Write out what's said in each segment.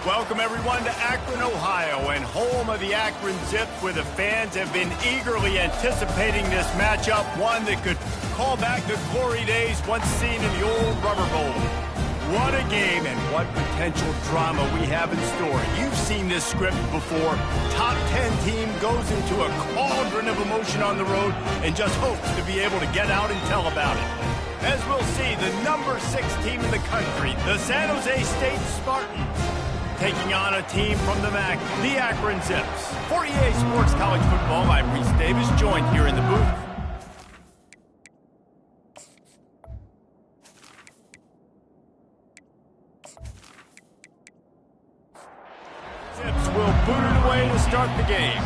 Welcome, everyone, to Akron, Ohio, and home of the Akron Zips, where the fans have been eagerly anticipating this matchup, one that could call back the glory days once seen in the old Rubber Bowl. What a game and what potential drama we have in store. You've seen this script before. Top 10 team goes into a cauldron of emotion on the road and just hopes to be able to get out and tell about it. As we'll see, the number 6 team in the country, the San Jose State Spartans, taking on a team from the MAC, the Akron Zips. For EA Sports College Football, I'm Reese Davis, joined here in the booth. Zips will boot it away to start the game.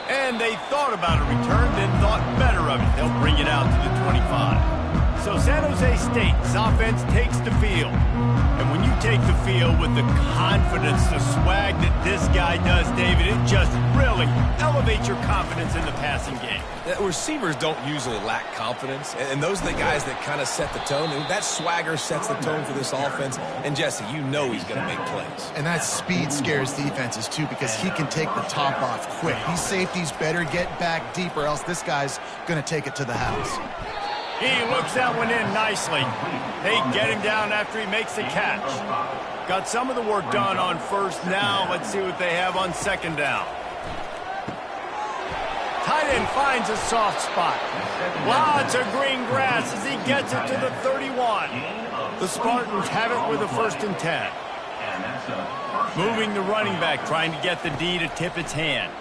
And they thought about a return, then thought better of it. They'll bring it out to the 25. So San Jose State's offense takes the field. And when you take the field with the confidence, the swag that this guy does, David, it just really elevates your confidence in the passing game. Receivers don't usually lack confidence, and those are the guys that kind of set the tone. And that swagger sets the tone for this offense. And, Jesse, you know he's going to make plays. And that speed scares defenses, too, because he can take the top off quick. These safeties better get back deep, or else this guy's going to take it to the house. He looks that one in nicely. They get him down after he makes the catch. Got some of the work done on first. Now let's see what they have on second down. Tight end finds a soft spot. Lots of green grass as he gets it to the 31. The Spartans have it with a 1st and 10. Moving the running back, trying to get the D to tip its hand.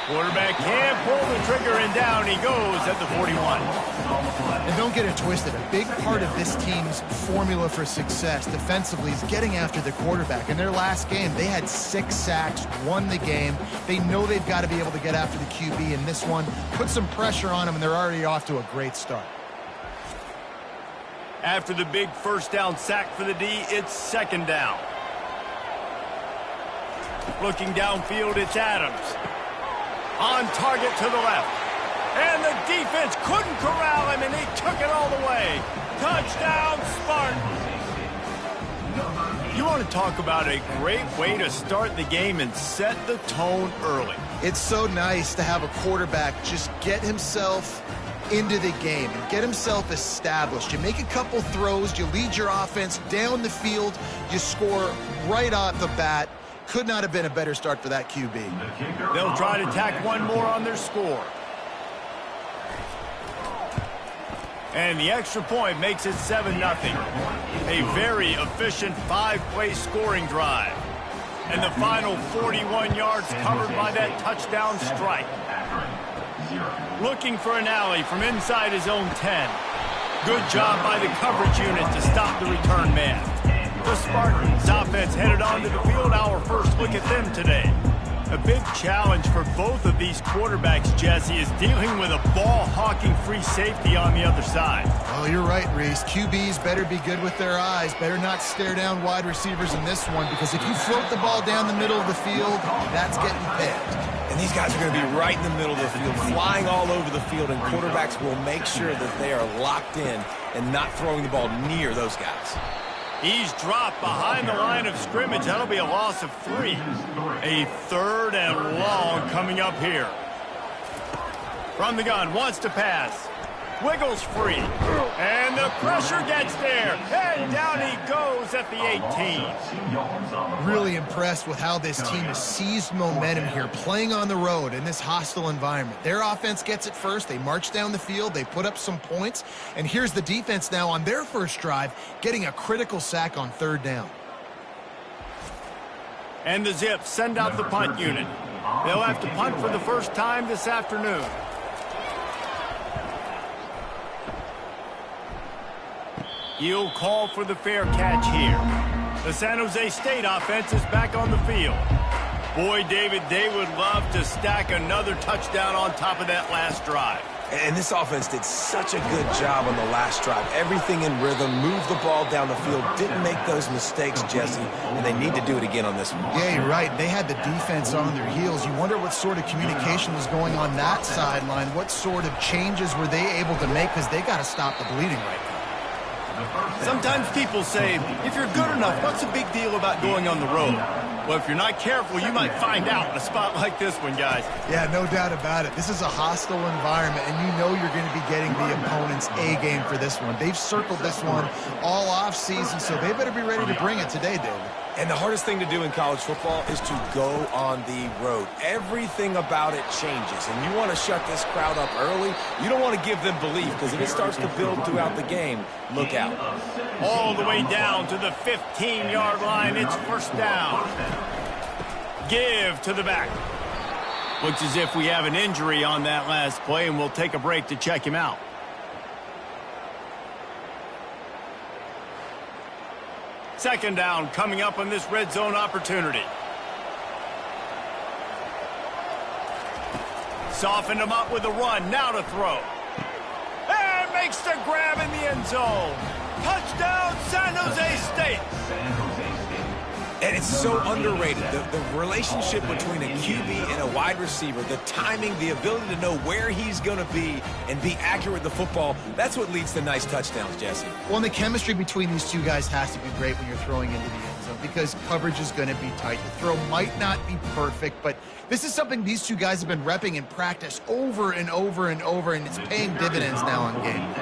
Quarterback can't pull the trigger, and down he goes at the 41. And don't get it twisted. A big part of this team's formula for success defensively is getting after the quarterback. In their last game, they had 6 sacks, won the game. They know they've got to be able to get after the QB in this one, put some pressure on them, and they're already off to a great start. After the big 1st down sack for the D, it's 2nd down. Looking downfield, it's Adams. On target to the left. And the defense couldn't corral him, and he took it all the way. Touchdown, Spartans. You want to talk about a great way to start the game and set the tone early. It's so nice to have a quarterback just get himself into the game and get himself established. You make a couple throws, you lead your offense down the field, you score right off the bat. Could not have been a better start for that QB. They'll try to tack one more on their score. And the extra point makes it 7-0. A very efficient 5-play scoring drive. And the final 41 yards covered by that touchdown strike. Looking for an alley from inside his own 10. Good job by the coverage unit to stop the return man. The Spartans offense headed onto the field. Our first look at them today. A big challenge for both of these quarterbacks, Jesse, is dealing with a ball-hawking free safety on the other side. Oh, you're right, Reese. QBs better be good with their eyes. Better not stare down wide receivers in this one, because if you float the ball down the middle of the field, that's getting picked. And these guys are going to be right in the middle of the field, flying all over the field, and quarterbacks will make sure that they are locked in and not throwing the ball near those guys. He's dropped behind the line of scrimmage. That'll be a loss of 3. A 3rd and long coming up here. From the gun, wants to pass. Wiggles free. And the pressure gets there. And down he goes at the 18. Really impressed with how this team has seized momentum here, playing on the road in this hostile environment. Their offense gets it first. They march down the field. They put up some points. And here's the defense now on their first drive, getting a critical sack on 3rd down. And the Zips send out the punt unit. They'll have to punt for the first time this afternoon. He'll call for the fair catch here. The San Jose State offense is back on the field. Boy, David, they would love to stack another touchdown on top of that last drive. And this offense did such a good job on the last drive. Everything in rhythm, moved the ball down the field, didn't make those mistakes, Jesse, and they need to do it again on this one. Yeah, you're right. They had the defense on their heels. You wonder what sort of communication was going on that sideline. What sort of changes were they able to make, because they got to stop the bleeding right now. Sometimes people say, if you're good enough, what's the big deal about going on the road? Well, if you're not careful, you might find out in a spot like this one, guys. Yeah, no doubt about it. This is a hostile environment, and you know you're going to be getting the opponent's A game for this one. They've circled this one all off season, so they better be ready to bring it today, David. And the hardest thing to do in college football is to go on the road. Everything about it changes, and you want to shut this crowd up early. You don't want to give them belief, because if it starts to build throughout the game, look out. All the way down to the 15-yard line. It's first down. Give to the back. Looks as if we have an injury on that last play, and we'll take a break to check him out. Second down coming up on this red zone opportunity. Softened him up with a run. Now to throw. And makes the grab in the end zone. Touchdown, San Jose State. And it's so underrated. The relationship between a QB and a wide receiver, the timing, the ability to know where he's going to be and be accurate with the football, that's what leads to nice touchdowns, Jesse. Well, and the chemistry between these two guys has to be great when you're throwing into the end zone, because coverage is going to be tight. The throw might not be perfect, but this is something these two guys have been repping in practice over and over and over, and it's paying dividends now in game.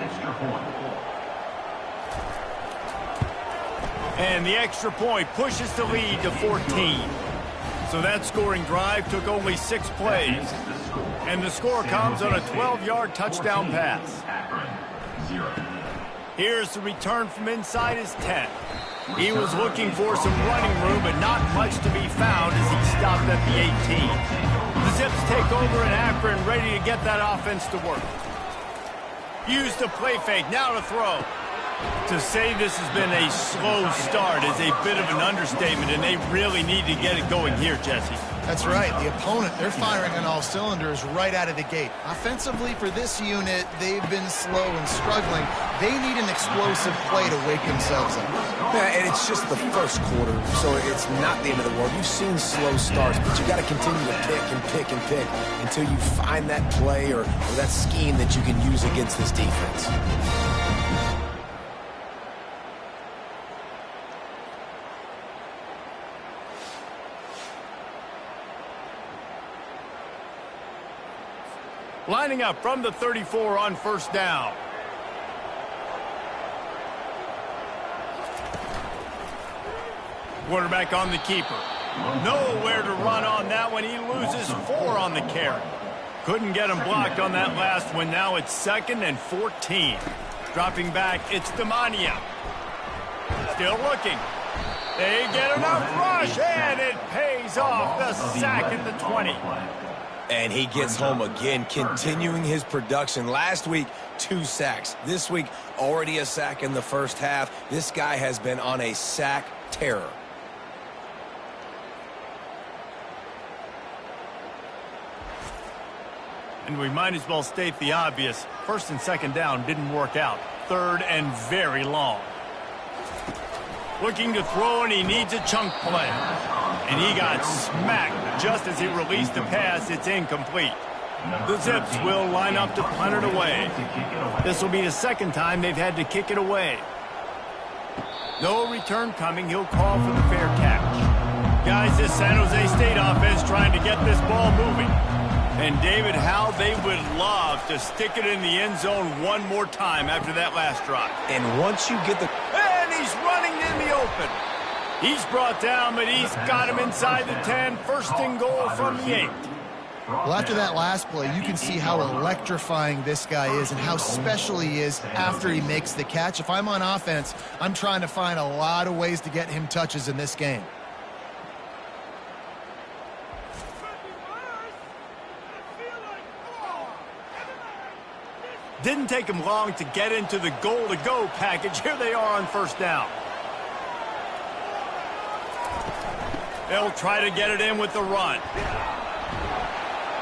And the extra point pushes the lead to 14. So that scoring drive took only 6 plays. And the score comes on a 12-yard touchdown pass. Here's the return from inside his 10. He was looking for some running room, but not much to be found as he stopped at the 18. The Zips take over in Akron, ready to get that offense to work. Use the play fake, now to throw. To say this has been a slow start is a bit of an understatement, and they really need to get it going here, Jesse. That's right. The opponent, they're firing on all cylinders right out of the gate. Offensively, for this unit, they've been slow and struggling. They need an explosive play to wake themselves up. Yeah, and it's just the first quarter, so it's not the end of the world. You've seen slow starts, but you got to continue to pick and pick and pick until you find that play or that scheme that you can use against this defense. Lining up from the 34 on first down. Quarterback on the keeper. Nowhere to run on that one. He loses 4 on the carry. Couldn't get him blocked on that last one. Now it's 2nd and 14. Dropping back, it's Demania. Still looking. They get enough rush, and it pays off. The sack at the 20. And he gets home again, continuing his production. Last week, 2 sacks. This week, already a sack in the first half. This guy has been on a sack terror. And we might as well state the obvious. 1st and 2nd down didn't work out. 3rd and very long. Looking to throw, and he needs a chunk play. And he got smacked just as he released the pass. It's incomplete. The Zips will line up to punt it away. This will be the 2nd time they've had to kick it away. No return coming. He'll call for the fair catch. Guys, this San Jose State offense trying to get this ball moving. And David, how they would love to stick it in the end zone one more time after that last drive. And once you get the... And he's running in the open. He's brought down, but he's got him inside the 10. 1st and goal from the 8. Well, after that last play, you can see how electrifying this guy is and how special he is after he makes the catch. If I'm on offense, I'm trying to find a lot of ways to get him touches in this game. Didn't take him long to get into the goal-to-go package. Here they are on 1st down. They'll try to get it in with the run.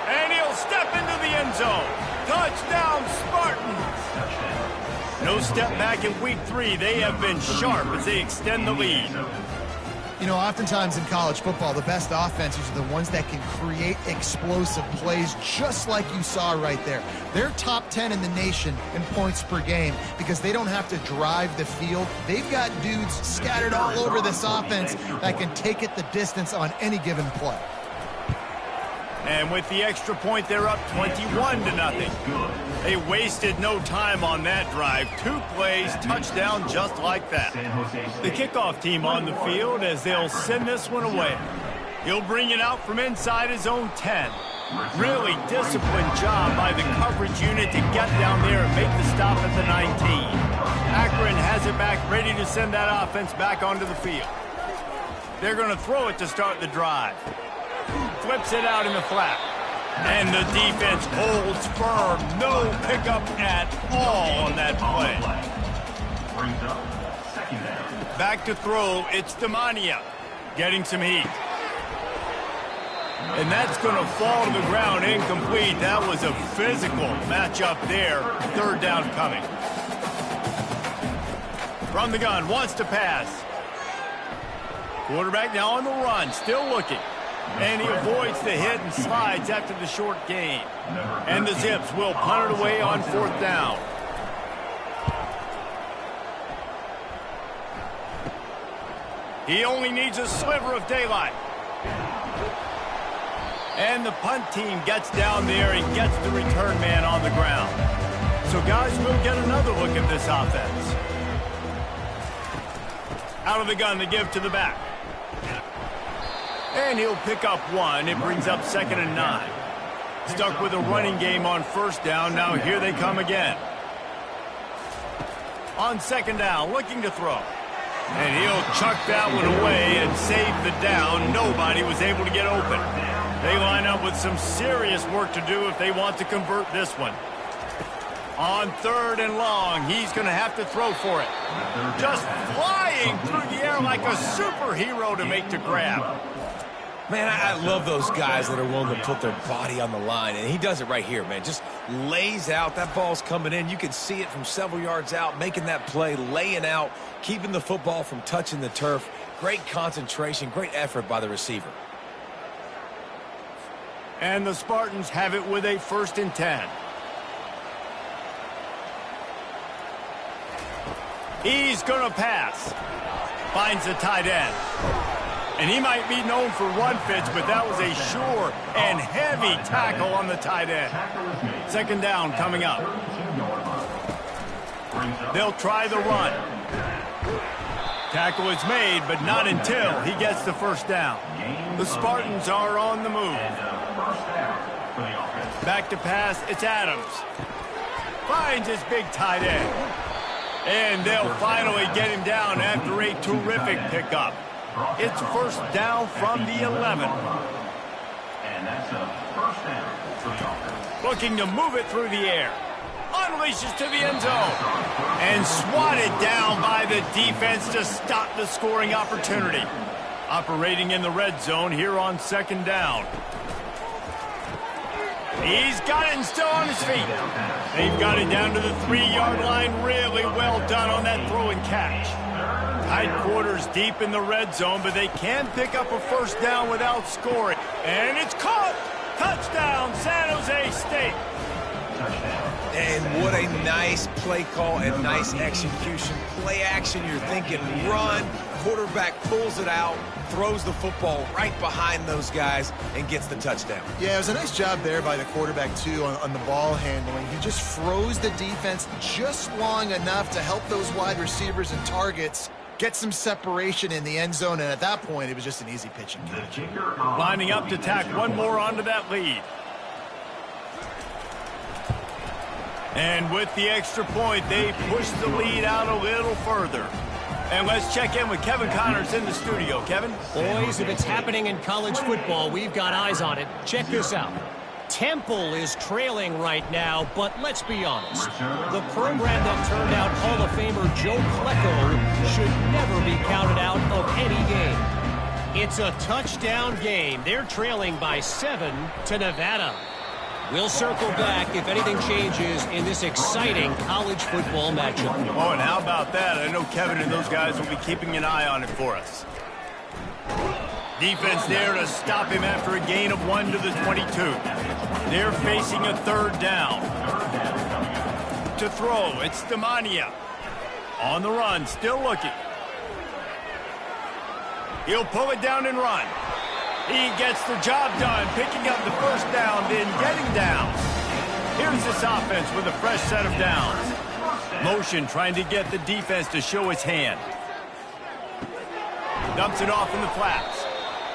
And he'll step into the end zone. Touchdown, Spartans! No step back in week 3. They have been sharp as they extend the lead. You know, oftentimes in college football, the best offenses are the ones that can create explosive plays, just like you saw right there. They're top 10 in the nation in points per game because they don't have to drive the field. They've got dudes scattered all over this offense that can take it the distance on any given play. And with the extra point, they're up 21-0. They wasted no time on that drive. 2 plays, touchdown just like that. The kickoff team on the field as they'll send this one away. He'll bring it out from inside his own 10. Really disciplined job by the coverage unit to get down there and make the stop at the 19. Akron has it back, ready to send that offense back onto the field. They're going to throw it to start the drive. Flips it out in the flat. And the defense holds firm. No pickup at all on that play. Back to throw. It's Demania getting some heat. And that's going to fall to the ground incomplete. That was a physical matchup there. 3rd down coming. From the gun, wants to pass. Quarterback now on the run, still looking. And he avoids the hit and slides after the short gain. And the Zips will punt it away on 4th down. He only needs a sliver of daylight. And the punt team gets down there and gets the return man on the ground. So, guys, we'll get another look at this offense. Out of the gun to give to the back. And he'll pick up 1. It brings up 2nd and 9. Stuck with a running game on 1st down. Now here they come again. On 2nd down, looking to throw. And he'll chuck that one away and save the down. Nobody was able to get open. They line up with some serious work to do if they want to convert this one. On 3rd and long, he's going to have to throw for it. Just flying through the air like a superhero to make the grab. Man, I love those guys that are willing to put their body on the line, and he does it right here, man. Just lays out. That ball's coming in. You can see it from several yards out, making that play, laying out, keeping the football from touching the turf. Great concentration, great effort by the receiver. And the Spartans have it with a 1st and 10. He's going to pass. Finds the tight end. And he might be known for run fits, but that was a sure and heavy tackle on the tight end. 2nd down coming up. They'll try the run. Tackle is made, but not until he gets the 1st down. The Spartans are on the move. Back to pass, it's Adams. Finds his big tight end. And they'll finally get him down after a terrific pickup. It's 1st down from the 11. And that's a 1st down for the offense. Looking to move it through the air. Unleashes to the end zone. And swatted down by the defense to stop the scoring opportunity. Operating in the red zone here on 2nd down. He's got it and still on his feet. They've got it down to the 3-yard line. Really well done on that throw and catch. Tight quarters deep in the red zone, but they can pick up a 1st down without scoring. And it's caught. Touchdown, San Jose State. And what a nice play call and nice execution. Play action, you're thinking run. Quarterback pulls it out, throws the football right behind those guys, and gets the touchdown. Yeah, it was a nice job there by the quarterback, too, on the ball handling. He just froze the defense just long enough to help those wide receivers and targets get some separation in the end zone, and at that point, it was just an easy pitch and catch. Lining up to tack one more onto that lead. And with the extra point, they push the lead out a little further. And let's check in with Kevin Connors in the studio. Kevin? Boys, if it's happening in college football, we've got eyes on it. Check this out. Temple is trailing right now, but let's be honest. The program that turned out Hall of Famer Joe Klecko should never be counted out of any game. It's a touchdown game. They're trailing by 7 to Nevada. We'll circle back if anything changes in this exciting college football matchup. Oh, and how about that? I know Kevin and those guys will be keeping an eye on it for us. Defense there to stop him after a gain of 1 to the 22. They're facing a third down. To throw, it's Demania. On the run, still looking. He'll pull it down and run. He gets the job done, picking up the first down, then getting down. Here's this offense with a fresh set of downs. Motion trying to get the defense to show its hand. Dumps it off in the flats.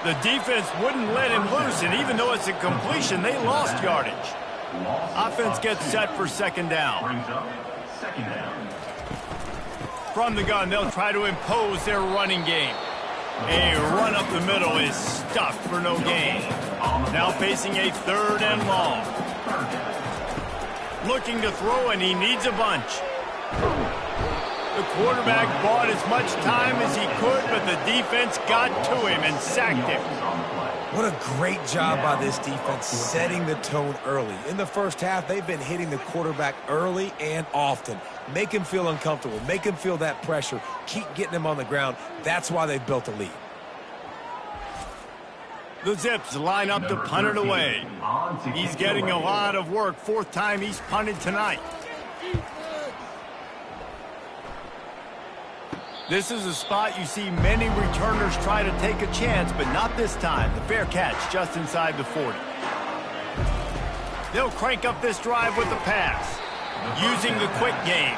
The defense wouldn't let him loose, and even though it's a completion, they lost yardage. Offense gets set for second down. From the gun, they'll try to impose their running game. A run up the middle is stuffed for no gain. Now facing a third and long. Looking to throw, and he needs a bunch. The quarterback bought as much time as he could, but the defense got to him and sacked him. What a great job by this defense setting the tone early. In the first half, they've been hitting the quarterback early and often. Make him feel uncomfortable. Make him feel that pressure. Keep getting him on the ground. That's why they've built a lead. The Zips line up to punt it away. He's getting a lot of work. Fourth time he's punted tonight. This is a spot you see many returners try to take a chance, but not this time. The fair catch just inside the 40. They'll crank up this drive with the pass, using the quick game.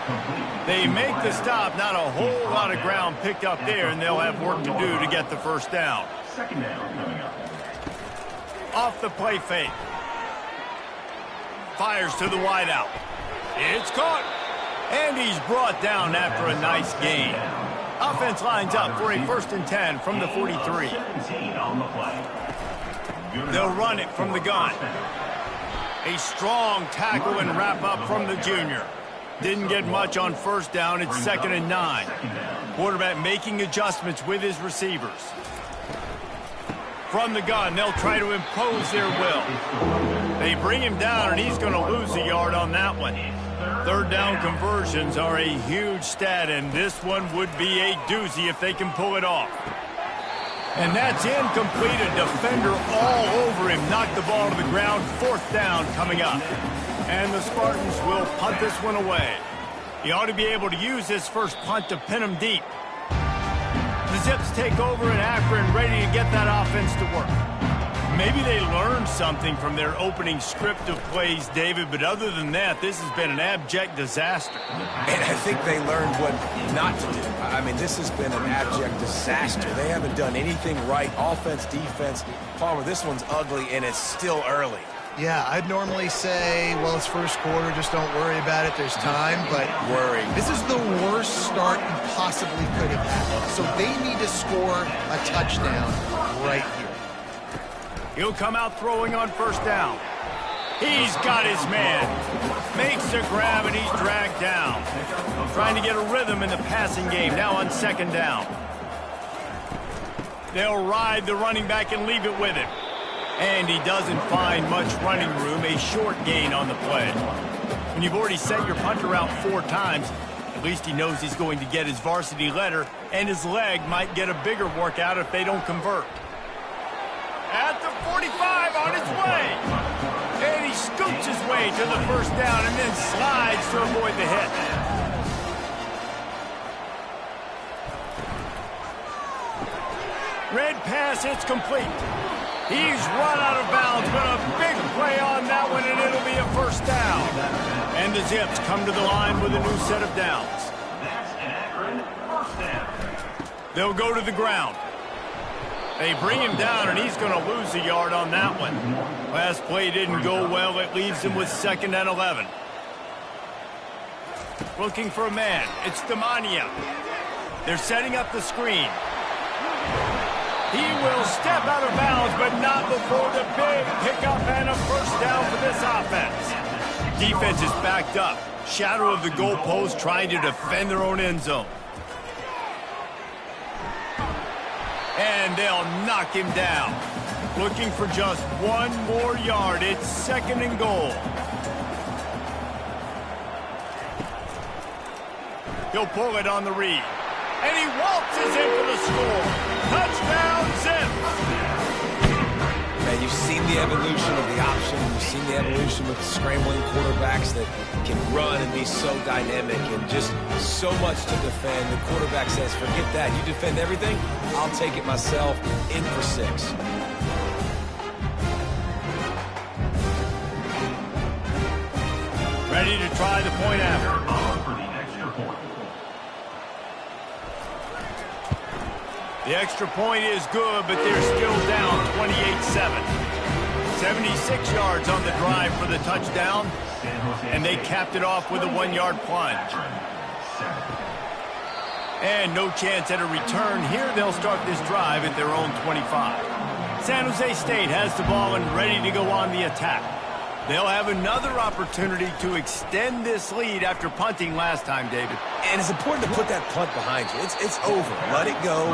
They make the stop, not a whole lot of ground picked up there, and they'll have work to do to get the first down. Second down coming up. Off the play fake. Fires to the wideout. It's caught. And he's brought down after a nice gain. Offense lines up for a 1st and 10 from the 43. 17 on the play. They'll run it from the gun. A strong tackle and wrap up from the junior. Didn't get much on first down. It's 2nd and 9. Quarterback making adjustments with his receivers. From the gun, they'll try to impose their will. They bring him down, and he's going to lose a yard on that one. Third down conversions are a huge stat, and this one would be a doozy if they can pull it off. And that's incomplete. A defender all over him. Knocked the ball to the ground. 4th down coming up. And the Spartans will punt this one away. He ought to be able to use his first punt to pin him deep. The Zips take over in Akron, ready to get that offense to work. Maybe they learned something from their opening script of plays, David, but other than that, this has been an abject disaster. And I think they learned what not to do. I mean, this has been an abject disaster. They haven't done anything right. Offense, defense. Palmer, this one's ugly, and it's still early. Yeah, I'd normally say, well, it's first quarter, just don't worry about it, there's time, but Worry. this is the worst start you possibly could have had. So they need to score a touchdown right here. He'll come out throwing on first down. He's got his man. Makes the grab, and he's dragged down. Trying to get a rhythm in the passing game, now on 2nd down. They'll ride the running back and leave it with him. And he doesn't find much running room, a short gain on the play. When you've already sent your punter out 4 times, at least he knows he's going to get his varsity letter, and his leg might get a bigger workout if they don't convert. At the 45 on his way. And he scoots his way to the first down and then slides to avoid the hit. Red pass, it's complete. He's run out of bounds, but a big play on that one, and it'll be a first down. And the Zips come to the line with a new set of downs. That's an Akron first down. They'll go to the ground. They bring him down, and he's going to lose a yard on that one. Last play didn't go well. It leaves him with 2nd and 11. Looking for a man. It's Demania. They're setting up the screen. He will step out of bounds, but not before the big pickup and a first down for this offense. Defense is backed up. Shadow of the goalpost, trying to defend their own end zone. And they'll knock him down. looking for just one more yard. It's 2nd and goal. He'll pull it on the read. And he waltzes in for the score. Touchdown, Zips! Man, you've seen the evolution of the option. You've seen the evolution with scrambling quarterbacks that can run and be so dynamic and just so much to defend. The quarterback says, forget that. You defend everything, I'll take it myself. In for 6. Ready to try the point after. For the extra point. The extra point is good, but they're still down 28-7. 76 yards on the drive for the touchdown, and they capped it off with a 1-yard plunge. And no chance at a return here. They'll start this drive at their own 25. San Jose State has the ball and ready to go on the attack. They'll have another opportunity to extend this lead after punting last time, David. And it's important to put that punt behind you. It's over. Let it go.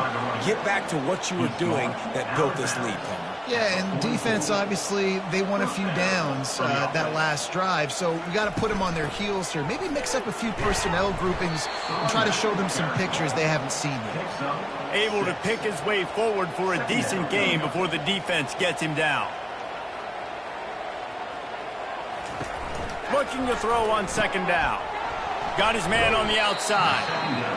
Get back to what you were doing that built this lead, Palmer. Yeah, and defense, obviously, they won a few downs that last drive, so we got to put them on their heels here. Maybe mix up a few personnel groupings and try to show them some pictures they haven't seen yet. Able to pick his way forward for a decent game before the defense gets him down. Looking to throw on 2nd down. Got his man on the outside.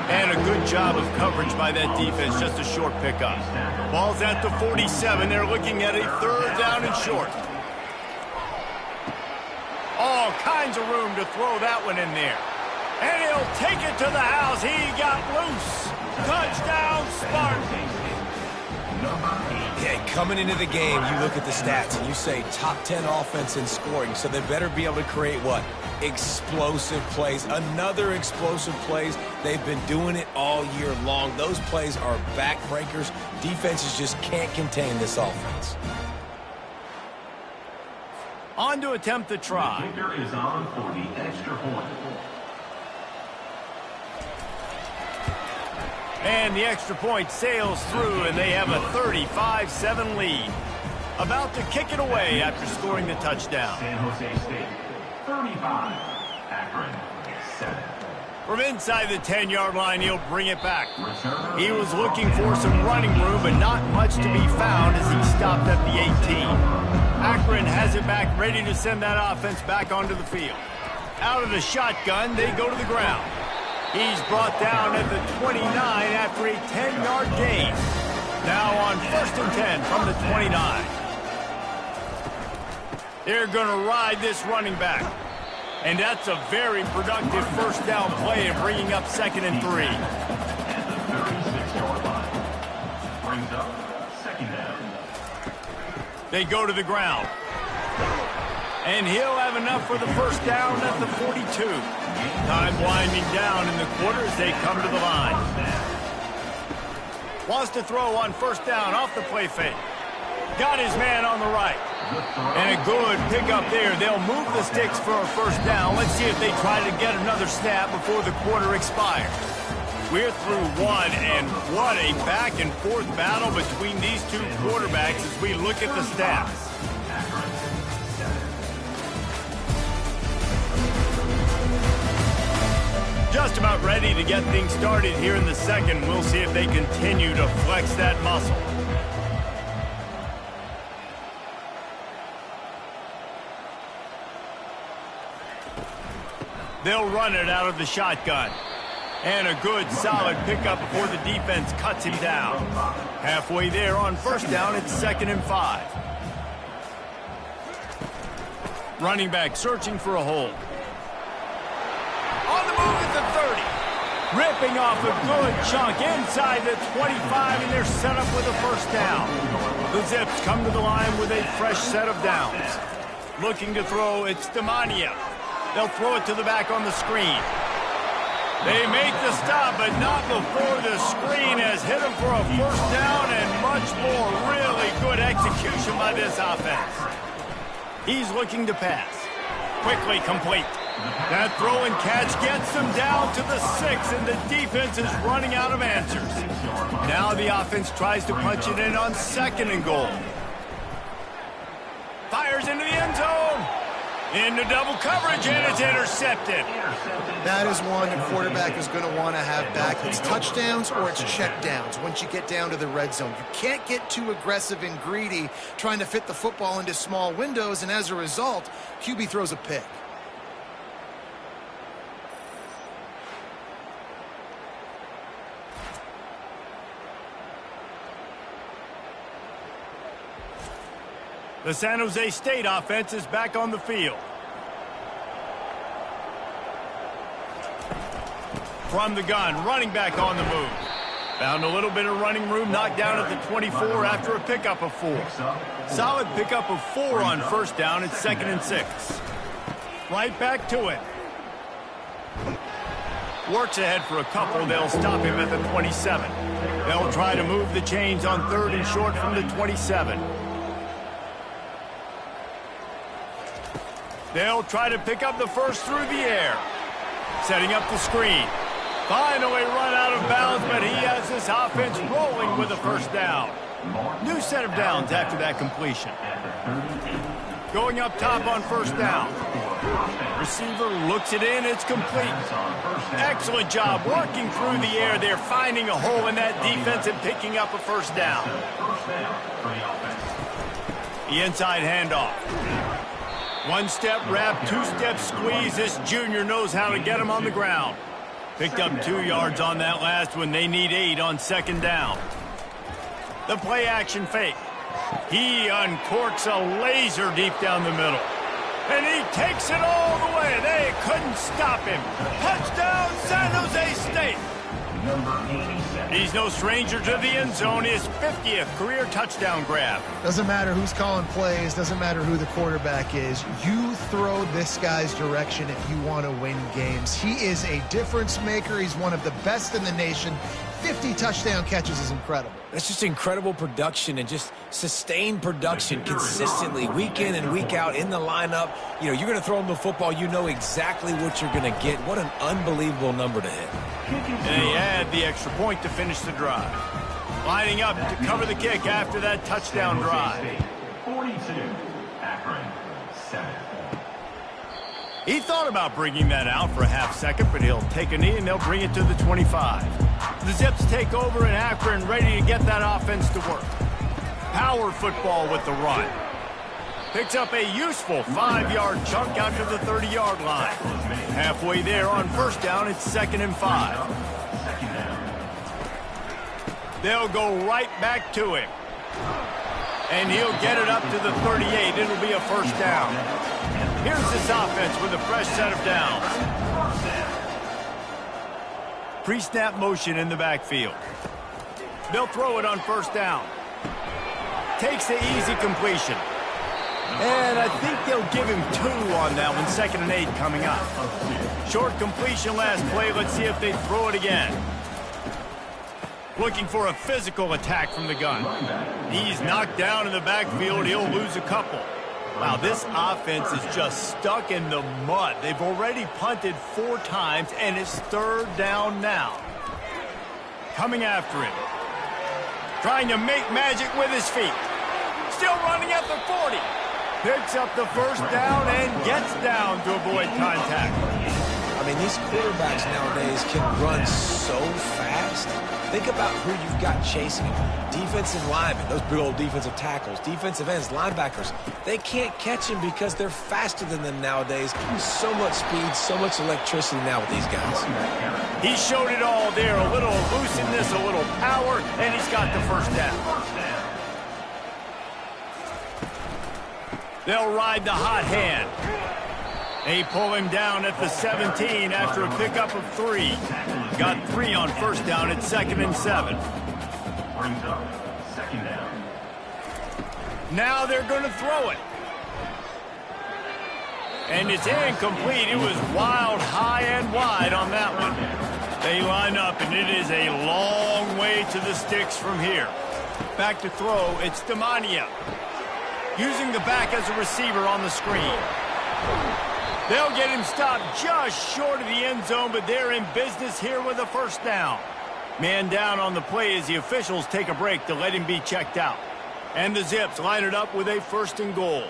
And a good job of coverage by that defense. Just a short pickup. Ball's at the 47. They're looking at a 3rd down and short. All kinds of room to throw that one in there. And he'll take it to the house. He got loose. Touchdown, Spartans. Yeah, coming into the game, you look at the stats and you say top 10 offense in scoring, so they better be able to create what? Explosive plays. Another explosive plays. They've been doing it all year long. Those plays are backbreakers. Defenses just can't contain this offense. On to attempt the try. The kicker is on for the extra point. And the extra point sails through, and they have a 35-7 lead. About to kick it away after scoring the touchdown. San Jose State, 35. Akron, 7. From inside the 10-yard line, he'll bring it back. He was looking for some running room, but not much to be found as he stopped at the 18. Akron has it back, ready to send that offense back onto the field. Out of the shotgun, they go to the ground. He's brought down at the 29 after a 10-yard gain. Now on 1st and 10 from the 29. They're going to ride this running back. And that's a very productive 1st down play and bringing up 2nd and 3. At the 36-yard line. Brings up 2nd down. They go to the ground. And he'll have enough for the 1st down at the 42. Time winding down in the quarter as they come to the line. Wants to throw on 1st down off the play fake. Got his man on the right. And a good pickup there. They'll move the sticks for a 1st down. Let's see if they try to get another snap before the quarter expires. We're through one, and what a back-and-forth battle between these two quarterbacks as we look at the stats. Just about ready to get things started here in the 2nd. We'll see if they continue to flex that muscle. They'll run it out of the shotgun. And a good, solid pickup before the defense cuts him down. Halfway there on 1st down, it's 2nd and 5. Running back searching for a hole. On the move at the 30. Ripping off a good chunk inside the 25, and they're set up with a 1st down. The Zips come to the line with a fresh set of downs. Looking to throw, it's Demania. They'll throw it to the back on the screen. They make the stop, but not before the screen has hit them for a 1st down and much more. Really good execution by this offense. He's looking to pass. Quickly complete. That throw and catch gets them down to the 6, and the defense is running out of answers. Now the offense tries to punch it in on 2nd and goal. fires into the end zone. Into double coverage, and it's intercepted. That is one the quarterback is going to want to have back. It's touchdowns or it's check downs once you get down to the red zone. You can't get too aggressive and greedy trying to fit the football into small windows, and as a result, QB throws a pick. The San Jose State offense is back on the field. From the gun, running back on the move. Found a little bit of running room, knocked down at the 24 after a pickup of 4. Solid pickup of 4 on first down. It's 2nd and 6. Right back to it. Works ahead for a couple. They'll stop him at the 27. They'll try to move the chains on 3rd and short from the 27. They'll try to pick up the first through the air. Setting up the screen. Finally run out of bounds, but he has this offense rolling with a first down. New set of downs after that completion. Going up top on first down. Receiver looks it in. It's complete. Excellent job working through the air there, finding a hole in that defense and picking up a first down. The inside handoff. One-step wrap, two-step squeeze. This junior knows how to get him on the ground. Picked up 2 yards on that last one. They need 8 on 2nd down. The play-action fake. He uncorks a laser deep down the middle. And he takes it all the way. They couldn't stop him. Touchdown, San Jose State. He's no stranger to the end zone. His 50th career touchdown grab. Doesn't matter who's calling plays. Doesn't matter who the quarterback is. You throw this guy's direction if you want to win games. He is a difference maker. He's one of the best in the nation. 50 touchdown catches is incredible. That's just incredible production and just sustained production consistently week in and week out in the lineup. You know, you're going to throw him the football. You know exactly what you're going to get. What an unbelievable number to hit. And he had the extra point to finish the drive. Lining up to cover the kick after that touchdown drive. 42, Akron, 7. He thought about bringing that out for a half second, but he'll take a knee and they'll bring it to the 25. The Zips take over in Akron, ready to get that offense to work. Power football with the run. Picks up a useful 5-yard chunk out to the 30-yard line. Halfway there on first down, it's 2nd and 5. They'll go right back to him. And he'll get it up to the 38. It'll be a first down. Here's this offense with a fresh set of downs. Pre-snap motion in the backfield. They'll throw it on first down. Takes the easy completion. And I think they'll give him 2 on that one. 2nd and 8 coming up. Short completion last play. Let's see if they throw it again. Looking for a physical attack from the gun. He's knocked down in the backfield. He'll lose a couple. Wow, this offense is just stuck in the mud. They've already punted 4 times, and it's 3rd down now. Coming after him. Trying to make magic with his feet. Still running at the 40. Picks up the first down and gets down to avoid contact. I mean, these quarterbacks nowadays can run so fast. Think about who you've got chasing him. Defensive linemen, those big old defensive tackles, defensive ends, linebackers. They can't catch him because they're faster than them nowadays. So much speed, so much electricity now with these guys. He showed it all there. A little elusiveness, a little power, and he's got the first down. They'll ride the hot hand. They pull him down at the 17 after a pickup of 3. Got 3 on first down at 2nd and 7. Brings up 2nd down. Now they're going to throw it. And it's incomplete. It was wild, high and wide on that one. They line up, and it is a long way to the sticks from here. Back to throw, it's Demania. Using the back as a receiver on the screen. They'll get him stopped just short of the end zone, but they're in business here with a first down. Man down on the play as the officials take a break to let him be checked out. And the Zips line it up with a 1st and goal.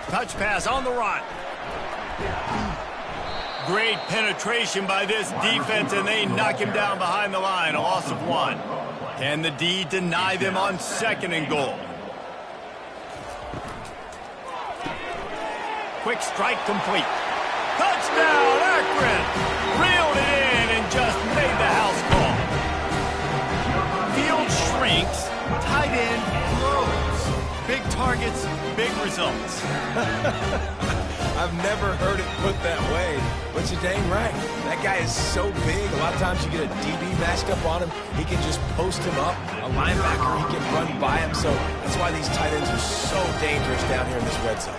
Touch pass on the run. Great penetration by this defense, and they knock him down behind the line. A loss of 1. Can the D deny them on 2nd and goal? Quick strike complete. Touchdown, Akron! Reeled it in and just made the house call. Field shrinks, tight end grows. Big targets, big results. I've never heard it put that way, but you're dang right. That guy is so big. A lot of times you get a DB matched up on him. He can just post him up. A linebacker, he can run by him. So that's why these tight ends are so dangerous down here in this red zone.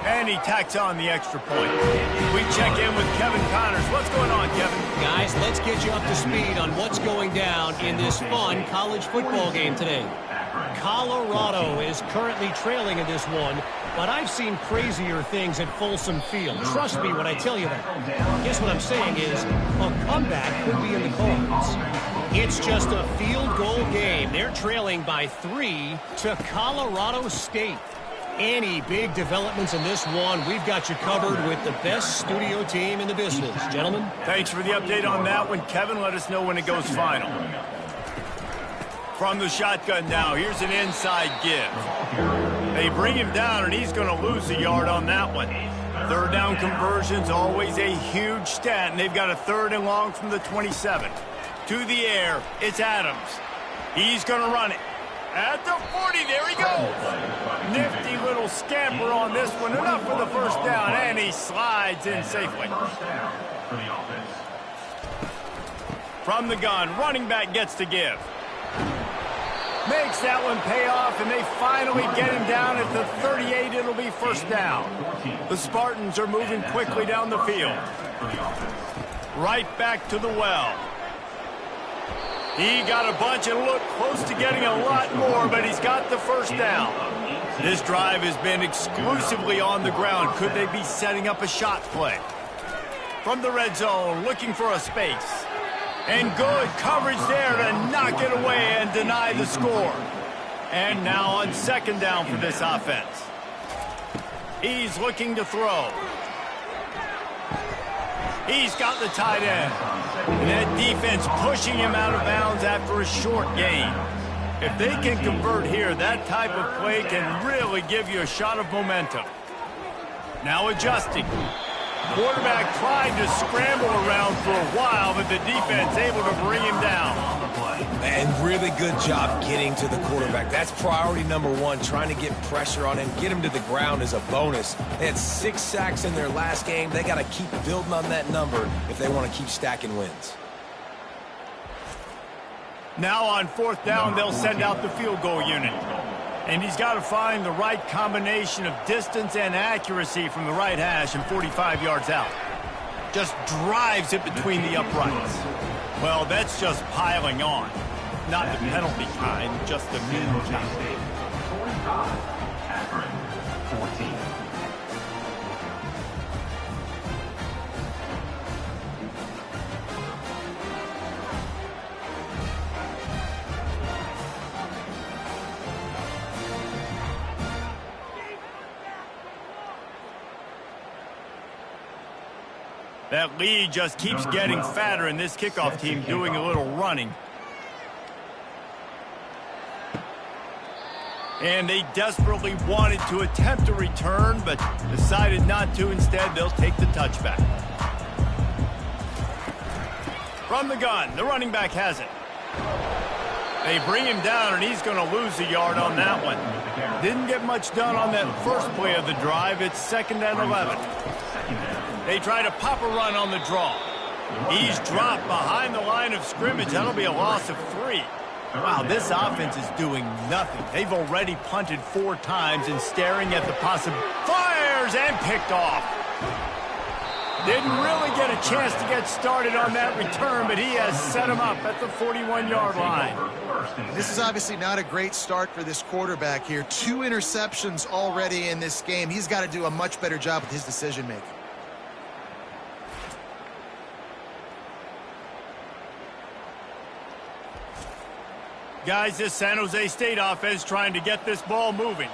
And he tacks on the extra point. We check in with Kevin Connors. What's going on, Kevin? Guys, let's get you up to speed on what's going down in this fun college football game today. Colorado is currently trailing in this one, but I've seen crazier things at Folsom Field. Trust me when I tell you that. Guess what I'm saying is a comeback could be in the cards. It's just a field goal game. They're trailing by 3 to Colorado State. Any big developments in this one, we've got you covered with the best studio team in the business. Gentlemen? Thanks for the update on that one, Kevin. Let us know when it goes final. From the shotgun now, here's an inside give. They bring him down, and he's going to lose a yard on that one. 3rd down conversion's always a huge stat, and they've got a 3rd and long from the 27. To the air, it's Adams. He's going to run it. At the 40, there he goes. Nifty little scamper on this one. Enough for the 1st down, and he slides in safely. From the gun, running back gets to give. Makes that one pay off, and they finally get him down at the 38. It'll be 1st down. The Spartans are moving quickly down the field. Right back to the well. He got a bunch and looked close to getting a lot more, but he's got the 1st down. This drive has been exclusively on the ground. Could they be setting up a shot play? From the red zone, looking for a space. And good coverage there to knock it away and deny the score. And now on 2nd down for this offense. He's looking to throw. He's got the tight end. And that defense pushing him out of bounds after a short gain. If they can convert here, that type of play can really give you a shot of momentum. Now adjusting. Quarterback tried to scramble around for a while, but the defense able to bring him down. And really good job getting to the quarterback. That's priority number 1, trying to get pressure on him. Get him to the ground is a bonus. They had 6 sacks in their last game. They got to keep building on that number if they want to keep stacking wins. Now on 4th down, they'll send out the field goal unit. And he's got to find the right combination of distance and accuracy from the right hash and 45 yards out. Just drives it between the uprights. Well, that's just piling on. Not the penalty kind, just the mean kind. 45, Akron, 14. That lead just keeps getting fatter, and this kickoff team doing a little running. And they desperately wanted to attempt a return, but decided not to. Instead, they'll take the touchback. From the gun, the running back has it. They bring him down, and he's going to lose a yard on that one. Didn't get much done on that first play of the drive. It's 2nd and 11. They try to pop a run on the draw. He's dropped behind the line of scrimmage. That'll be a loss of 3. Wow, this offense is doing nothing. They've already punted 4 times and staring at the possibility. Fires and picked off. Didn't really get a chance to get started on that return, but he has set him up at the 41-yard line. This is obviously not a great start for this quarterback here. 2 interceptions already in this game. He's got to do a much better job with his decision-making. Guys, this San Jose State offense trying to get this ball moving.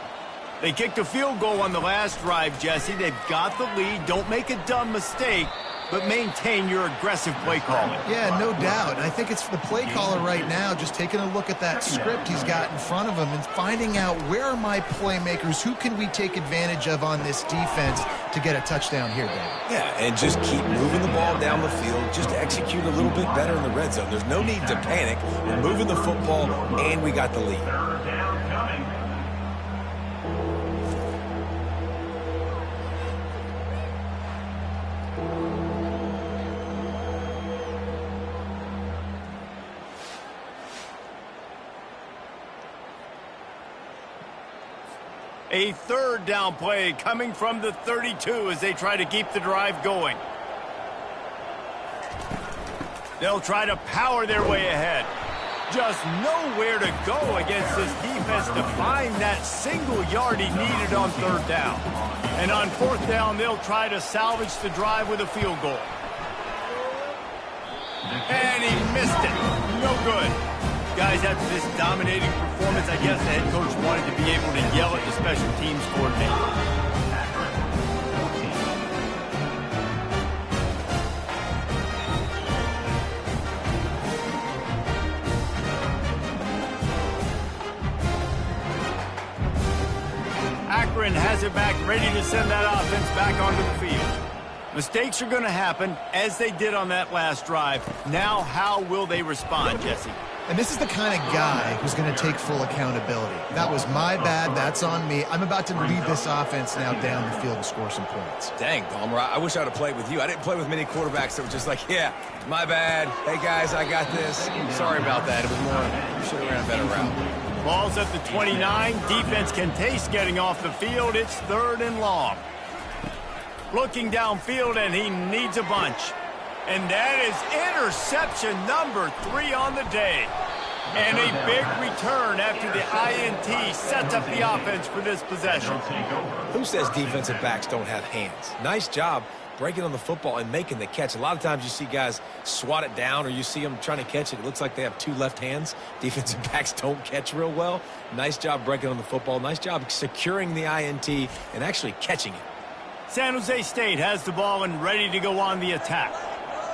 They kicked a field goal on the last drive, Jesse. They've got the lead. Don't make a dumb mistake, but maintain your aggressive play calling. Yeah, no doubt. And I think it's the play caller right now just taking a look at that script he's got in front of him and finding out where are my playmakers, who can we take advantage of on this defense to get a touchdown here, David. Yeah, and just keep moving the ball down the field. Just execute a little bit better in the red zone. There's no need to panic. We're moving the football, and we got the lead. Third down coming. A third down play coming from the 32 as they try to keep the drive going. They'll try to power their way ahead. Just nowhere to go against this defense to find that single yard he needed on third down. And on fourth down, they'll try to salvage the drive with a field goal. And he missed it. No good. Guys, after this dominating performance, I guess the head coach wanted to be able to yell at the special teams coordinator. Akron has it back, ready to send that offense back onto the field. Mistakes are going to happen, as they did on that last drive. Now, how will they respond, Jesse? And this is the kind of guy who's going to take full accountability. That was my bad. That's on me. I'm about to lead this offense now down the field and score some points. Dang, Palmer, I wish I would have played with you. I didn't play with many quarterbacks that were just like, yeah, my bad. Hey, guys, I got this. Sorry about that. It was more, you should have ran a better route. Ball's at the 29. Defense can taste getting off the field. It's third and long. Looking downfield, and he needs a bunch. And that is interception number 3 on the day. And a big return after the INT sets up the offense for this possession. Who says defensive backs don't have hands? Nice job breaking on the football and making the catch. A lot of times you see guys swat it down or you see them trying to catch it. It looks like they have 2 left hands. Defensive backs don't catch real well. Nice job breaking on the football. Nice job securing the INT and actually catching it. San Jose State has the ball and ready to go on the attack.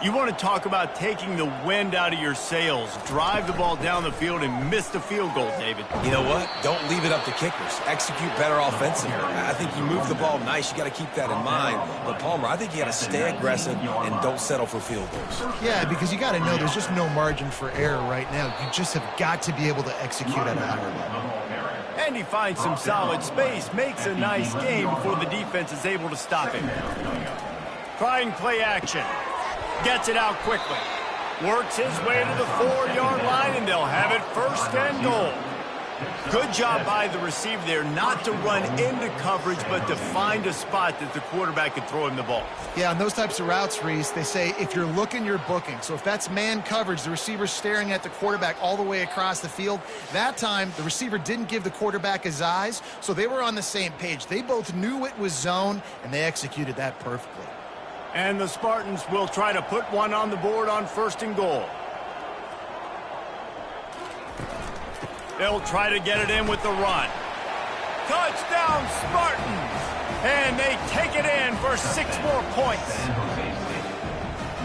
You want to talk about taking the wind out of your sails. Drive the ball down the field and miss the field goal, David. You know what? Don't leave it up to kickers. Execute better offensively. I think you move the ball nice. You got to keep that in mind. But, Palmer, I think you got to stay aggressive and don't settle for field goals. Yeah, because you got to know there's just no margin for error right now. You just have got to be able to execute at a higher level. And he finds some solid space, makes a nice game before the defense is able to stop him. Trying play action. Gets it out quickly. Works his way to the 4-yard line, and they'll have it first and goal. Good job by the receiver there not to run into coverage, but to find a spot that the quarterback could throw him the ball. Yeah, on those types of routes, Reese, they say if you're looking, you're booking. So if that's man coverage, the receiver's staring at the quarterback all the way across the field. That time, the receiver didn't give the quarterback his eyes, so they were on the same page. They both knew it was zone, and they executed that perfectly. And the Spartans will try to put one on the board on first and goal. They'll try to get it in with the run. Touchdown, Spartans! And they take it in for 6 more points.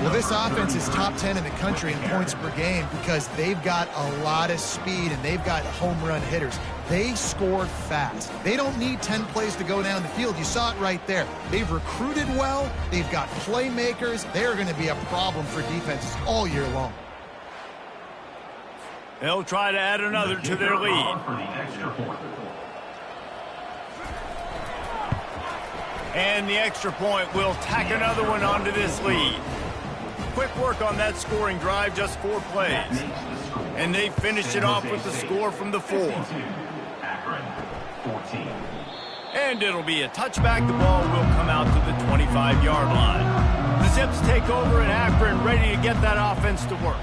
Well, this offense is top 10 in the country in points per game because they've got a lot of speed and they've got home run hitters. They score fast. They don't need 10 plays to go down the field. You saw it right there. They've recruited well. They've got playmakers. They're going to be a problem for defenses all year long. They'll try to add another to their lead. And the extra point will tack another one onto this lead. Quick work on that scoring drive, just 4 plays. And they finished it off with the score from the 4. And it'll be a touchback. The ball will come out to the 25-yard line. The Zips take over in Akron, ready to get that offense to work.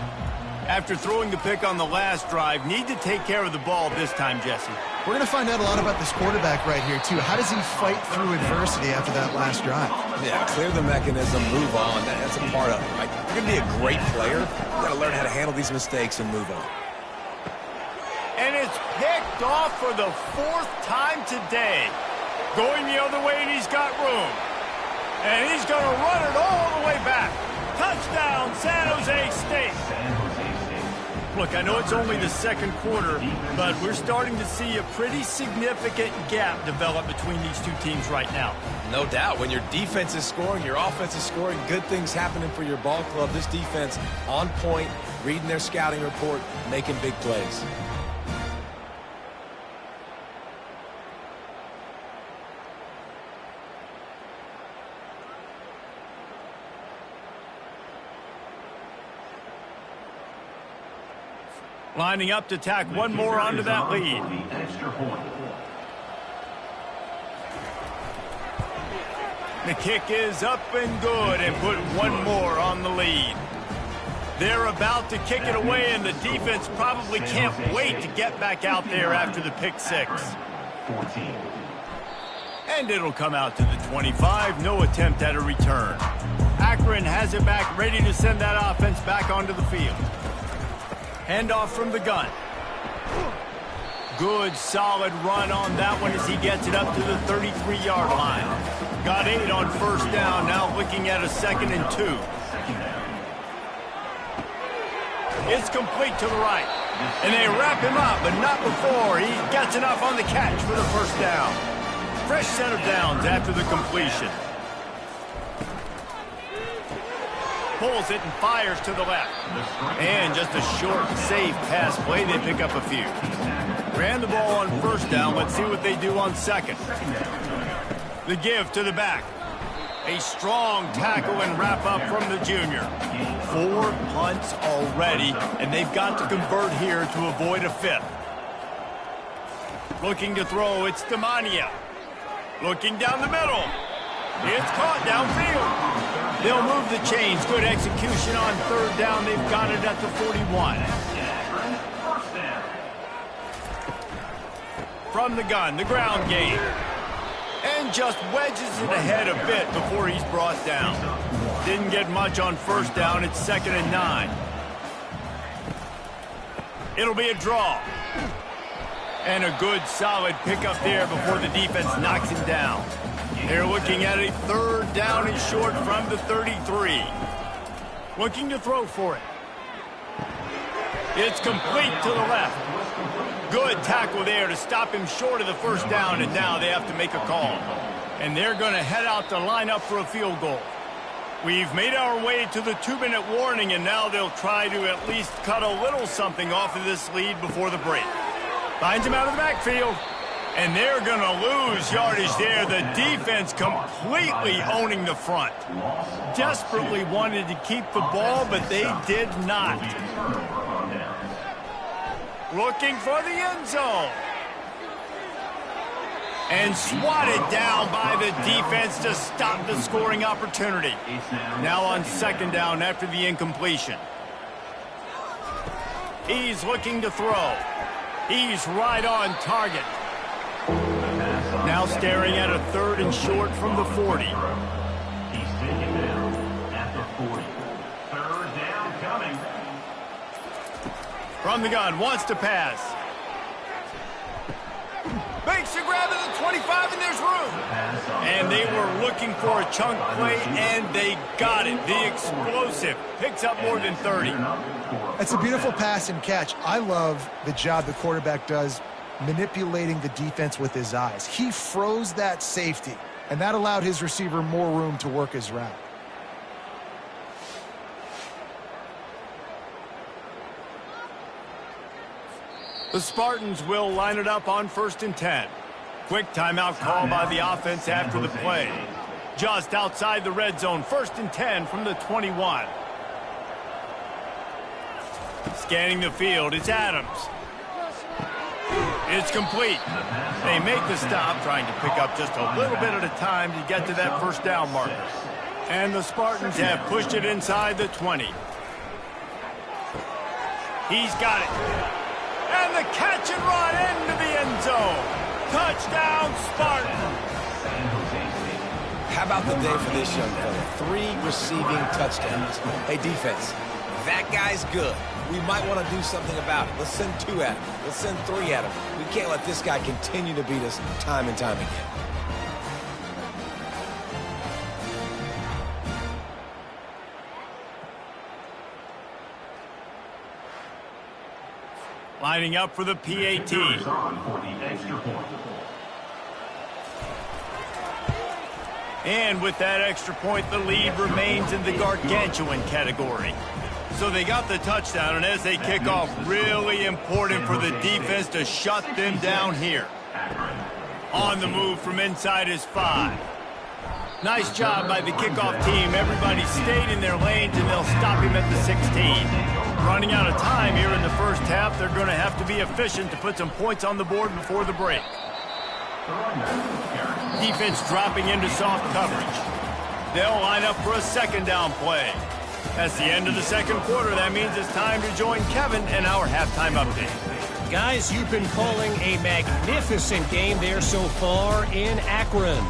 After throwing the pick on the last drive, need to take care of the ball this time, Jesse. We're going to find out a lot about this quarterback right here, too. How does he fight through adversity after that last drive? Yeah, clear the mechanism, move on. That's a part of it, right? If you're going to be a great player, you've got to learn how to handle these mistakes and move on. And it's picked off for the 4th time today. Going the other way, and he's got room. And he's going to run it all the way back. Touchdown, San Jose State. Look, I know it's only the second quarter, but we're starting to see a pretty significant gap develop between these two teams right now. No doubt. When your defense is scoring, your offense is scoring, good things happening for your ball club. This defense on point, reading their scouting report, making big plays. Lining up to tack one more onto that lead. The kick is up and good and put one more on the lead. They're about to kick it away, and the defense probably can't wait to get back out there after the pick six. And it'll come out to the 25. No attempt at a return. Akron has it back, ready to send that offense back onto the field. Handoff from the gun. Good, solid run on that one as he gets it up to the 33-yard line. Got 8 on first down, now looking at a 2nd and 2. It's complete to the right. And they wrap him up, but not before he gets enough on the catch for the first down. Fresh set of downs after the completion. Pulls it and fires to the left. And just a short, safe pass play. They pick up a few. Ran the ball on first down. Let's see what they do on second. The give to the back. A strong tackle and wrap up from the junior. 4 punts already, and they've got to convert here to avoid a 5th. Looking to throw, it's Demania. Looking down the middle. It's caught downfield. They'll move the chains. Good execution on third down. They've got it at the 41. From the gun, the ground game. And just wedges it ahead a bit before he's brought down. Didn't get much on first down. It's 2nd and 9. It'll be a draw. And a good, solid pickup there before the defense knocks him down. They're looking at a 3rd down and short from the 33. Looking to throw for it. It's complete to the left. Good tackle there to stop him short of the first down, and now they have to make a call. And they're going to head out to line up for a field goal. We've made our way to the 2-minute warning, and now they'll try to at least cut a little something off of this lead before the break. Finds him out of the backfield. And they're going to lose yardage there. The defense completely owning the front. Desperately wanted to keep the ball, but they did not. Looking for the end zone. And swatted down by the defense to stop the scoring opportunity. Now on 2nd down after the incompletion. He's looking to throw. He's right on target. Now staring at a 3rd and short from the 40. He's taken down at the 40. 3rd down coming. From the gun, wants to pass. Makes a grab at the 25, and there's room. And they were looking for a chunk play, and they got it. The explosive picks up more than 30. That's a beautiful pass and catch. I love the job the quarterback does manipulating the defense with his eyes. He froze that safety, and that allowed his receiver more room to work his route. The Spartans will line it up on 1st and 10. Quick timeout call by the offense after the play. Just outside the red zone, 1st and 10 from the 21. Scanning the field, it's Adams. It's complete. They make the stop, trying to pick up just a little bit at a time to get to that first down marker. And the Spartans have pushed it inside the 20. He's got it. And the catch and run into the end zone. Touchdown, Spartans. How about the day for this young fella? 3 receiving touchdowns. Hey, defense, that guy's good. We might want to do something about it. Let's send 2 at him. Let's send 3 at him. We can't let this guy continue to beat us time and time again. Lining up for the PAT. Third on for the extra point. And with that extra point, the lead remains in the gargantuan category. So they got the touchdown, and as they kick off, really important for the defense to shut them down here. On the move from inside his 5. Nice job by the kickoff team. Everybody stayed in their lanes, and they'll stop him at the 16. Running out of time here in the first half, they're going to have to be efficient to put some points on the board before the break. Defense dropping into soft coverage. They'll line up for a second down play. That's the end of the second quarter. That means it's time to join Kevin and our halftime update. Guys, you've been calling a magnificent game there so far in Akron.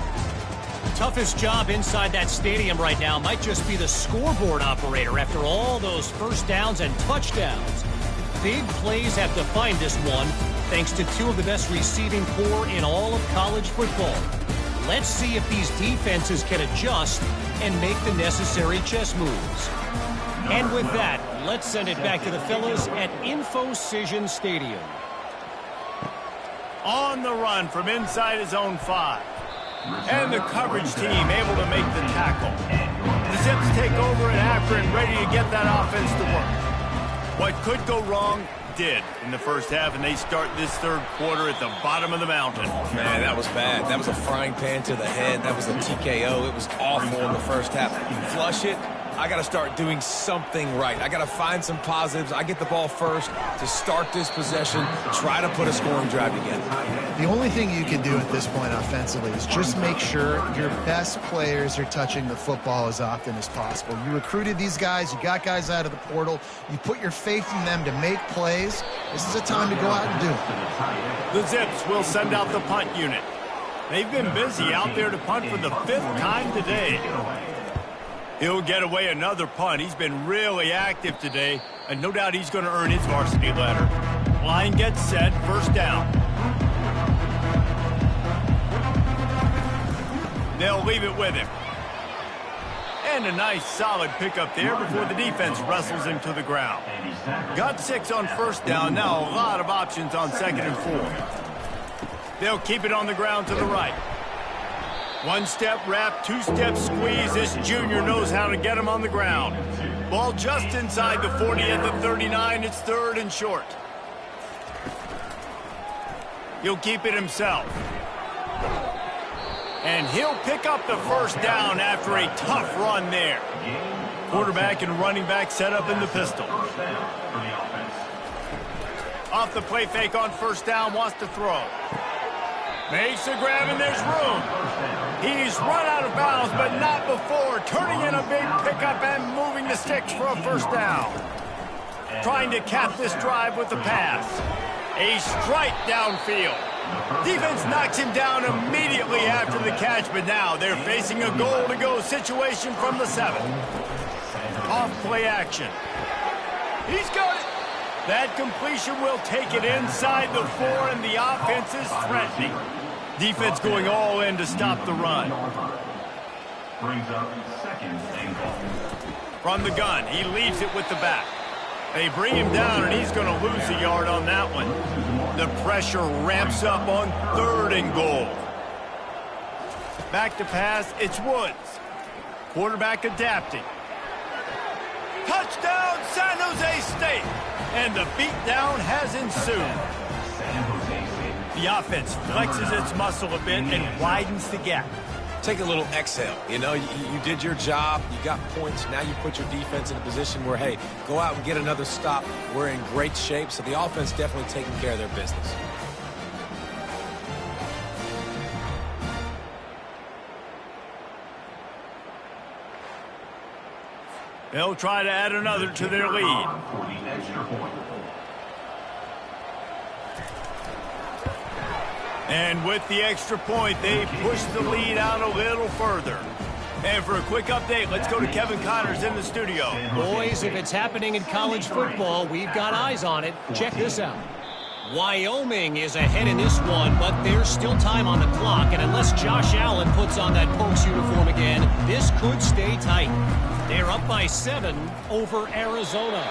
Toughest job inside that stadium right now might just be the scoreboard operator after all those first downs and touchdowns. Big plays have defined this one, thanks to two of the best receiving corps in all of college football. Let's see if these defenses can adjust and make the necessary chess moves. And with that, let's send it back to the fellas at Infocision Stadium. On the run from inside his own 5. And the coverage team able to make the tackle. The Zips take over at Akron, ready to get that offense to work. What could go wrong did in the first half, and they start this third quarter at the bottom of the mountain. Man, that was bad. That was a frying pan to the head. That was a TKO. It was awful in the first half. Flush it. I got to start doing something right. I got to find some positives. I get the ball first to start this possession, try to put a scoring drive together. The only thing you can do at this point offensively is just make sure your best players are touching the football as often as possible. You recruited these guys. You got guys out of the portal. You put your faith in them to make plays. This is a time to go out and do it. The Zips will send out the punt unit. They've been busy out there to punt for the 5th time today. He'll get away another punt. He's been really active today, and no doubt he's going to earn his varsity letter. Line gets set, first down. They'll leave it with him. And a nice solid pickup there before the defense wrestles him to the ground. Got 6 on first down. Now a lot of options on 2nd and 4. They'll keep it on the ground to the right. 1-step wrap, 2-step squeeze. This junior knows how to get him on the ground. Ball just inside the 40 at the 39. It's 3rd and short. He'll keep it himself. And he'll pick up the first down after a tough run there. Quarterback and running back set up in the pistol. Off the play fake on first down, wants to throw. Makes the grab and there's room. He's run out of bounds, but not before. Turning in a big pickup and moving the sticks for a first down. Trying to cap this drive with the pass. A strike downfield. Defense knocks him down immediately after the catch, but now they're facing a goal-to-go situation from the 7. Off play action. He's got it. That completion will take it inside the 4, and the offense is threatening. Defense going all in to stop the run. Brings up 2nd and goal. From the gun, he leaves it with the back. They bring him down, and he's going to lose a yard on that one. The pressure ramps up on 3rd and goal. Back to pass, it's Woods. Quarterback adapting. Touchdown, San Jose State! And the beatdown has ensued. The offense flexes its muscle a bit and widens the gap. Take a little exhale. You know, you did your job. You got points. Now you put your defense in a position where, hey, go out and get another stop. We're in great shape, so the offense definitely taking care of their business. They'll try to add another to their lead. For the extra point. And with the extra point, they push the lead out a little further. And for a quick update, let's go to Kevin Connors in the studio. Boys, if it's happening in college football, we've got eyes on it. Check this out. Wyoming is ahead in this one, but there's still time on the clock. And unless Josh Allen puts on that Pokes uniform again, this could stay tight. They're up by 7 over Arizona.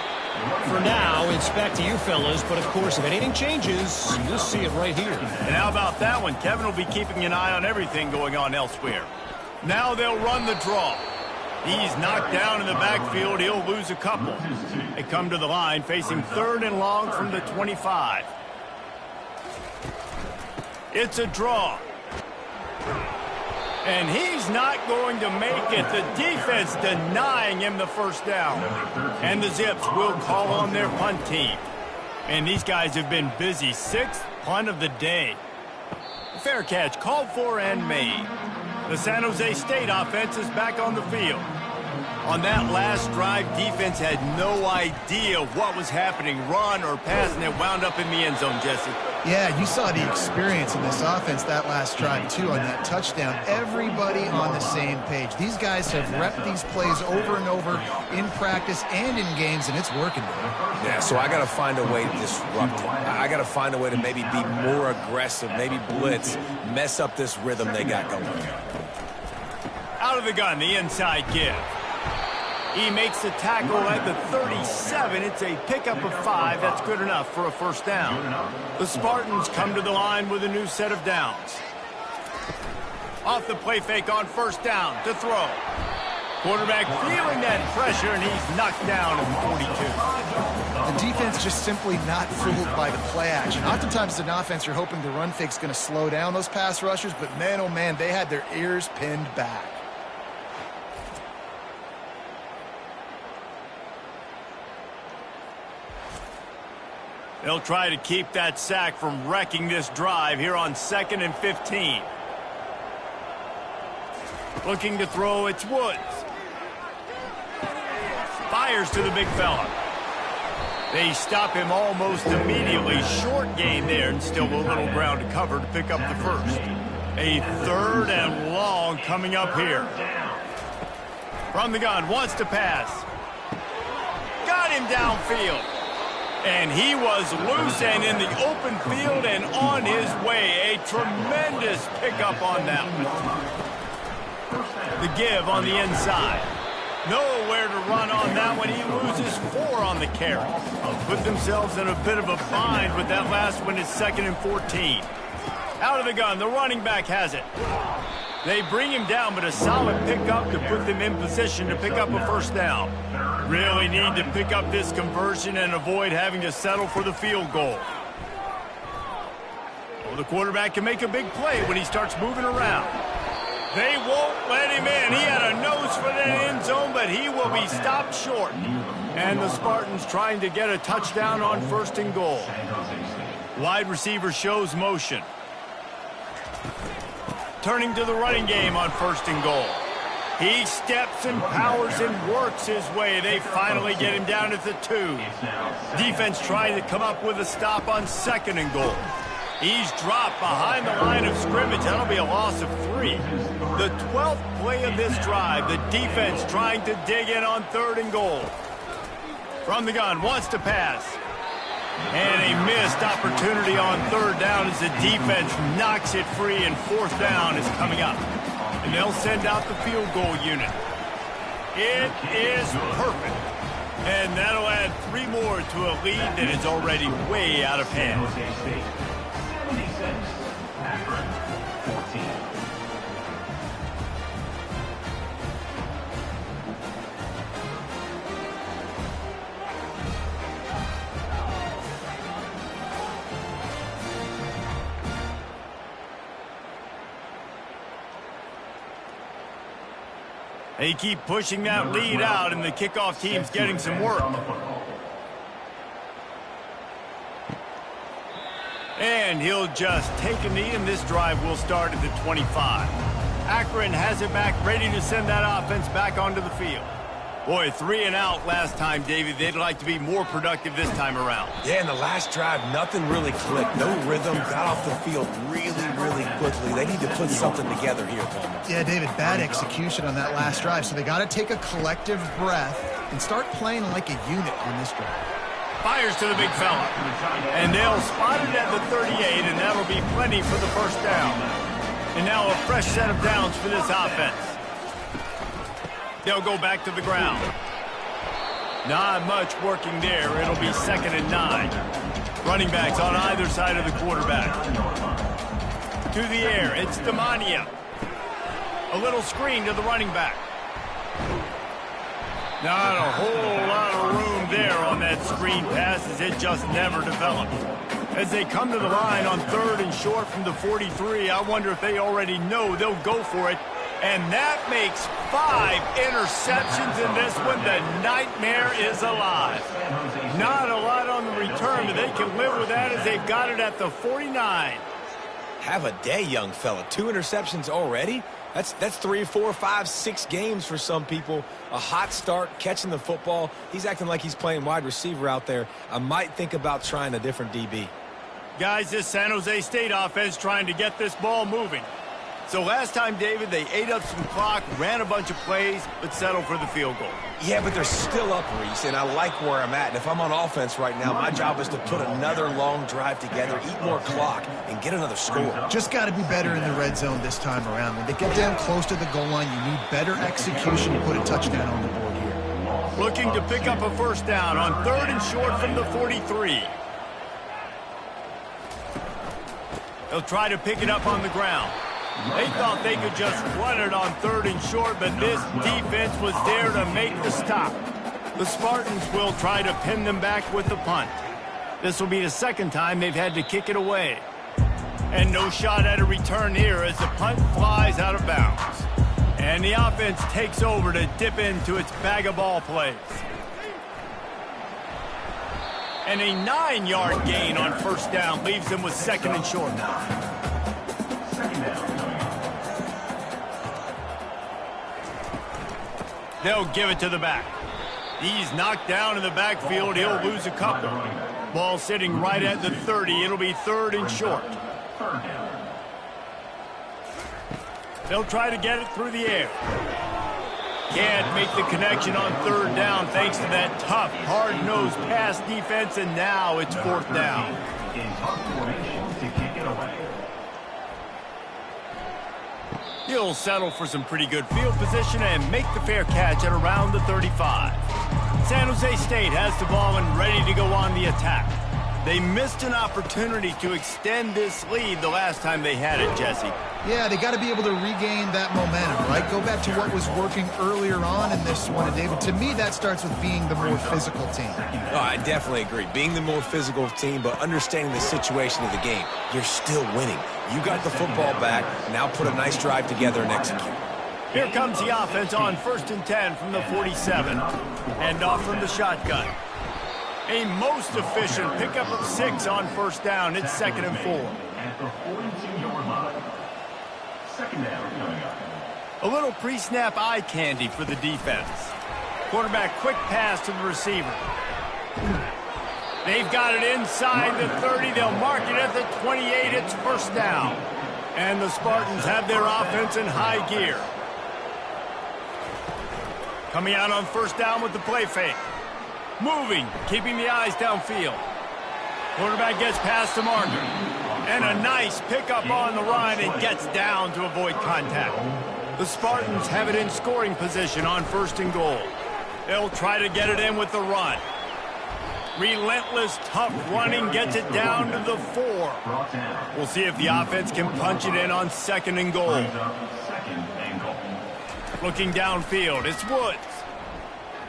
For now, it's back to you fellas, but of course, if anything changes, you'll see it right here. And how about that one? Kevin will be keeping an eye on everything going on elsewhere. Now they'll run the draw. He's knocked down in the backfield. He'll lose a couple. They come to the line facing 3rd and long from the 25. It's a draw. And he's not going to make it. The defense denying him the first down. And the Zips will call on their punt team. And these guys have been busy. 6th punt of the day. Fair catch called for and made. The San Jose State offense is back on the field. On that last drive, defense had no idea what was happening, run or pass, and it wound up in the end zone, Jesse. Yeah, you saw the experience in this offense that last drive, too, on that touchdown. Everybody on the same page. These guys have repped these plays over and over in practice and in games, and it's working. Yeah, so I got to find a way to disrupt him. I got to find a way to maybe be more aggressive, maybe blitz, mess up this rhythm they got going. Out of the gun, the inside give. He makes the tackle at the 37. It's a pickup of 5. That's good enough for a first down. The Spartans come to the line with a new set of downs. Off the play fake on first down to throw. Quarterback feeling that pressure, and he's knocked down at the 42. The defense just simply not fooled by the play action. Oftentimes, as an offense, you're hoping the run fake's going to slow down those pass rushers, but man, oh man, they had their ears pinned back. They'll try to keep that sack from wrecking this drive here on 2nd and 15. Looking to throw, it's Woods. Fires to the big fella. They stop him almost immediately. Short gain there, and still a little ground to cover to pick up the first. A 3rd and long coming up here. From the gun, wants to pass. Got him downfield. And he was loose and in the open field and on his way. A tremendous pickup on that one. The give on the inside. Nowhere to run on that one. He loses 4 on the carry. Put themselves in a bit of a bind with that last one. It's 2nd and 14. Out of the gun. The running back has it. They bring him down, but a solid pickup to put them in position to pick up a first down. Really need to pick up this conversion and avoid having to settle for the field goal. Well, the quarterback can make a big play when he starts moving around. They won't let him in. He had a nose for the end zone, but he will be stopped short. And the Spartans trying to get a touchdown on 1st and goal. Wide receiver shows motion. Turning to the running game on 1st and goal. He steps and powers and works his way. They finally get him down at the 2. Defense trying to come up with a stop on 2nd and goal. He's dropped behind the line of scrimmage. That'll be a loss of 3. The 12th play of this drive. The defense trying to dig in on 3rd and goal. From the gun, wants to pass. And a missed opportunity on 3rd down as the defense knocks it free, and 4th down is coming up. And they'll send out the field goal unit. It is perfect. And that'll add 3 more to a lead that is already way out of hand. They keep pushing that lead out, and the kickoff team's getting some work. And he'll just take a knee, and this drive will start at the 25. Akron has it back, ready to send that offense back onto the field. Boy, 3 and out last time, David. They'd like to be more productive this time around. Yeah, in the last drive, nothing really clicked. No rhythm, got off the field really quickly. They need to put something together here, Coleman. Yeah, David, bad execution on that last drive. So they got to take a collective breath and start playing like a unit on this drive. Fires to the big fella. And they'll spot it at the 38, and that'll be plenty for the first down. And now a fresh set of downs for this offense. They'll go back to the ground. Not much working there. It'll be 2nd and 9. Running backs on either side of the quarterback. To the air, it's Demania. A little screen to the running back. Not a whole lot of room there on that screen pass as it just never developed. As they come to the line on 3rd and short from the 43, I wonder if they already know they'll go for it. And that makes 5 interceptions in this one. The nightmare is alive. Not a lot on the return, but they can live with that as they've got it at the 49. Have a day, young fella. 2 interceptions already? That's 3, 4, 5, 6 games for some people. A hot start, catching the football. He's acting like he's playing wide receiver out there. I might think about trying a different DB. Guys, this San Jose State offense trying to get this ball moving. So last time, David, they ate up some clock, ran a bunch of plays, but settled for the field goal. Yeah, but they're still up, Reese, and I like where I'm at. And if I'm on offense right now, my job is to put another long drive together, eat more clock, and get another score. Just got to be better in the red zone this time around. When they get down close to the goal line, you need better execution to put a touchdown on the board here. Looking to pick up a 1st down on 3rd and short from the 43. They'll try to pick it up on the ground. They thought they could just run it on 3rd and short, but this defense was there to make the stop. The Spartans will try to pin them back with the punt. This will be the 2nd time they've had to kick it away. And no shot at a return here as the punt flies out of bounds. And the offense takes over to dip into its bag of ball plays. And a 9-yard gain on 1st down leaves them with 2nd and short. They'll give it to the back. He's knocked down in the backfield. He'll lose a couple. Ball sitting right at the 30. It'll be 3rd and short. They'll try to get it through the air. Can't make the connection on 3rd down thanks to that tough, hard-nosed pass defense, and now it's 4th down. He'll settle for some pretty good field position and make the fair catch at around the 35. San Jose State has the ball and ready to go on the attack. They missed an opportunity to extend this lead the last time they had it, Jesse. Yeah, they got to be able to regain that momentum, right? Go back to what was working earlier on in this one. And David, to me, that starts with being the more physical team. Oh, I definitely agree. Being the more physical team, but understanding the situation of the game. You're still winning. You got the football back. Now put a nice drive together and execute. Here comes the offense on 1st and 10 from the 47. And off from the shotgun. A most efficient pickup of 6 on 1st down. It's 2nd and 4. At the 42-yard line. 2nd down coming up. A little pre-snap eye candy for the defense. Quarterback quick pass to the receiver. They've got it inside the 30. They'll mark it at the 28. It's 1st down. And the Spartans have their offense in high gear. Coming out on 1st down with the play fake. Moving, keeping the eyes downfield. Quarterback gets past the marker. And a nice pickup on the run and gets down to avoid contact. The Spartans have it in scoring position on 1st and goal. They'll try to get it in with the run. Relentless, tough running gets it down to the 4. We'll see if the offense can punch it in on 2nd and goal. Looking downfield, it's Woods.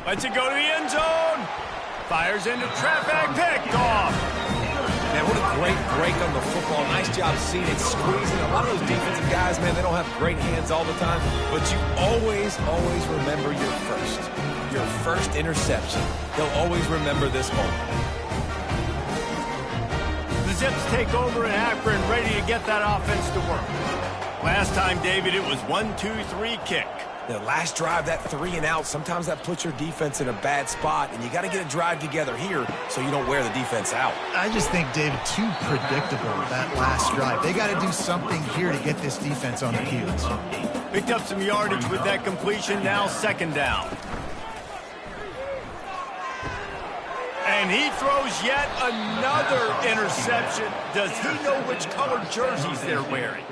Lets it go to the end zone. Fires into traffic, picked off. Man, what a great break on the football. Nice job seeing it, squeezing. A lot of those defensive guys, man, they don't have great hands all the time, but you always remember your first interception. They'll always remember this moment. The Zips take over in Akron, ready to get that offense to work. Last time, David, it was 1-2-3 kick. The last drive, that 3 and out, sometimes that puts your defense in a bad spot, and you got to get a drive together here so you don't wear the defense out. I just think, David, too predictable, that last drive. They got to do something here to get this defense on their heels. Picked up some yardage with that completion, now 2nd down. And he throws yet another interception. Does he know which colored jerseys they're wearing?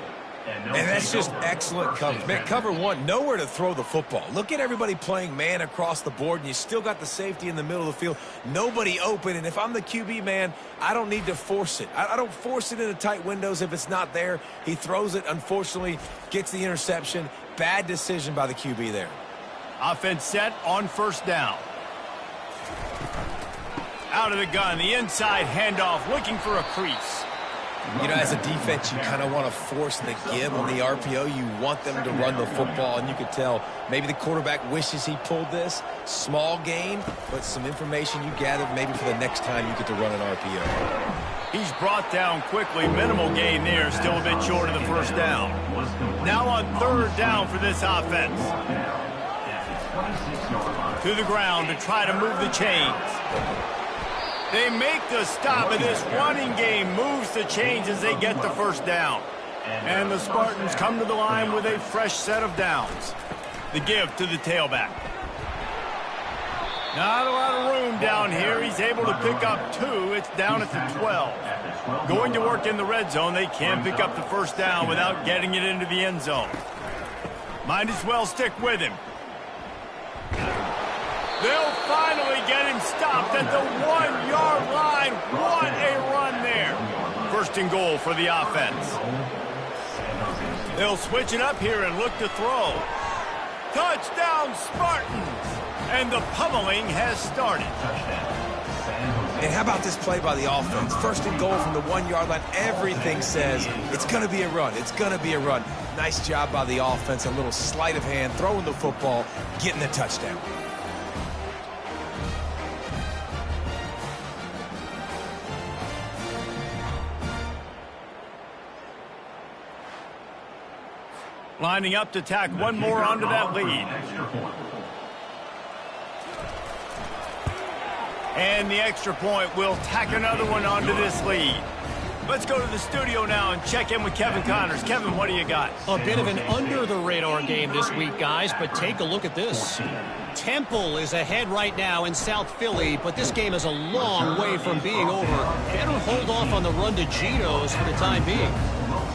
And that's just excellent coverage. Man, cover one, nowhere to throw the football. Look at everybody playing man across the board, and you still got the safety in the middle of the field. Nobody open, and if I'm the QB, man, I don't need to force it. I don't force it into tight windows if it's not there. He throws it, unfortunately, gets the interception. Bad decision by the QB there. Offense set on first down. Out of the gun, the inside handoff, looking for a crease. You know, as a defense, you kind of want to force the give on the RPO. You want them to run the football, and you could tell maybe the quarterback wishes he pulled this. Small gain, but some information you gathered maybe for the next time you get to run an RPO. He's brought down quickly. Minimal gain there, still a bit short of the first down. Now on third down for this offense. To the ground to try to move the chains. They make the stop, and this running game moves the chains as they get the first down. And the Spartans come to the line with a fresh set of downs. The give to the tailback. Not a lot of room down here. He's able to pick up 2. It's down at the 12. Going to work in the red zone. They can't pick up the first down without getting it into the end zone. Might as well stick with him. They'll finally get him stopped at the 1-yard line. What a run there. First and goal for the offense. They'll switch it up here and look to throw. Touchdown, Spartans. And the pummeling has started. And how about this play by the offense? First and goal from the 1-yard line. Everything says it's going to be a run. It's going to be a run. Nice job by the offense. A little sleight of hand, throwing the football, getting the touchdown. Lining up to tack one more onto that lead. And the extra point will tack another one onto this lead. Let's go to the studio now and check in with Kevin Connors. Kevin, what do you got? A bit of an under-the-radar game this week, guys, but take a look at this. Temple is ahead right now in South Philly, but this game is a long way from being over. Better hold off on the run to Geno's for the time being.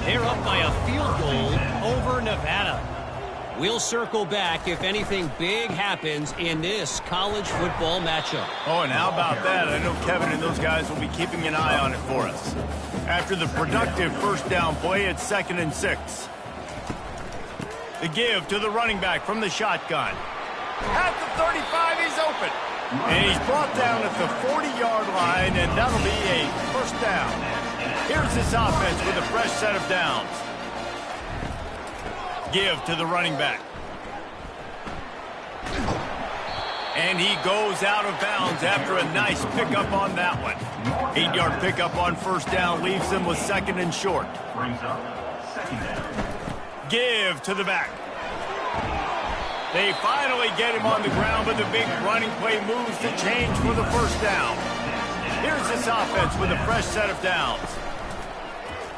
They're up by a field goal over Nevada. We'll circle back if anything big happens in this college football matchup. Oh, and how about that? I know Kevin and those guys will be keeping an eye on it for us. After the productive first down play, it's 2nd and 6. The give to the running back from the shotgun. At the 35, he's open. And he's brought down at the 40-yard line, and that'll be a first down. Here's this offense with a fresh set of downs. Give to the running back. And he goes out of bounds after a nice pickup on that one. 8-yard pickup on first down leaves them with 2nd and short. Give to the back. They finally get him on the ground, but the big running play moves the change for the first down. Here's this offense with a fresh set of downs.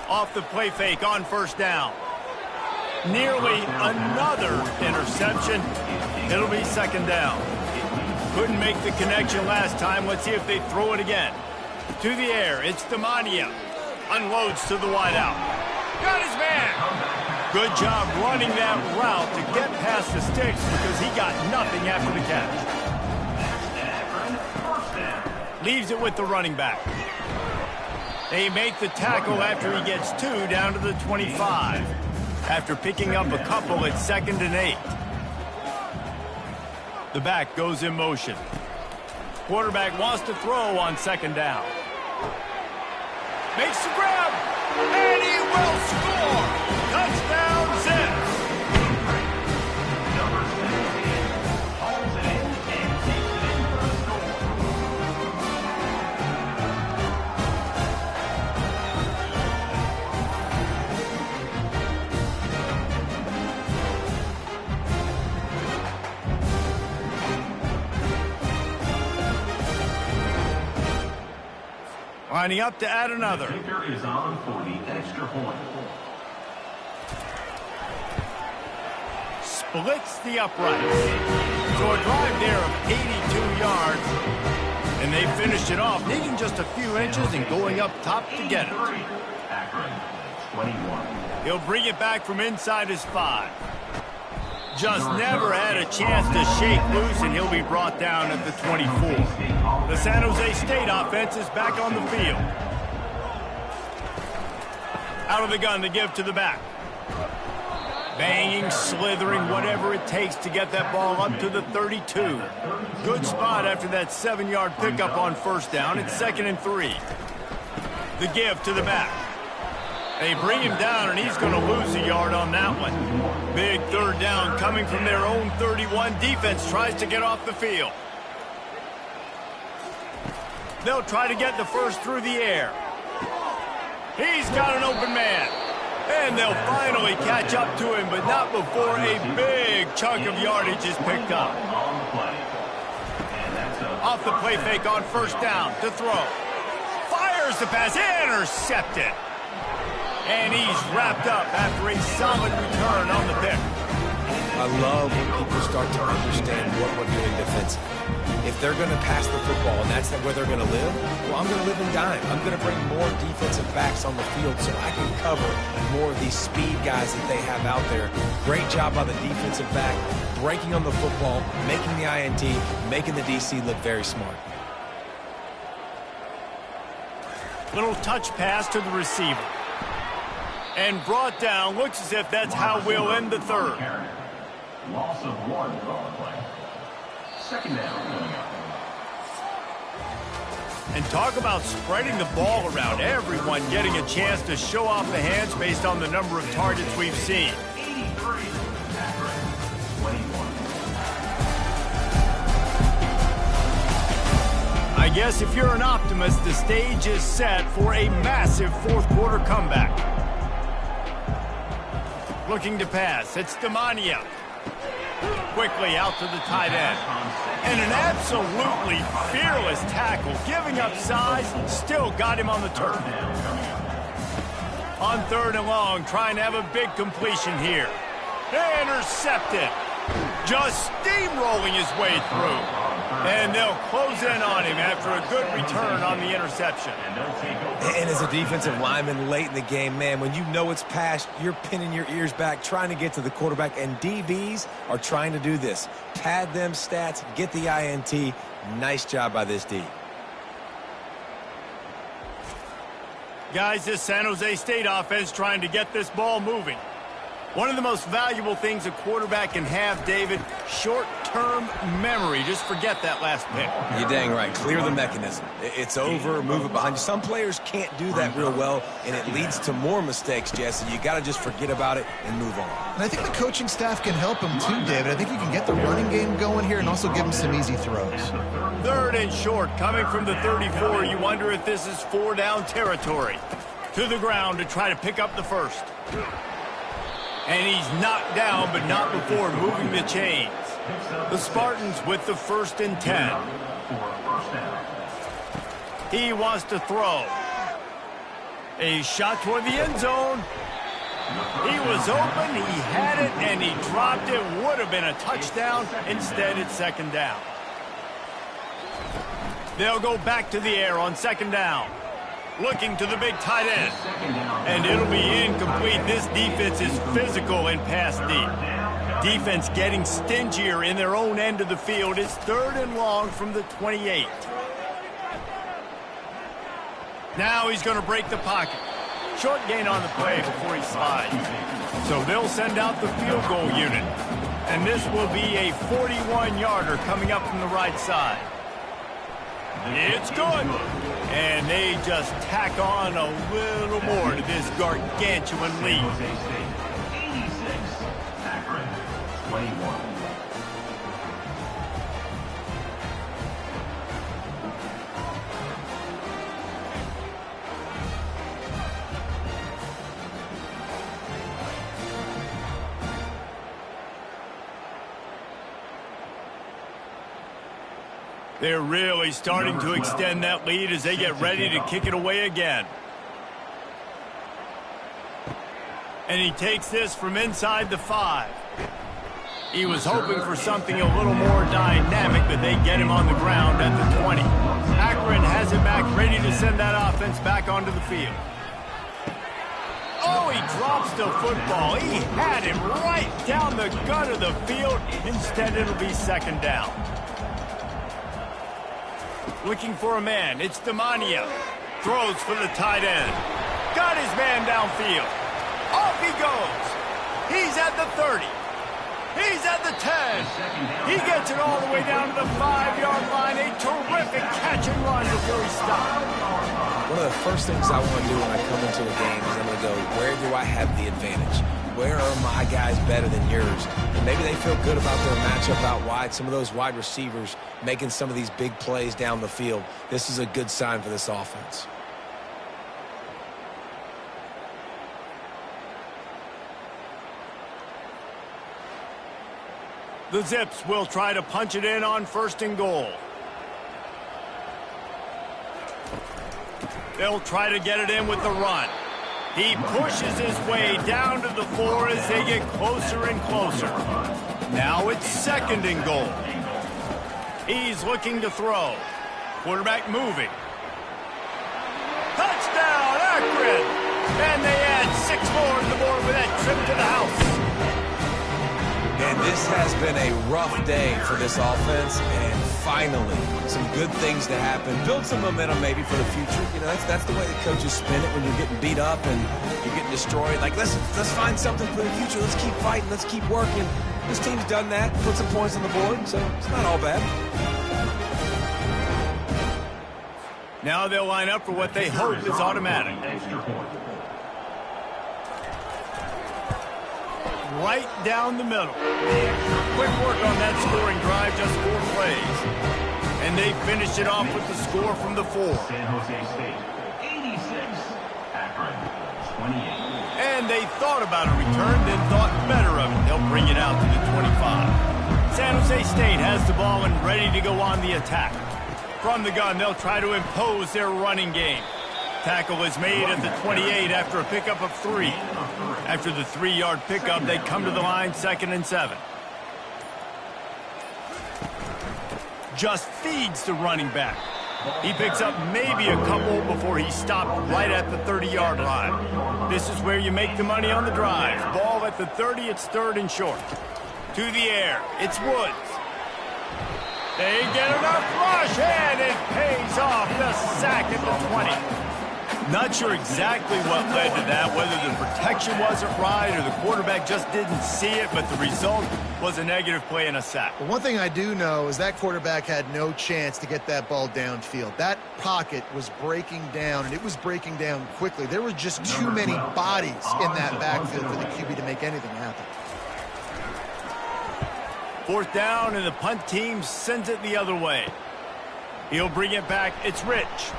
Off the play fake on first down. Nearly another interception. It'll be 2nd down. Couldn't make the connection last time. Let's see if they throw it again. To the air, it's Demania. Unloads to the wideout. Got his man. Good job running that route to get past the sticks because he got nothing after the catch. Leaves it with the running back. They make the tackle after he gets 2 down to the 25. After picking up a couple, it's 2nd and 8. The back goes in motion. Quarterback wants to throw on 2nd down. Makes the grab, and he will score. Touchdown, Zips. Lining up to add another. Kicker is on for the extra point. Splits the uprights. So a drive there of 82 yards. And they finished it off, needing just a few inches and going up top to get it. 21. He'll bring it back from inside his 5. Just never had a chance to shake loose, and he'll be brought down at the 24. The San Jose State offense is back on the field. Out of the gun to give to the back. Banging, slithering, whatever it takes to get that ball up to the 32. Good spot after that 7-yard pickup on first down. It's 2nd and 3. The give to the back. They bring him down, and he's going to lose a yard on that one. Big 3rd down coming from their own 31. Defense tries to get off the field. They'll try to get the first through the air. He's got an open man. And they'll finally catch up to him, but not before a big chunk of yardage is picked up. Off the play fake on first down to throw. Fires the pass, intercepted. And he's wrapped up after a solid return on the pick. I love when people start to understand what we're doing defensively. If they're going to pass the football and that's where they're going to live, well, I'm going to live in dime. I'm going to bring more defensive backs on the field so I can cover more of these speed guys that they have out there. Great job by the defensive back, breaking on the football, making the INT, making the DC look very smart. Little touch pass to the receiver. And brought down. Looks as if that's how we'll end the 3rd. Loss of 1 on the play. 2nd down coming up. And talk about spreading the ball around. Everyone getting a chance to show off the hands based on the number of targets we've seen. 83. Akron. 21. I guess if you're an optimist, the stage is set for a massive 4th quarter comeback. Looking to pass. It's Demania. Quickly out to the tight end. And an absolutely fearless tackle. Giving up size, still got him on the turf. On 3rd and long, trying to have a big completion here. Intercepted. Just steamrolling his way through. And they'll close in on him after a good return on the interception. And as a defensive lineman late in the game, man, when you know it's past, you're pinning your ears back, trying to get to the quarterback, and DBs are trying to do this. Pad them stats, get the INT. Nice job by this D. Guys, this San Jose State offense trying to get this ball moving. One of the most valuable things a quarterback can have, David, short-term memory. Just forget that last pick. You're dang right. Clear the mechanism. It's over, move it behind you. Some players can't do that real well, and it leads to more mistakes, Jesse. You got to just forget about it and move on. And I think the coaching staff can help him too, David. I think you can get the running game going here and also give him some easy throws. 3rd and short, coming from the 34. You wonder if this is 4-down territory. To the ground to try to pick up the first. And he's knocked down, but not before moving the chains. The Spartans with the 1st and 10. He wants to throw. A shot toward the end zone. He was open, he had it, and he dropped it. Would have been a touchdown. Instead, it's 2nd down. They'll go back to the air on 2nd down. Looking to the big tight end. And it'll be incomplete. This defense is physical and pass deep. Defense getting stingier in their own end of the field. It's 3rd and long from the 28. Now he's going to break the pocket. Short gain on the play before he slides. So they'll send out the field goal unit. And this will be a 41-yarder coming up from the right side. It's good. And they just tack on a little more to this gargantuan lead. 86. Akron. 21. They're really starting to extend that lead as they get ready to kick it away again. And he takes this from inside the 5. He was hoping for something a little more dynamic, but they get him on the ground at the 20. Akron has it back, ready to send that offense back onto the field. Oh, he drops the football. He had him right down the gut of the field. Instead, it'll be second down. Looking for a man. It's Demania. Throws for the tight end. Got his man downfield. Off he goes. He's at the 30. He's at the 10. He gets it all the way down to the 5-yard line. A terrific catch and run before he stopped. One of the first things I want to do when I come into a game is I'm going to go, where do I have the advantage? Where are my guys better than yours? And maybe they feel good about their matchup out wide. Some of those wide receivers making some of these big plays down the field. This is a good sign for this offense. The Zips will try to punch it in on 1st and goal. They'll try to get it in with the run. He pushes his way down to the 4 as they get closer and closer. Now it's 2nd and goal. He's looking to throw. Quarterback moving. Touchdown, Akron! And they add 6 more on the board with that trip to the house. And this has been a rough day for this offense, and finally, some good things to happen. Build some momentum maybe for the future. You know, that's the way the coaches spin it when you're getting beat up and you're getting destroyed. Like, let's find something for the future. Let's keep fighting. Let's keep working. This team's done that, put some points on the board, so it's not all bad. Now they'll line up for what they hope is automatic. Right down the middle. Quick work on that scoring drive, just 4 plays. And they finish it off with the score from the 4. San Jose State, 86. Akron, 28. And they thought about a return, then thought better of it. They'll bring it out to the 25. San Jose State has the ball and ready to go on the attack. From the gun, they'll try to impose their running game. Tackle is made at the 28 after a pickup of 3. After the 3-yard pickup, they come to the line 2nd and 7. Just feeds the running back. He picks up maybe a couple before he stopped right at the 30-yard line. This is where you make the money on the drive. Ball at the 30, it's 3rd and short. To the air, it's Woods. They get enough rush, and it pays off. The sack at the 20. Not sure exactly what led to that, whether the protection wasn't right or the quarterback just didn't see it, but the result was a negative play and a sack. But one thing I do know is that quarterback had no chance to get that ball downfield. That pocket was breaking down, and it was breaking down quickly. There were just too many bodies in that backfield for the QB to make anything happen. 4th down, and the punt team sends it the other way. He'll bring it back. It's Rich.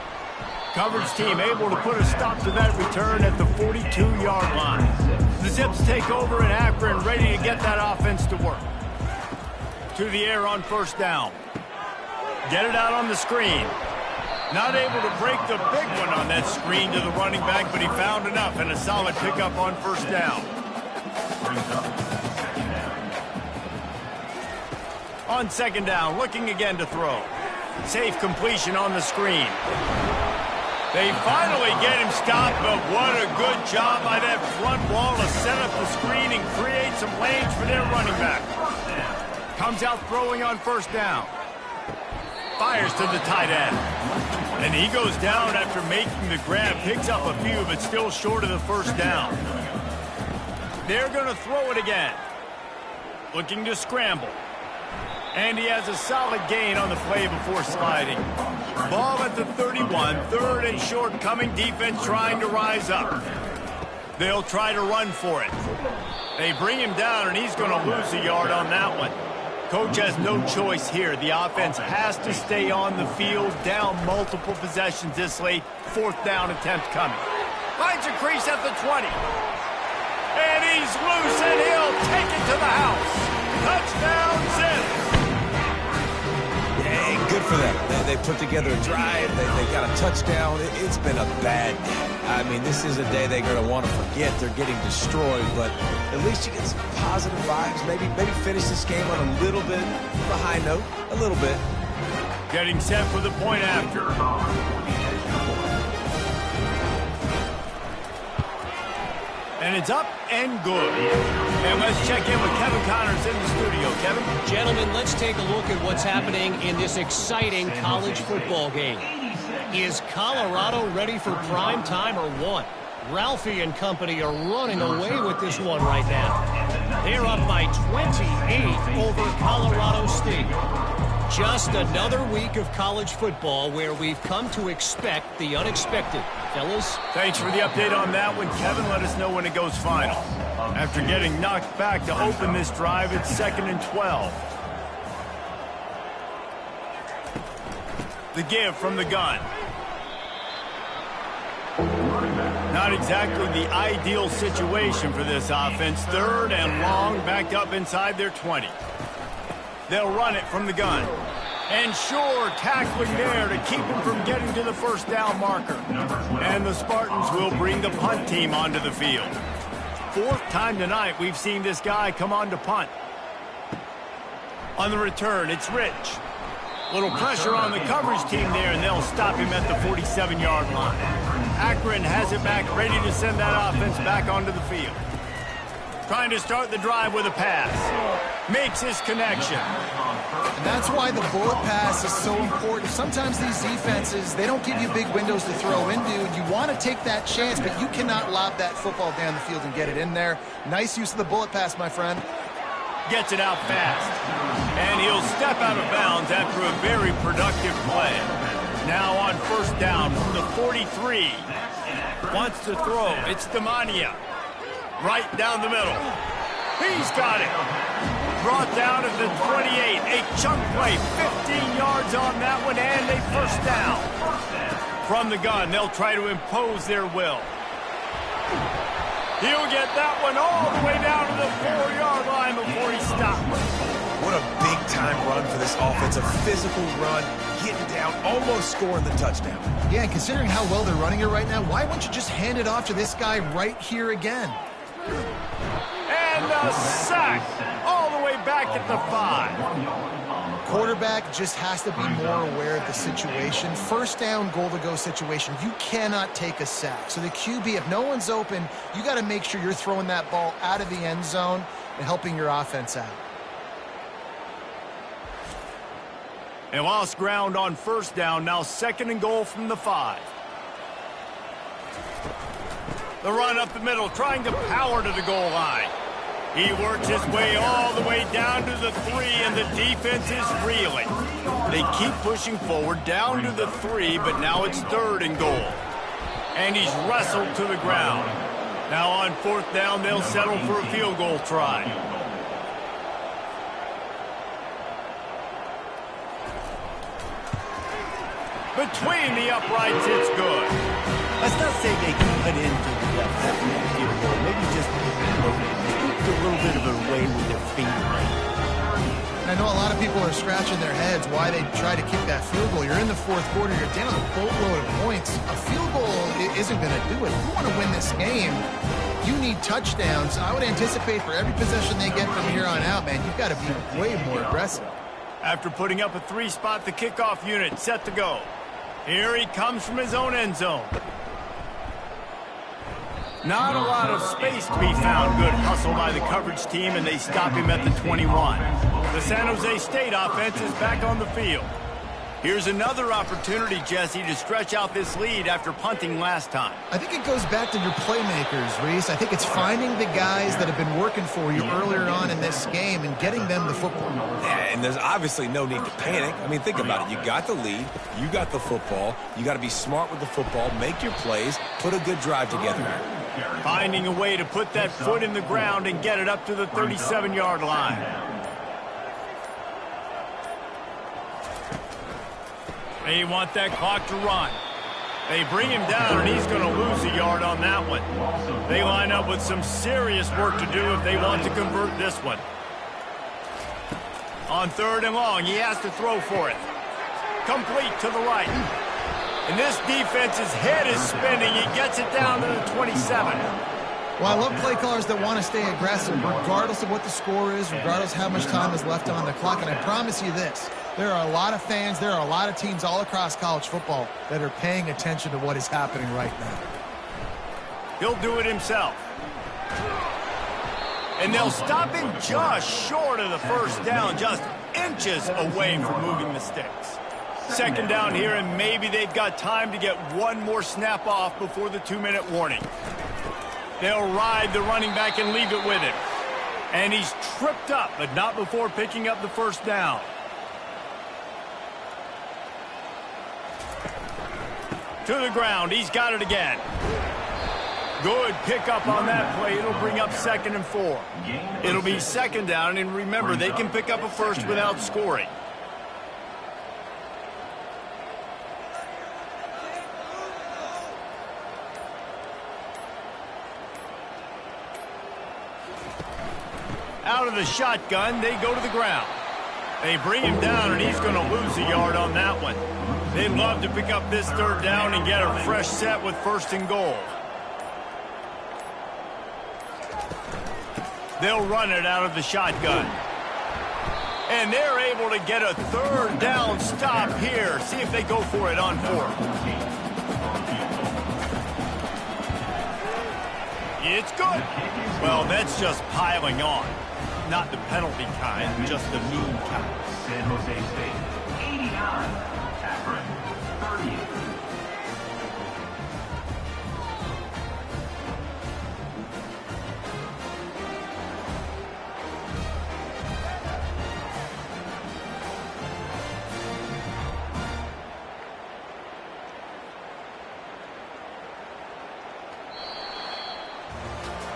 Coverage team able to put a stop to that return at the 42-yard line. The Zips take over in Akron, ready to get that offense to work. To the air on 1st down. Get it out on the screen. Not able to break the big one on that screen to the running back, but he found enough and a solid pickup on 1st down. On 2nd down, looking again to throw. Safe completion on the screen. They finally get him stopped, but what a good job by that front wall to set up the screen and create some lanes for their running back. Comes out throwing on 1st down. Fires to the tight end. And he goes down after making the grab. Picks up a few, but still short of the 1st down. They're going to throw it again. Looking to scramble. And he has a solid gain on the play before sliding. Ball at the 31, 3rd and short, coming defense trying to rise up. They'll try to run for it. They bring him down, and he's going to lose a yard on that one. Coach has no choice here. The offense has to stay on the field, down multiple possessions this late. 4th down attempt coming. Finds a crease at the 20. And he's loose, and he'll take it to the house. Touchdown, Zips. Good for them. They put together a drive. They got a touchdown. It's been a bad day. I mean, this is a day they're going to want to forget. They're getting destroyed, but at least you get some positive vibes. Maybe finish this game on a little bit of a high note. A little bit. Getting set for the point after. 2 And it's up and good. And let's check in with Kevin Connors in the studio. Kevin? Gentlemen, let's take a look at what's happening in this exciting college football game. Is Colorado ready for prime time or what? Ralphie and company are running away with this one right now. They're up by 28 over Colorado State. Just another week of college football where we've come to expect the unexpected. Fellas? Thanks for the update on that one, Kevin. Let us know when it goes final. After getting knocked back to open this drive, it's 2nd and 12. The give from the gun. Not exactly the ideal situation for this offense. 3rd and long, back up inside their 20. They'll run it from the gun. And sure, tackling there to keep him from getting to the first down marker. And the Spartans will bring the punt team onto the field. 4th time tonight we've seen this guy come on to punt. On the return, it's Rich. Little pressure on the coverage team there, and they'll stop him at the 47-yard line. Akron has it back, ready to send that offense back onto the field. Trying to start the drive with a pass. Makes his connection. And that's why the bullet pass is so important. Sometimes these defenses, they don't give you big windows to throw into, and you want to take that chance, but you cannot lob that football down the field and get it in there. Nice use of the bullet pass, my friend. Gets it out fast. And he'll step out of bounds after a very productive play. Now on 1st down from the 43. Wants to throw. It's Demania. Right down the middle. He's got it. Brought down at the 28. A chunk play. 15 yards on that one, and a 1st down. From the gun, they'll try to impose their will. He'll get that one all the way down to the 4-yard line before he stops. What a big-time run for this offense. A physical run, getting down, almost scoring the touchdown. Yeah, and considering how well they're running it right now, why wouldn't you just hand it off to this guy right here again? And a sack all the way back at the 5. Quarterback just has to be more aware of the situation. 1st down, goal-to-go situation. You cannot take a sack. So the QB, if no one's open, you got to make sure you're throwing that ball out of the end zone and helping your offense out. They lost ground on 1st down. Now 2nd and goal from the 5. The run up the middle, trying to power to the goal line. He works his way all the way down to the 3, and the defense is reeling. They keep pushing forward down to the 3, but now it's 3rd and goal. And he's wrestled to the ground. Now on 4th down, they'll settle for a field goal try. Between the uprights, it's good. Let's not say they cut into the field goal. Maybe just scooped a little bit of it away with their finger. And I know a lot of people are scratching their heads why they try to kick that field goal. You're in the 4th quarter. You're down a boatload of points. A field goal isn't going to do it. If you want to win this game, you need touchdowns. I would anticipate for every possession they get from here on out, man, you've got to be way more aggressive. After putting up a 3-spot, the kickoff unit set to go. Here he comes from his own end zone. Not a lot of space to be found. Good hustle by the coverage team, and they stop him at the 21. The San Jose State offense is back on the field. Here's another opportunity, Jesse, to stretch out this lead after punting last time. I think it goes back to your playmakers, Reese. I think it's finding the guys that have been working for you earlier on in this game and getting them the football. Yeah, and there's obviously no need to panic. I mean, think about it. You got the lead. You got the football. You got to be smart with the football, make your plays, put a good drive together. Finding a way to put that foot in the ground and get it up to the 37-yard line. They want that clock to run. They bring him down, and he's going to lose a yard on that one. They line up with some serious work to do if they want to convert this one. On 3rd and long, he has to throw for it. Complete to the right. And this defense's head is spinning. He gets it down to the 27. Well, I love play callers that want to stay aggressive regardless of what the score is, regardless of how much time is left on the clock. And I promise you this, there are a lot of fans, there are a lot of teams all across college football that are paying attention to what is happening right now. He'll do it himself. And they'll stop him just short of the first down, just inches away from moving the sticks. Second down here, and maybe they've got time to get one more snap off before the 2-minute warning. They'll ride the running back and leave it with him. And he's tripped up, but not before picking up the first down. To the ground, he's got it again. Good pickup on that play. It'll bring up 2nd and 4. It'll be 2nd down, and remember, they can pick up a first without scoring. Out of the shotgun, they go to the ground. They bring him down, and he's going to lose a yard on that one. They'd love to pick up this 3rd down and get a fresh set with 1st and goal. They'll run it out of the shotgun. And they're able to get a 3rd down stop here. See if they go for it on 4th. It's good. Well, that's just piling on. Not the penalty kind, just the mean kind. San Jose State, 89. Akron, 38.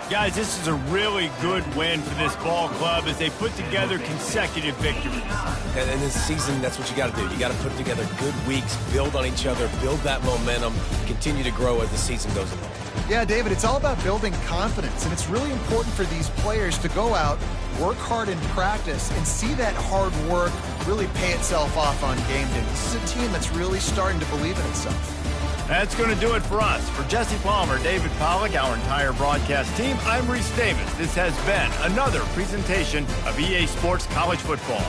Guys, this is a really good win for this ball club as they put together consecutive victories. And in this season, that's what you got to do. You got to put together good weeks, build on each other, build that momentum, continue to grow as the season goes along. Yeah, David, it's all about building confidence, and it's really important for these players to go out, work hard in practice, and see that hard work really pay itself off on game day. This is a team that's really starting to believe in itself. That's going to do it for us. For Jesse Palmer, David Pollack, our entire broadcast team, I'm Reese Davis. This has been another presentation of EA Sports College Football.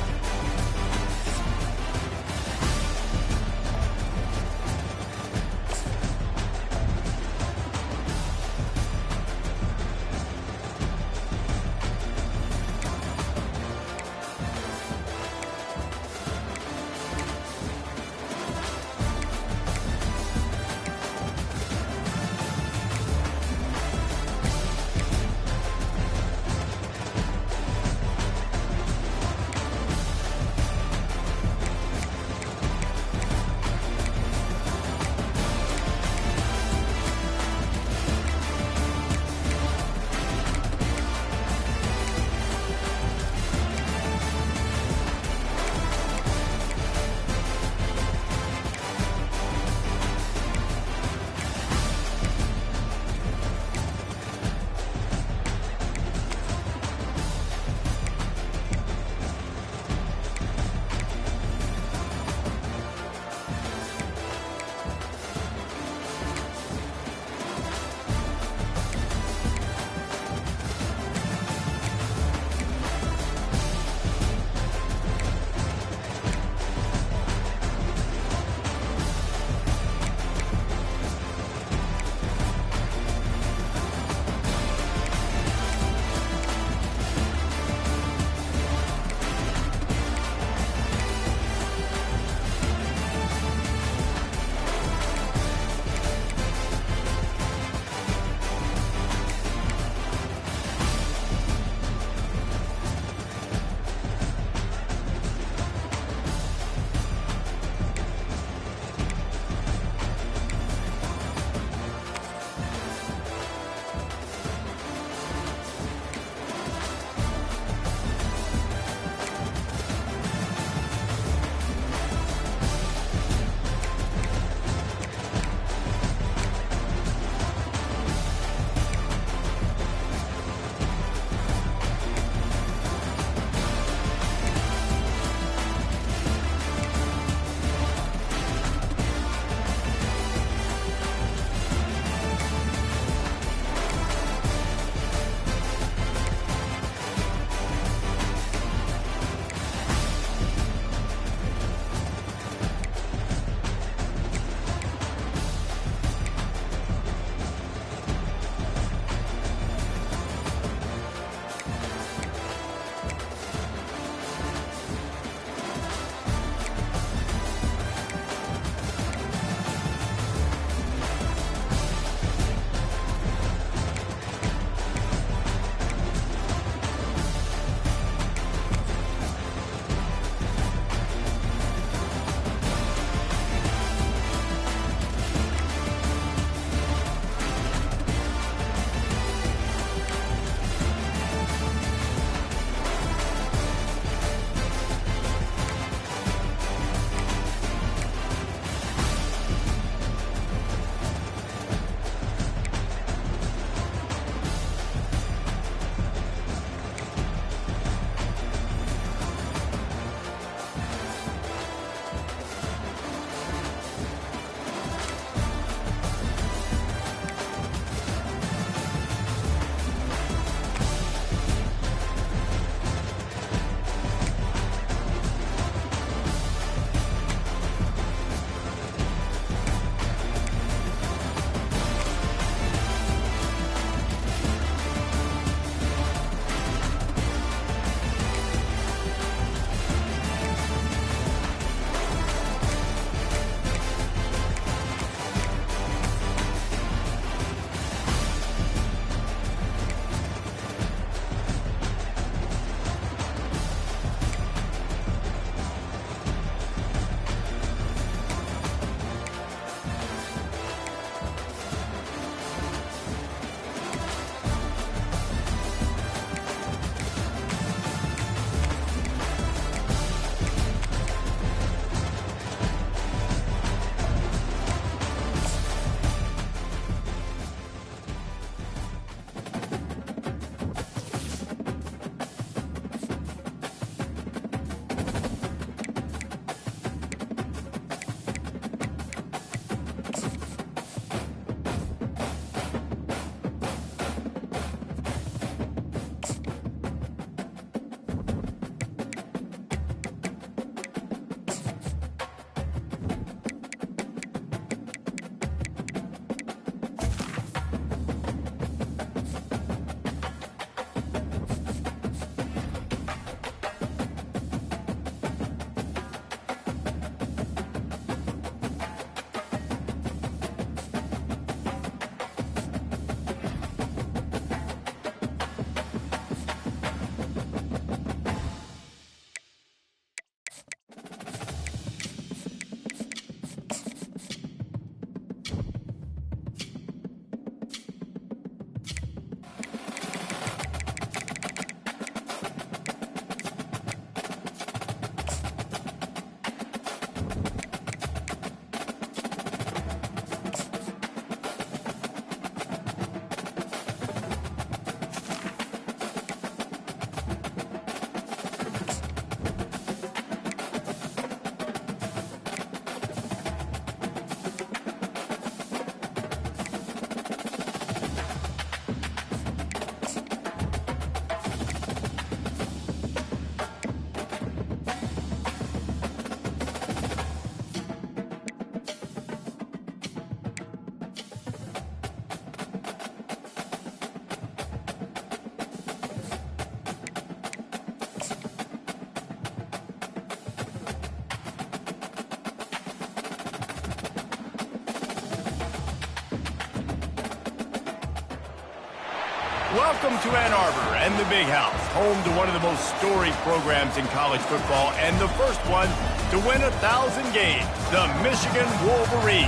Welcome to Ann Arbor and the Big House, home to one of the most storied programs in college football and the first one to win 1,000 games, the Michigan Wolverines.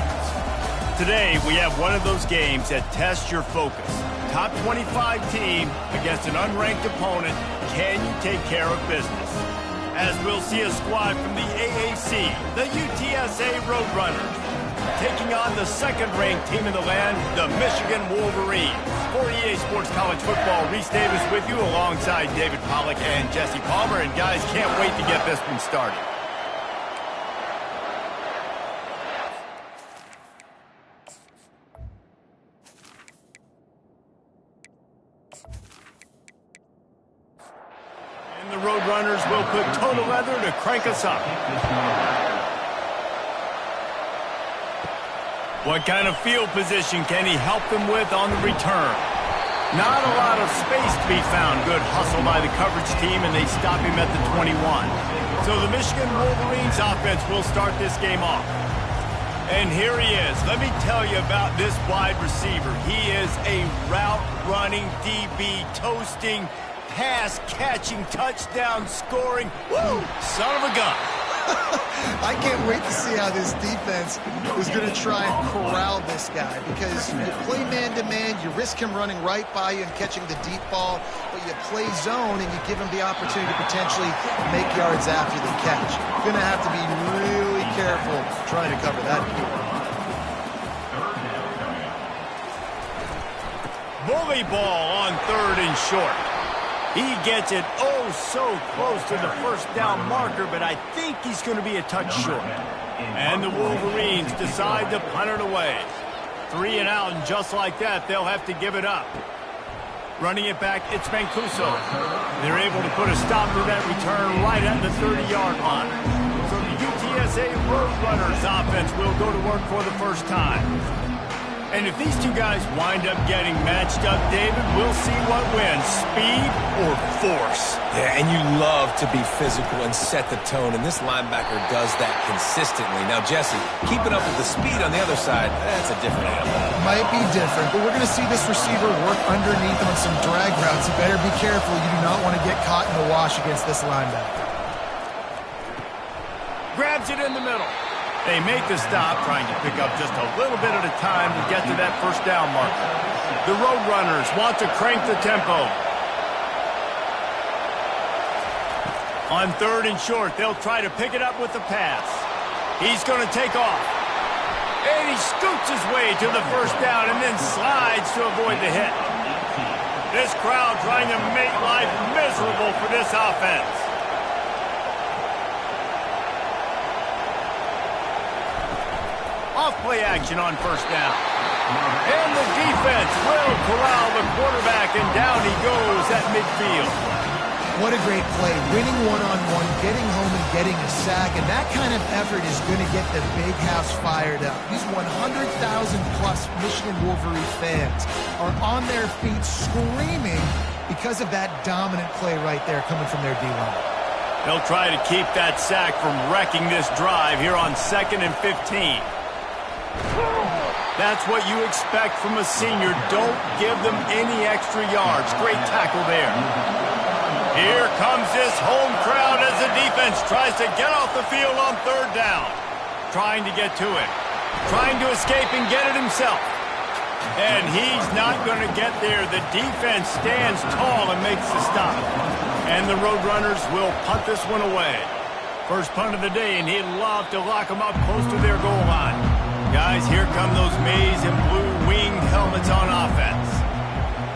Today, we have one of those games that tests your focus. Top 25 team against an unranked opponent. Can you take care of business? As we'll see a squad from the AAC, the UTSA Roadrunners, taking on the second-ranked team in the land, the Michigan Wolverines. For EA Sports College Football, Reese Davis with you alongside David Pollack and Jesse Palmer. And guys, can't wait to get this one started. And the Roadrunners will put total leather to crank us up. What kind of field position can he help them with on the return? Not a lot of space to be found. Good hustle by the coverage team, and they stop him at the 21. So the Michigan Wolverines offense will start this game off. And here he is. Let me tell you about this wide receiver. He is a route-running DB, toasting, pass-catching, touchdown-scoring, woo, son of a gun. I can't wait to see how this defense is going to try and corral this guy, because you play man-to-man, you risk him running right by you and catching the deep ball, but you play zone and you give him the opportunity to potentially make yards after the catch. You're going to have to be really careful trying to cover that. Bully ball on 3rd and short. He gets it oh so close to the first down marker, but I think he's going to be a touch short. And the Wolverines decide to punt it away. 3 and out, and just like that, they'll have to give it up. Running it back, it's Mancuso. They're able to put a stop to that return right at the 30-yard line. So the UTSA Roadrunners offense will go to work for the first time. And if these two guys wind up getting matched up, David, we'll see what wins, speed or force. Yeah, and you love to be physical and set the tone, and this linebacker does that consistently. Now, Jesse, keeping up with the speed on the other side, that's a different animal. Might be different, but we're going to see this receiver work underneath on some drag routes. You better be careful. You do not want to get caught in the wash against this linebacker. Grabs it in the middle. They make the stop, trying to pick up just a little bit at a time to get to that first down marker. The Roadrunners want to crank the tempo. On 3rd and short, they'll try to pick it up with the pass. He's going to take off. And he scoots his way to the first down and then slides to avoid the hit. This crowd trying to make life miserable for this offense. Off-play action on first down. And the defense will corral the quarterback, and down he goes at midfield. What a great play. Winning one-on-one, getting home and getting a sack, and that kind of effort is going to get the Big House fired up. These 100,000-plus Michigan Wolverine fans are on their feet screaming because of that dominant play right there coming from their D-line. They'll try to keep that sack from wrecking this drive here on 2nd and 15. That's what you expect from a senior. Don't give them any extra yards. Great tackle there. Here comes this home crowd as the defense tries to get off the field on 3rd down. Trying to get to it. Trying to escape and get it himself. And he's not going to get there. The defense stands tall and makes the stop. And the Roadrunners will punt this one away. First punt of the day, and he'd love to lock them up close to their goal line. Guys, here come those maize and blue winged helmets on offense.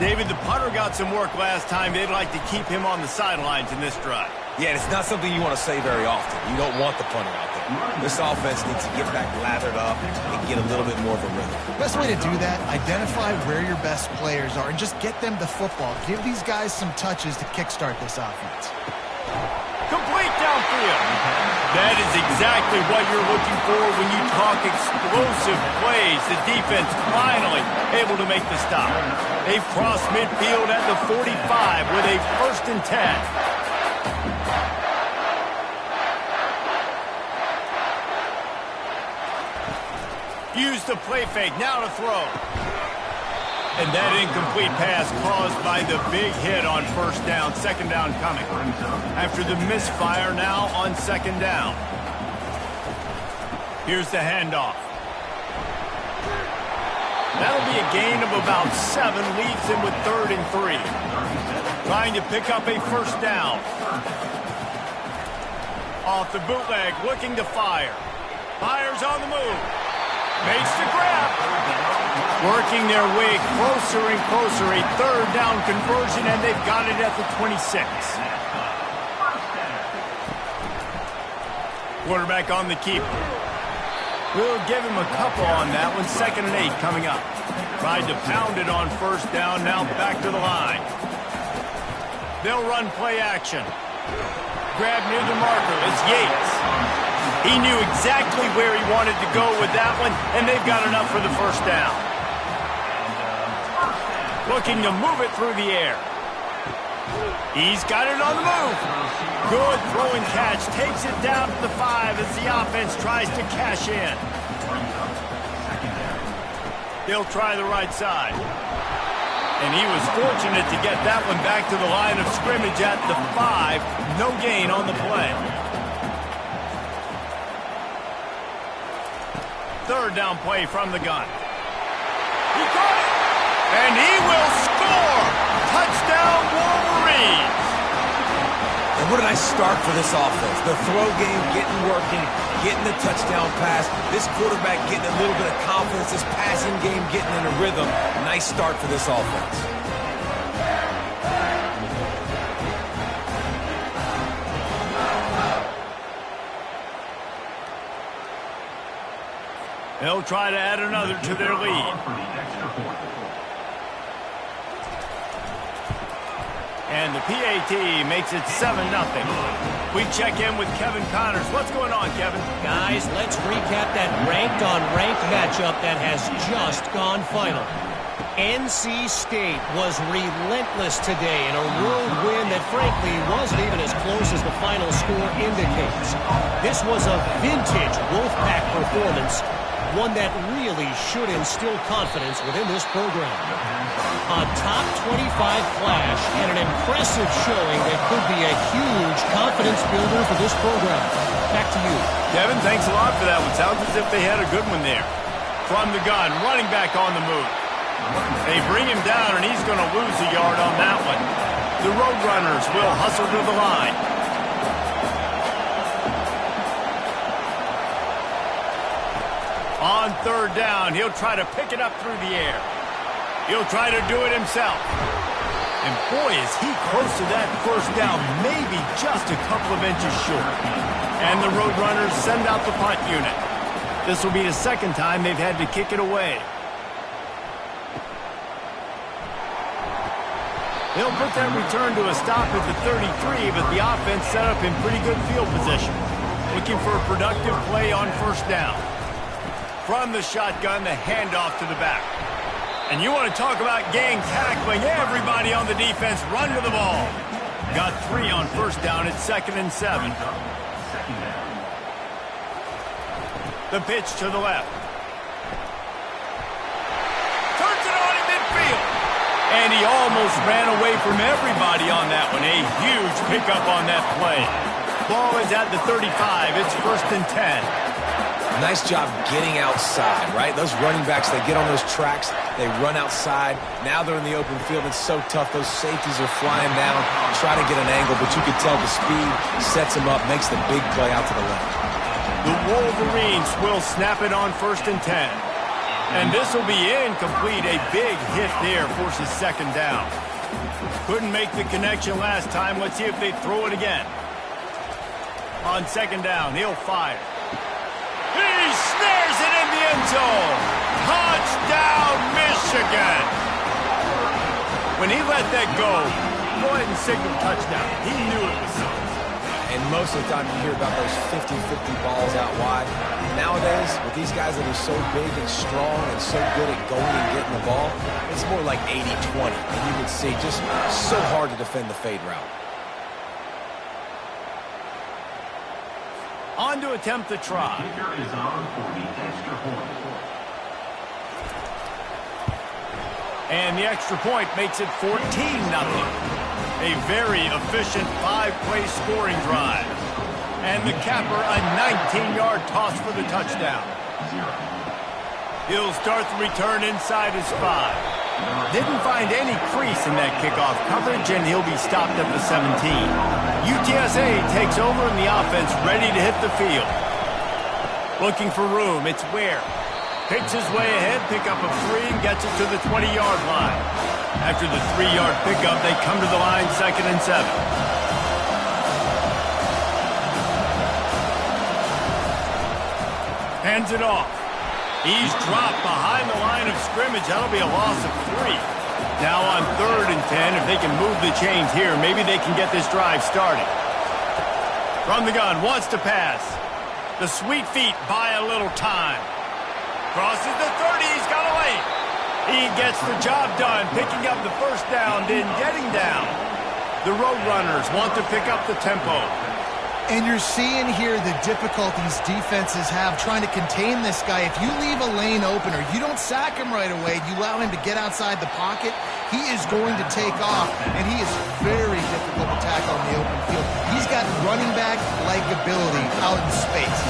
David, the punter got some work last time. They'd like to keep him on the sidelines in this drive. Yeah, and it's not something you want to say very often. You don't want the punter out there. This offense needs to get back lathered up and get a little bit more of a rhythm. Best way to do that, identify where your best players are and just get them the football. Give these guys some touches to kickstart this offense. Complete downfield. That is exactly what you're looking for when you talk explosive plays. The defense finally able to make the stop. They've crossed midfield at the 45 with a 1st and 10. Use the play fake, now to throw. And that incomplete pass caused by the big hit on first down. Second down coming. After the misfire, now on second down. Here's the handoff. That'll be a gain of about 7. Leaves him with 3rd and 3. Trying to pick up a first down. Off the bootleg, looking to fire. Fires on the move. Makes the grab. Working their way closer and closer. A 3rd down conversion, and they've got it at the 26. Quarterback on the keeper. We'll give him a couple on that one. 2nd and 8 coming up. Tried to pound it on first down. Now back to the line. They'll run play action. Grab near the marker. It's Yates. He knew exactly where he wanted to go with that one, and they've got enough for the first down. Looking to move it through the air. He's got it on the move. Good throw and catch. Takes it down to the 5 as the offense tries to cash in. They'll try the right side. And he was fortunate to get that one back to the line of scrimmage at the 5. No gain on the play. 3rd down play from the gun. He caught it. And he will score. Touchdown, Wolverines. And what did I start for this offense? The throw game getting working, getting the touchdown pass. This quarterback getting a little bit of confidence. This passing game getting in a rhythm. Nice start for this offense. They'll try to add another to their lead. And the PAT makes it 7-0. We check in with Kevin Connors. What's going on, Kevin? Guys, let's recap that ranked-on-ranked matchup that has just gone final. NC State was relentless today in a road win that frankly wasn't even as close as the final score indicates. This was a vintage Wolfpack performance, one that really should instill confidence within this program. A top 25 flash and an impressive showing that could be a huge confidence builder for this program. Back to you. Kevin, thanks a lot for that one. Sounds as if they had a good one there. From the gun, running back on the move. They bring him down, and he's going to lose a yard on that one. The Roadrunners will hustle to the line. On 3rd down, he'll try to pick it up through the air. He'll try to do it himself. And boy, is he close to that first down, maybe just a couple of inches short. And the Roadrunners send out the punt unit. This will be the 2nd time they've had to kick it away. They'll put that return to a stop at the 33, but the offense set up in pretty good field position. Looking for a productive play on first down. From the shotgun, the handoff to the back. And you want to talk about gang tackling. Everybody on the defense run to the ball. Got 3 on first down at 2nd and 7. The pitch to the left. Turns it on in midfield. And he almost ran away from everybody on that one. A huge pickup on that play. Ball is at the 35. It's 1st and 10. Nice job getting outside, right? Those running backs, they get on those tracks, they run outside. Now they're in the open field. It's so tough. Those safeties are flying down, try to get an angle, but you can tell the speed sets him up, makes the big play out to the left. The Wolverines will snap it on 1st and 10. And this will be incomplete. A big hit there forces 2nd down. Couldn't make the connection last time. Let's see if they throw it again. On 2nd down, he'll fire. He snares it in the end zone. Touchdown, Michigan. When he let that go ahead and signal touchdown. He knew it was so. And most of the time you hear about those 50-50 balls out wide. Nowadays, with these guys that are so big and strong and so good at going and getting the ball, it's more like 80-20. And you can see just so hard to defend the fade route. On to attempt the try. Kicker is on for the extra point. And the extra point makes it 14-0. A very efficient 5-play scoring drive. And the capper, a 19-yard toss for the touchdown. He'll start the return inside his 5. Didn't find any crease in that kickoff coverage, and he'll be stopped at the 17. UTSA takes over in the offense, ready to hit the field. Looking for room, it's Ware. Picks his way ahead, pick up a 3, and gets it to the 20-yard line. After the 3-yard pickup, they come to the line, 2nd and 7. Hands it off. He's dropped behind the line of scrimmage. That'll be a loss of 3. Now on 3rd and 10, if they can move the chains here, maybe they can get this drive started. From the gun, wants to pass. The sweet feet buy a little time. Crosses the 30, he's got a lane. He gets the job done, picking up the first down, then getting down. The Roadrunners want to pick up the tempo. And you're seeing here the difficulties defenses have trying to contain this guy. If you leave a lane open or you don't sack him right away, you allow him to get outside the pocket, he is going to take off, and he is very difficult to tackle in the open field. He's got running back-like ability out in space.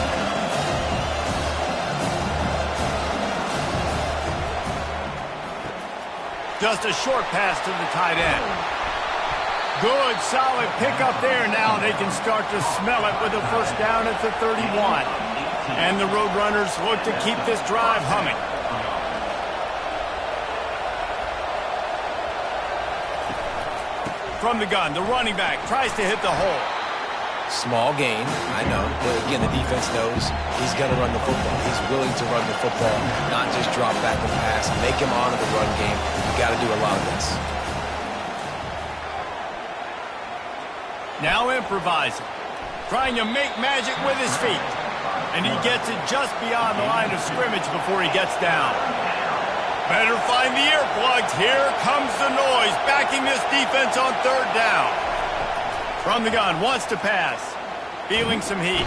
Just a short pass to the tight end. Good, solid pickup there. Now they can start to smell it with a first down at the 31. And the Roadrunners look to keep this drive humming. From the gun, the running back tries to hit the hole. Small gain, I know. But again, the defense knows he's going to run the football. He's willing to run the football, not just drop back and pass. Make him honor the run game. You've got to do a lot of this. Now improvising, trying to make magic with his feet. And he gets it just beyond the line of scrimmage before he gets down. Better find the earplugs. Here comes the noise, backing this defense on 3rd down. From the gun, wants to pass. Feeling some heat.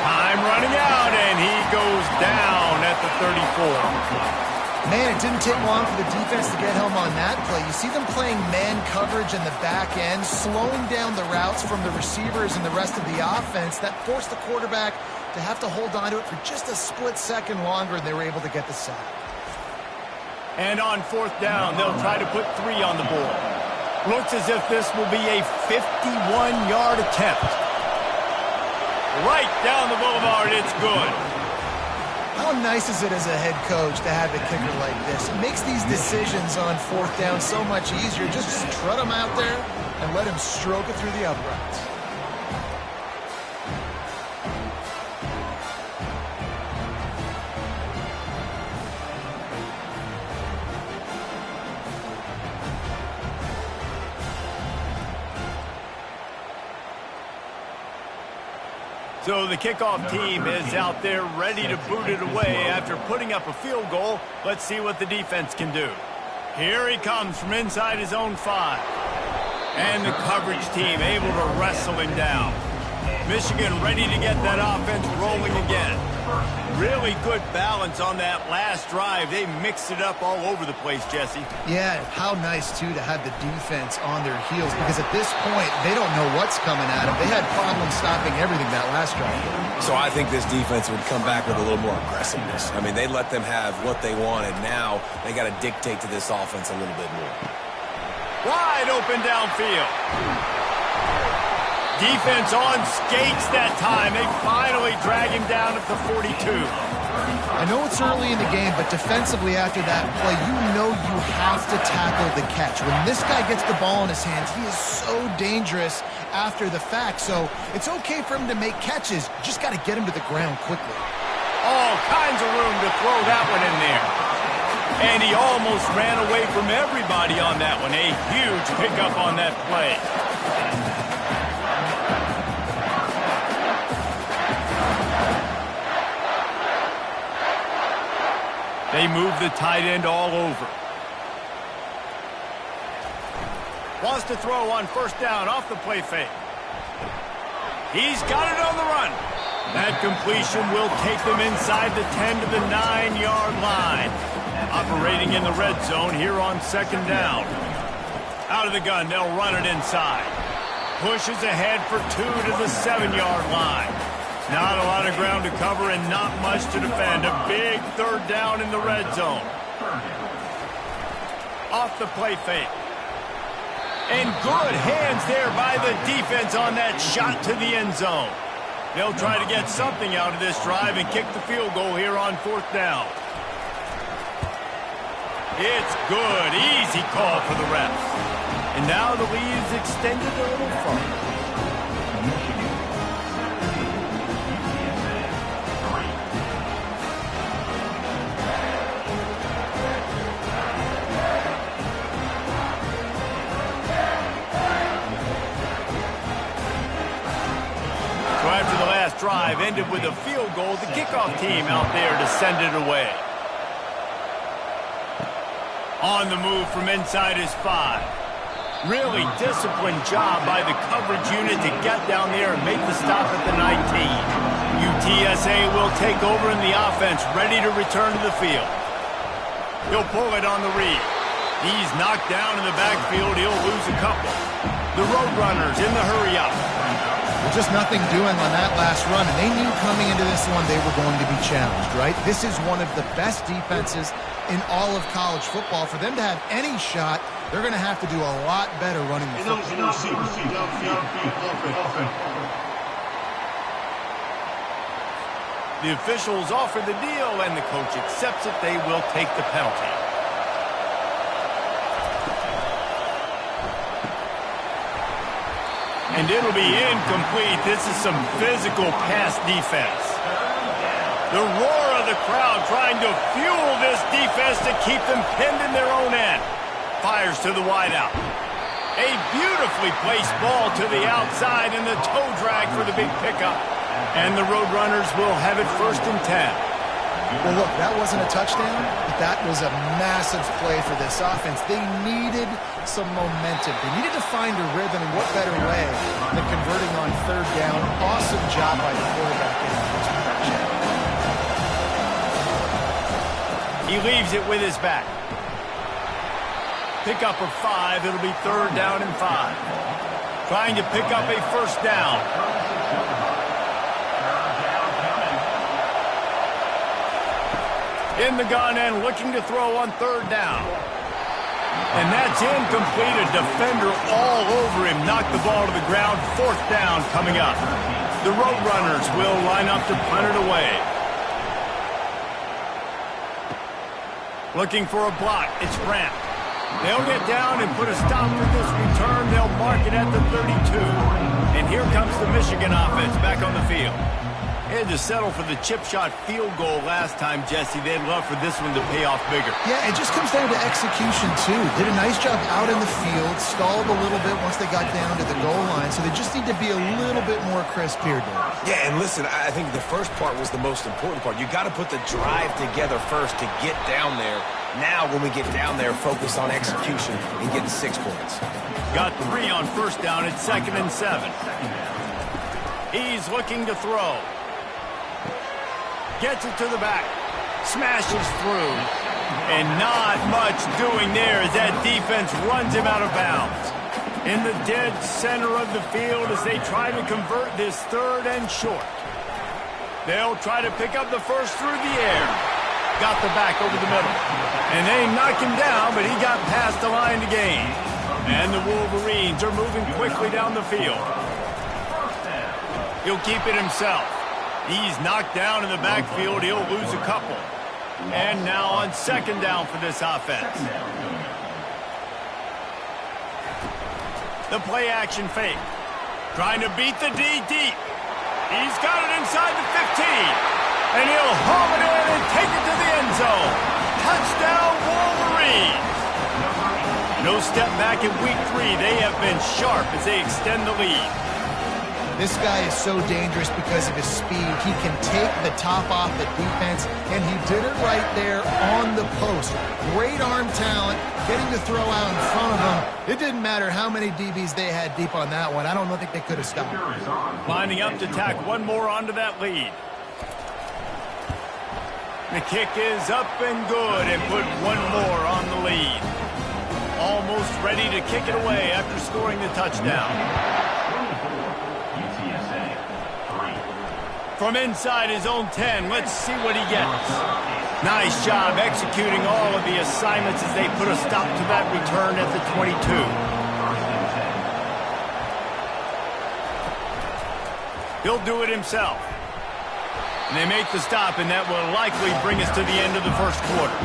Time running out, and he goes down at the 34. Man, it didn't take long for the defense to get home on that play. You see them playing man coverage in the back end, slowing down the routes from the receivers and the rest of the offense. That forced the quarterback to have to hold on to it for just a split second longer, and they were able to get the sack. And on 4th down, they'll try to put 3 on the board. Looks as if this will be a 51-yard attempt. Right down the boulevard, it's good. How nice is it as a head coach to have a kicker like this? It makes these decisions on 4th down so much easier. Just strut him out there and let him stroke it through the uprights. So the kickoff team is out there ready to boot it away after putting up a field goal. Let's see what the defense can do. Here he comes from inside his own 5. And the coverage team able to wrestle him down. Michigan ready to get that offense rolling again. Really good balance on that last drive. They mixed it up all over the place, Jesse. Yeah, how nice, too, to have the defense on their heels, because at this point, they don't know what's coming at them. They had problems stopping everything that last drive. So I think this defense would come back with a little more aggressiveness. I mean, they let them have what they wanted. Now they got to dictate to this offense a little bit more. Wide open downfield. Defense on skates that time. They finally drag him down at the 42. I know it's early in the game, but defensively after that play, you know you have to tackle the catch. When this guy gets the ball in his hands, he is so dangerous after the fact. So it's okay for him to make catches. Just got to get him to the ground quickly. All kinds of room to throw that one in there. And he almost ran away from everybody on that one. A huge pickup on that play. They move the tight end all over. Wants to throw on 1st down off the play fake. He's got it on the run. That completion will take them inside the 10 to the 9-yard line. A Operating in the red zone here on second down. Out of the gun, they'll run it inside. Pushes ahead for 2 to the 7-yard line. Not a lot of ground to cover and not much to defend. A big third down in the red zone. Off the play fake. And good hands there by the defense on that shot to the end zone. They'll try to get something out of this drive and kick the field goal here on fourth down. It's good. Easy call for the refs. And now the lead is extended a little further. So after the last drive ended with a field goal, the kickoff team out there to send it away. On the move from inside his 5. Really disciplined job by the coverage unit to get down there and make the stop at the 19. UTSA will take over in the offense, ready to return to the field. He'll pull it on the read. He's knocked down in the backfield. He'll lose a couple. The Roadrunners in the hurry-up. Just nothing doing on that last run, and they knew coming into this one they were going to be challenged, right? This is one of the best defenses in all of college football. For them to have any shot, they're going to have to do a lot better running the football. The officials offer the deal, and the coach accepts it. They will take the penalty. And it'll be incomplete. This is some physical pass defense. The roar of the crowd trying to fuel this defense to keep them pinned in their own end. Fires to the wideout. A beautifully placed ball to the outside and the toe drag for the big pickup. And the Roadrunners will have it 1st and 10. Well, look, that wasn't a touchdown, but that was a massive play for this offense. They needed some momentum. They needed to find a rhythm, and what better way than converting on third down. Awesome job by the quarterback. He leaves it with his back. Pick up of 5. It'll be 3rd down and 5. Trying to pick up a 1st down. In the gun and looking to throw on 3rd down. And that's incomplete. A defender all over him. Knocked the ball to the ground. 4th down coming up. The Roadrunners will line up to punt it away. Looking for a block. It's Brandt. They'll get down and put a stop to this return. They'll mark it at the 32. And here comes the Michigan offense back on the field. They had to settle for the chip shot field goal last time, Jesse. They'd love for this one to pay off bigger. Yeah, it just comes down to execution, too. Did a nice job out in the field, stalled a little bit once they got down to the goal line, so they just need to be a little bit more crisp here, Dave. Yeah, and listen, I think the first part was the most important part. You got to put the drive together first to get down there. Now, when we get down there, focus on execution and getting 6 points. Got 3 on 1st down at 2nd and 7. He's looking to throw. Gets it to the back. Smashes through. And not much doing there as that defense runs him out of bounds. In the dead center of the field as they try to convert this 3rd and short. They'll try to pick up the 1st through the air. Got the back over the middle. And they knock him down, but he got past the line to gain. And the Wolverines are moving quickly down the field. He'll keep it himself. He's knocked down in the backfield. He'll lose a couple. And now on 2nd down for this offense. The play action fake. Trying to beat the D deep. He's got it inside the 15. And he'll haul it in and take it to the end zone. Touchdown, Wolverines. No step back in week 3. They have been sharp as they extend the lead. This guy is so dangerous because of his speed. He can take the top off the defense, and he did it right there on the post. Great arm talent, getting to throw out in front of him. It didn't matter how many DBs they had deep on that one. I don't think they could have stopped. Lining up to tack one more onto that lead. The kick is up and good and put one more on the lead. Almost ready to kick it away after scoring the touchdown. From inside his own 10, let's see what he gets. Nice job executing all of the assignments as they put a stop to that return at the 22. He'll do it himself. And they make the stop, and that will likely bring us to the end of the first quarter.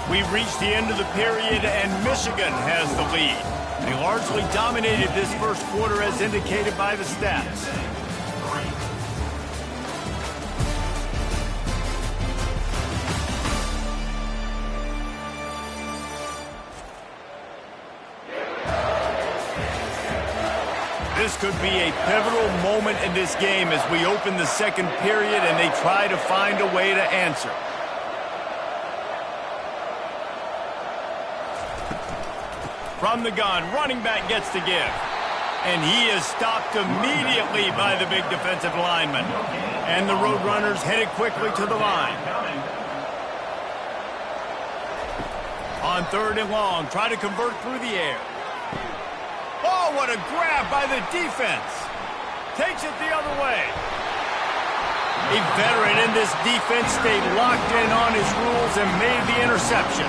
We've reached the end of the period, and Michigan has the lead. They largely dominated this first quarter as indicated by the stats. This could be a pivotal moment in this game as we open the second period and they try to find a way to answer. From the gun, running back gets to give. And he is stopped immediately by the big defensive lineman. And the Roadrunners headed quickly to the line. On 3rd and long, try to convert through the air. Oh, what a grab by the defense. Takes it the other way. A veteran in this defense stayed locked in on his rules and made the interception.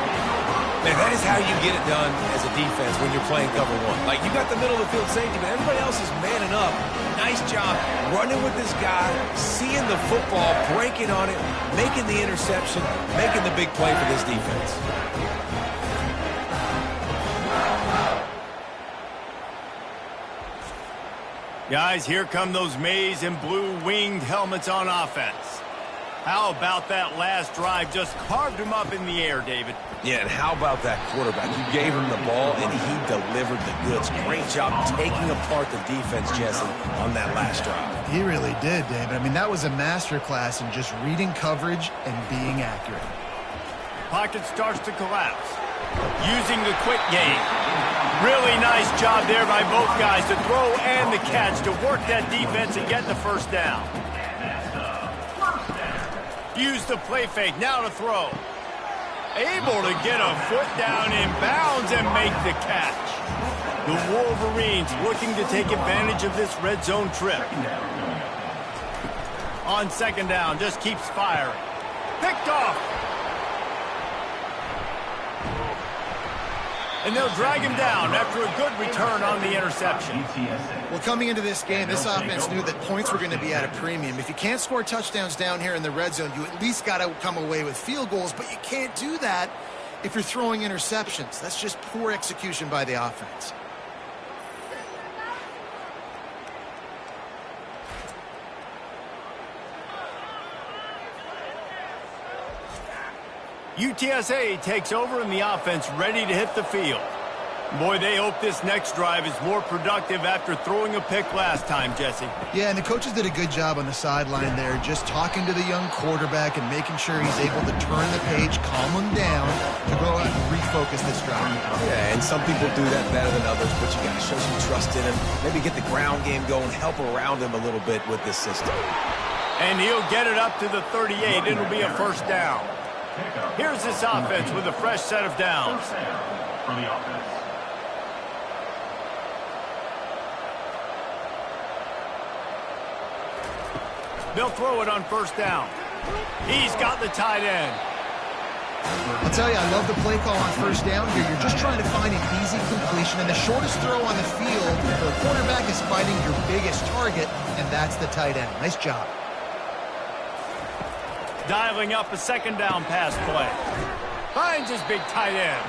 Man, that is how you get it done as a defense when you're playing cover one. Like, you got the middle of the field safety, but everybody else is manning up. Nice job running with this guy, seeing the football, breaking on it, making the interception, making the big play for this defense. Guys, here come those maize and blue winged helmets on offense. How about that last drive? Just carved him up in the air, David. Yeah, and how about that quarterback? You gave him the ball, and he delivered the goods. Great job taking apart the defense, Jesse, on that last drive. He really did, David. I mean, that was a masterclass in just reading coverage and being accurate. Pocket starts to collapse. Using the quick game. Really nice job there by both guys to throw and the catch to work that defense and get the first down. Use the play fake, now to throw. Able to get a foot down in bounds and make the catch. The Wolverines looking to take advantage of this red zone trip. On 2nd down, just keeps firing. Picked off. And they'll drag him down after a good return on the interception. Well, coming into this game, this offense knew that points were going to be at a premium. If you can't score touchdowns down here in the red zone, you at least got to come away with field goals, but you can't do that if you're throwing interceptions. That's just poor execution by the offense. UTSA takes over and the offense ready to hit the field. Boy, they hope this next drive is more productive after throwing a pick last time, Jesse. Yeah, and the coaches did a good job on the sideline there, just talking to the young quarterback and making sure he's able to turn the page, calm him down, to go out and refocus this drive. Yeah, and some people do that better than others, but you got to show some trust in him. Maybe get the ground game going, help around him a little bbit with this system. And he'll get it up to the 38. It'll be a first down. Here's this offense with a fresh set of downs. For the offense. They'll throw it on 1st down. He's got the tight end. I'll tell you, I love the play call on 1st down here. You're just trying to find an easy completion, and the shortest throw on the field, the quarterback is fighting your biggest target, and that's the tight end. Nice job. Dialing up a 2nd down pass play. Finds his big tight end.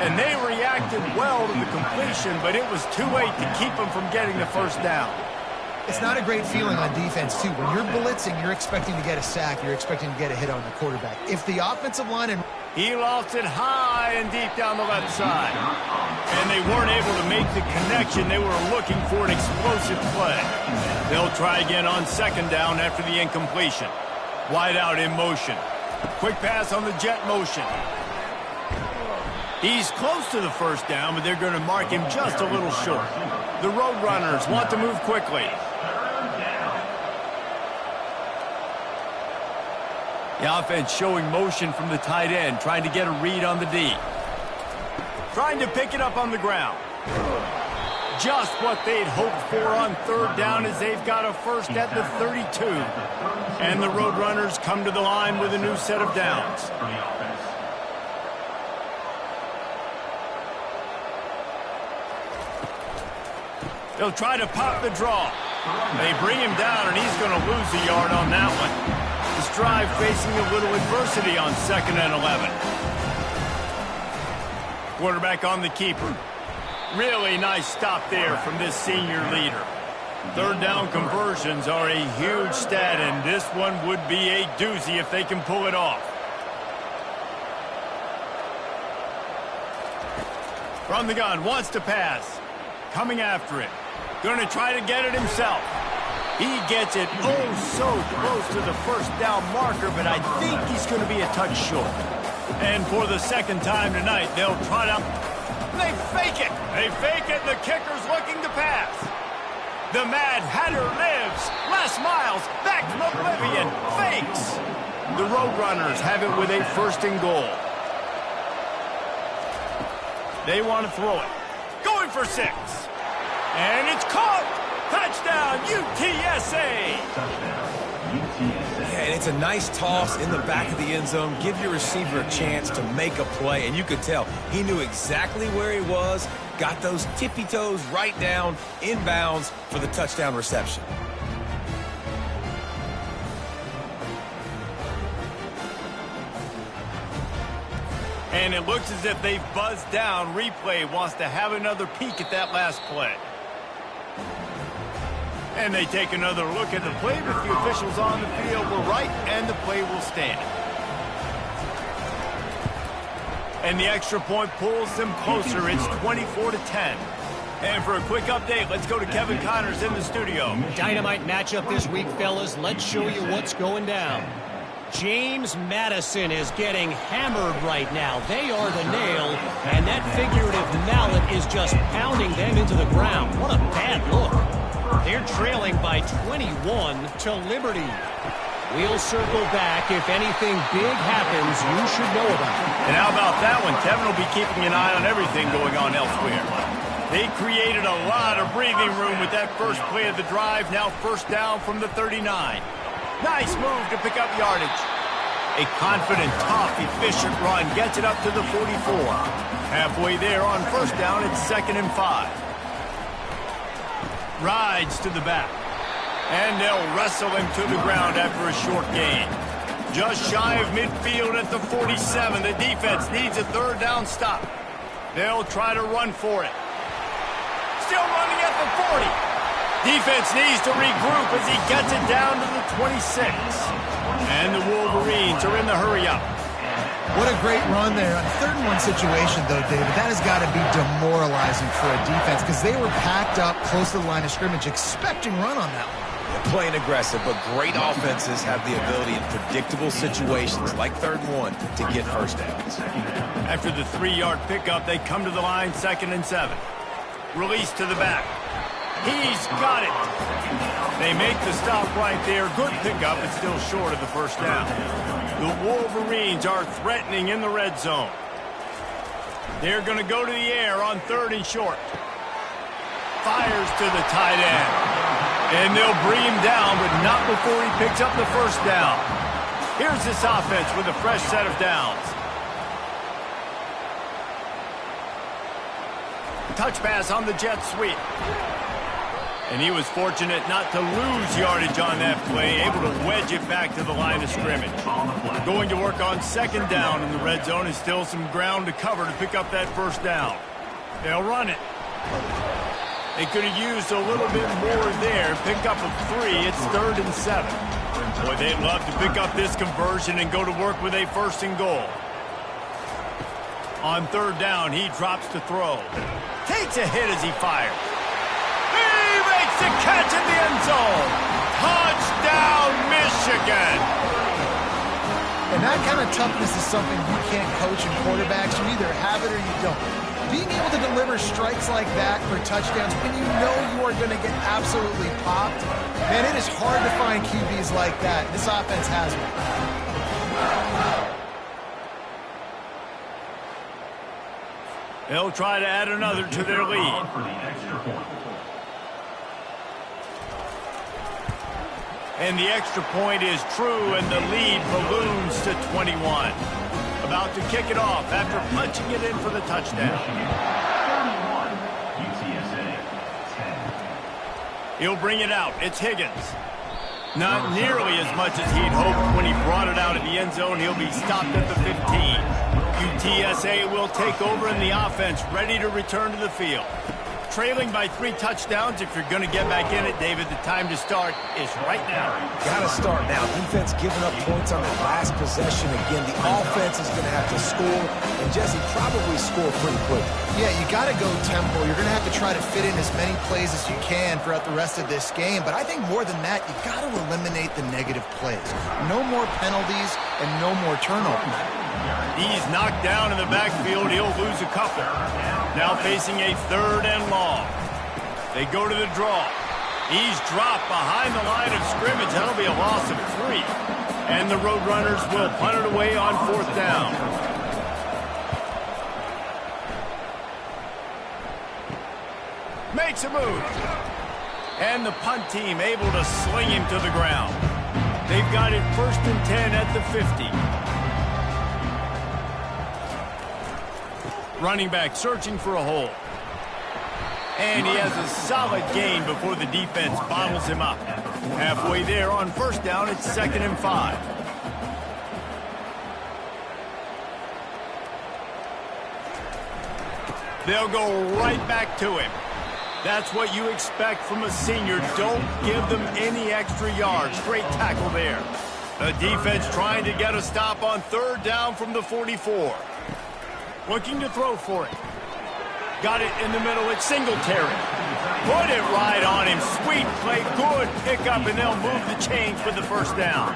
And they reacted well to the completion, but it was too late to keep him from getting the 1st down. It's not a great feeling on defense, too. When you're blitzing, you're expecting to get a sack. You're expecting to get a hit on the quarterback. If the offensive line... He lost it high and deep down the left side. And they weren't able to make the connection. They were looking for an explosive play. They'll try again on 2nd down after the incompletion. Wide out in motion. Quick pass on the jet motion. He's close to the 1st down, but they're going to mark him just a little short. The Roadrunners want to move quickly. The offense showing motion from the tight end, trying to get a read on the D. Trying to pick it up on the ground. Just what they'd hoped for on third down as they've got a first at the 32. And the Roadrunners come to the line with a new set of downs. They'll try to pop the draw. They bring him down, and he's going to lose a yard on that one. This drive facing a little adversity on 2nd and 11. Quarterback on the keeper. Really nice stop there from this senior leader. Third down conversions are a huge stat, and this one would be a doozy if they can pull it off. From the gun, wants to pass. Coming after it. Going to try to get it himself. He gets it oh so close to the first down marker, but I think he's going to be a touch short. And for the second time tonight, they'll try to... They fake it. They fake it, and the kicker's looking to pass. The Mad Hatter lives. Les Miles back from oblivion. Fakes. The Roadrunners have it with a 1st and goal. They want to throw it. Going for 6. And it's caught. Touchdown, UTSA. Yeah, and it's a nice toss in the back of the end zone. Give your receiver a chance to make a play, and you could tell he knew exactly where he was, got those tippy toes right down, inbounds for the touchdown reception. And it looks as if they've buzzed down. Replay wants to have another peek at that last play. And they take another look at the play, but the officials on the field were right, and the play will stand. And the extra point pulls them closer. It's 24-10. And for a quick update, let's go to Kevin Connors in the studio. Dynamite matchup this week, fellas. Let's show you what's going down. James Madison is getting hammered right now. They are the nail, and that figurative mallet is just pounding them into the ground. What a bad look. They're trailing by 21 to Liberty. We'll circle back. If anything big happens, you should know about it. And how about that one? Kevin will be keeping an eye on everything going on elsewhere. They created a lot of breathing room with that first play of the drive. Now 1st down from the 39. Nice move to pick up yardage. A confident, tough, efficient run gets it up to the 44. Halfway there on 1st down, it's 2nd and 5. Rides to the back. And they'll wrestle him to the ground after a short gain. Just shy of midfield at the 47. The defense needs a 3rd down stop. They'll try to run for it. Still running at the 40. Defense needs to regroup as he gets it down to the 26. And the Wolverines are in the hurry-up. What a great run there. On a 3rd and 1 situation, though, David, that has got to be demoralizing for a defense because they were packed up close to the line of scrimmage, expecting run on that one. They're playing aggressive, but great offenses have the ability in predictable situations like 3rd and 1 to get 1st downs. After the 3-yard pickup, they come to the line 2nd and 7. Release to the back. He's got it. They make the stop right there. Good pickup, but still short of the 1st down. The Wolverines are threatening in the red zone. They're going to go to the air on 3rd and short. Fires to the tight end. And they'll bring him down, but not before he picks up the 1st down. Here's this offense with a fresh set of downs. Touch pass on the jet sweep. And he was fortunate not to lose yardage on that play, able to wedge it back to the line of scrimmage. Going to work on 2nd down in the red zone is still some ground to cover to pick up that 1st down. They'll run it. They could have used a little bit more there. Pick up a 3. It's 3rd and 7. Boy, they'd love to pick up this conversion and go to work with a 1st and goal. On 3rd down, he drops to throw. Takes a hit as he fires. He makes the catch in the end zone. Touchdown, Michigan. And that kind of toughness is something you can't coach in quarterbacks. You either have it or you don't. Being able to deliver strikes like that for touchdowns when you know you are going to get absolutely popped, man, it is hard to find QBs like that. This offense has one. They'll try to add another to their lead. For the extra point. And the extra point is true, and the lead balloons to 21. About to kick it off after punching it in for the touchdown. 31. UTSA 10. He'll bring it out. It's Higgins. Not nearly as much as he'd hoped when he brought it out of the end zone. He'll be stopped at the 15. UTSA will take over in the offense, ready to return to the field. Trailing by 3 touchdowns. If you're going to get back in it, David, the time to start is right now. Got to start now. Defense giving up points on that last possession. Again, the offense is going to have to score, and Jesse probably score pretty quick. Yeah, you got to go tempo. You're going to have to try to fit in as many plays as you can throughout the rest of this game. But I think more than that, you got to eliminate the negative plays. No more penalties and no more turnovers. He's knocked down in the backfield. He'll lose a couple. Now facing a 3rd and long. They go to the draw. He's dropped behind the line of scrimmage. That'll be a loss of 3. And the Roadrunners will punt it away on 4th down. Makes a move. And the punt team able to sling him to the ground. They've got it 1st and 10 at the 50. Running back searching for a hole. And he has a solid gain before the defense bottles him up. Halfway there on 1st down, it's 2nd and 5. They'll go right back to him. That's what you expect from a senior. Don't give them any extra yards. Great tackle there. The defense trying to get a stop on 3rd down from the 44. Looking to throw for it. Got it in the middle. It's Singletary. Put it right on him. Sweet play. Good pickup, and they'll move the chains for the 1st down.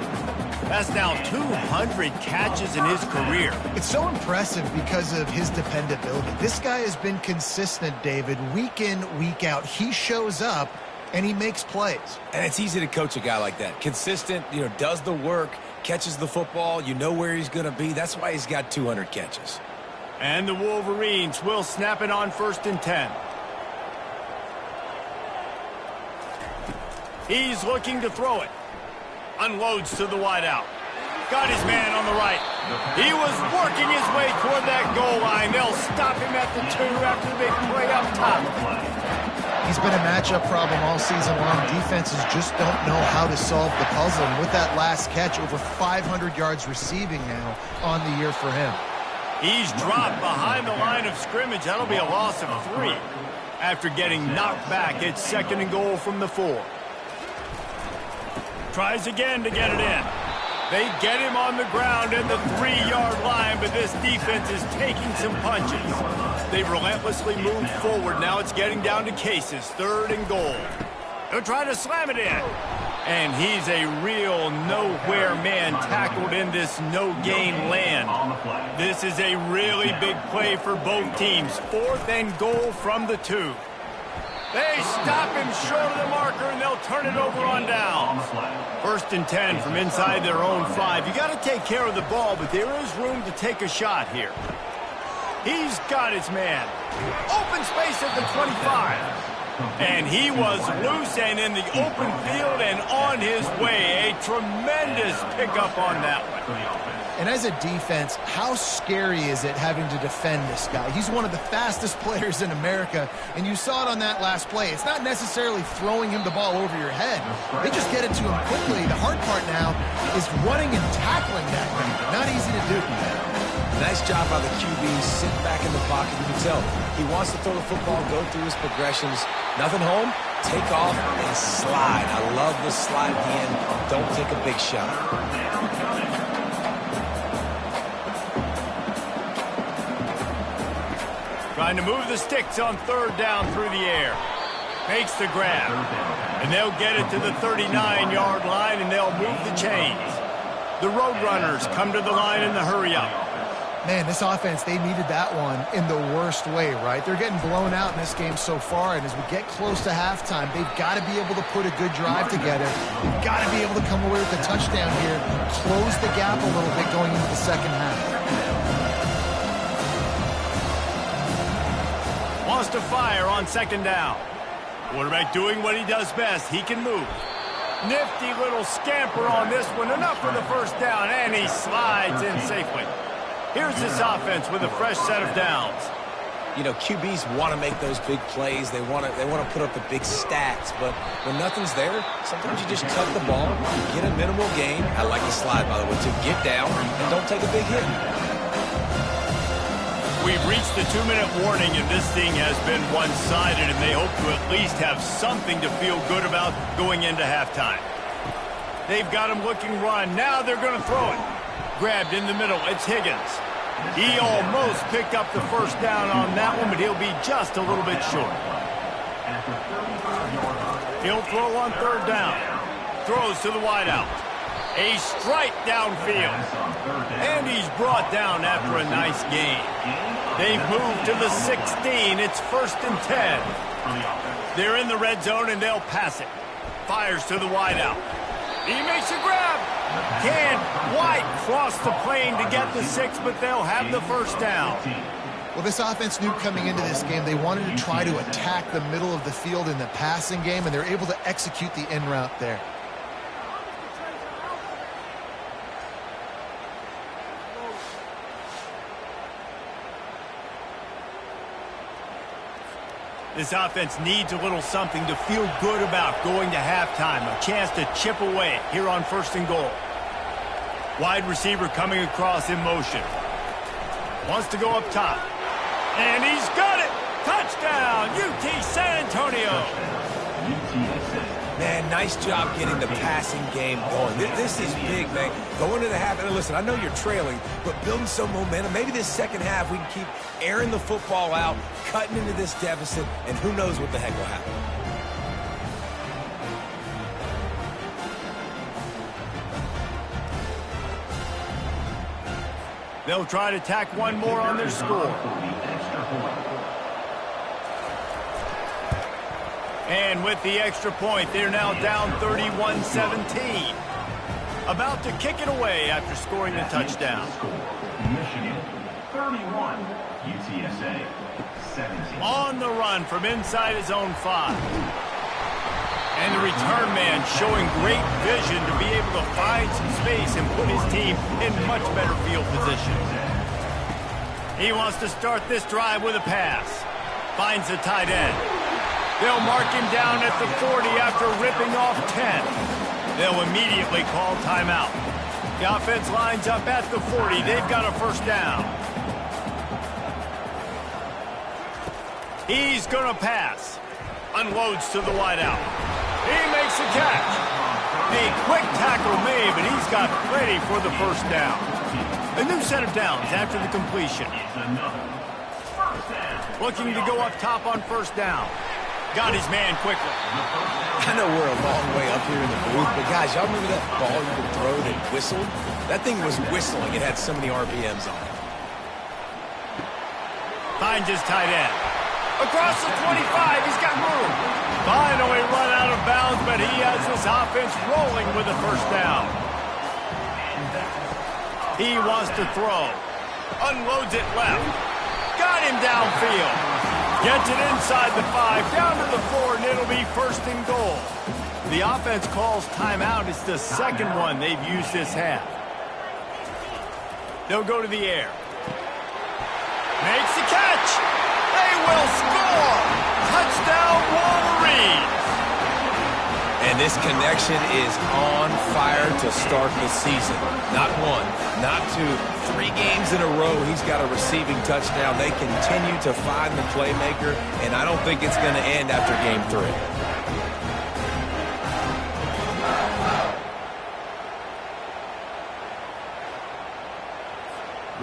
That's now 200 catches in his career. It's so impressive because of his dependability. This guy has been consistent, David, week in, week out. He shows up, and he makes plays. And it's easy to coach a guy like that. Consistent, does the work, catches the football. You know where he's going to be. That's why he's got 200 catches. And the Wolverines will snap it on 1st and 10. He's looking to throw it. Unloads to the wideout. Got his man on the right. He was working his way toward that goal line. They'll stop him at the 2 after the big play up top. He's been a matchup problem all season long. Defenses just don't know how to solve the puzzle. And with that last catch, over 500 yards receiving now on the year for him. He's dropped behind the line of scrimmage. That'll be a loss of 3. After getting knocked back, it's 2nd and goal from the 4. Tries again to get it in. They get him on the ground at the 3-yard line, but this defense is taking some punches. They relentlessly move forward. Now it's getting down to cases. 3rd and goal. They'll try to slam it in. And he's a real nowhere man tackled in this no-gain land. This is a really big play for both teams. 4th and goal from the 2. They stop him short of the marker, and they'll turn it over on downs. 1st and 10 from inside their own 5. You got to take care of the ball, but there is room to take a shot here. He's got his man. Open space at the 25. And he was loose and in the open field and on his way. A tremendous pickup on that one. And as a defense, how scary is it having to defend this guy? He's one of the fastest players in America, and you saw it on that last play. It's not necessarily throwing him the ball over your head. They just get it to him quickly. The hard part now is running and tackling that guy. Not easy to do. Nice job by the QB. Sit back in the pocket. You can tell he wants to throw the football, go through his progressions. Nothing home, take off, and slide. I love the slide at the end. Don't take a big shot. Trying to move the sticks on 3rd down through the air. Makes the grab. And they'll get it to the 39-yard line, and they'll move the chains. The Roadrunners come to the line in the hurry-up. Man, this offense, they needed that one in the worst way, right? They're getting blown out in this game so far, and as we get close to halftime, they've got to be able to put a good drive together. They've got to be able to come away with a touchdown here, close the gap a little bit going into the 2nd half. wants to fire on second down. Quarterback doing what he does best. He can move. Nifty little scamper on this one. Enough for the first down, and he slides in safely. Here's this offense with a fresh set of downs. You know, QBs want to make those big plays. They want to put up the big stats. But when nothing's there, sometimes you just cut the ball, get a minimal gain. I like the slide, by the way, to get down and don't take a big hit. We've reached the 2-minute warning, and this thing has been one-sided, and they hope to at least have something to feel good about going into halftime. They've got him looking run. Now they're going to throw it. Grabbed in the middle. It's Higgins. He almost picked up the first down on that one, but he'll be just a little bit short. He'll throw on third down. Throws to the wideout. A strike downfield. And he's brought down after a nice gain. They've moved to the 16. It's 1st and 10. They're in the red zone, and they'll pass it. Fires to the wideout. He makes a grab. Can't quite cross the plane to get the 6, but they'll have the first down. Well, this offense knew coming into this game they wanted to try to attack the middle of the field in the passing game, and they're able to execute the in route there. This offense needs a little something to feel good about going to halftime. A chance to chip away here on 1st and goal. Wide receiver coming across in motion. Wants to go up top. And he's got it! Touchdown! UT San Antonio! Man, nice job getting the passing game going. This is big, man. Going to the half, and listen, I know you're trailing, but building some momentum. Maybe this second half we can keep airing the football out, cutting into this deficit, and who knows what the heck will happen. They'll try to tack one more on their score. And with the extra point, they're now down 31-17. About to kick it away after scoring the touchdown. Michigan 31, UTSA 17. On the run from inside his own 5. And the return man showing great vision to be able to find some space and put his team in much better field position. He wants to start this drive with a pass. Finds the tight end. They'll mark him down at the 40 after ripping off 10. They'll immediately call timeout. The offense lines up at the 40. They've got a first down. He's going to pass. Unloads to the wideout. He makes a catch. A quick tackle made, but he's got plenty for the first down. A new set of downs after the completion. Looking to go up top on first down. Got his man quickly. I know we're a long way up here in the booth, but guys, y'all remember that ball you could throw that whistled? That thing was whistling. It had so many RPMs on it. Finds his tight end. Across the 25, he's got room. Finally run out of bounds, but he has this offense rolling with a first down. He wants to throw. Unloads it left. Got him downfield. Gets it inside the 5, down to the 4, and it'll be 1st and goal. The offense calls timeout. It's the second one they've used this half. They'll go to the air. Makes the catch. They will score. Touchdown, Wolverines. And this connection is on fire to start the season. Not 1, not 2, 3 games in a row he's got a receiving touchdown. They continue to find the playmaker, and I don't think it's going to end after game 3.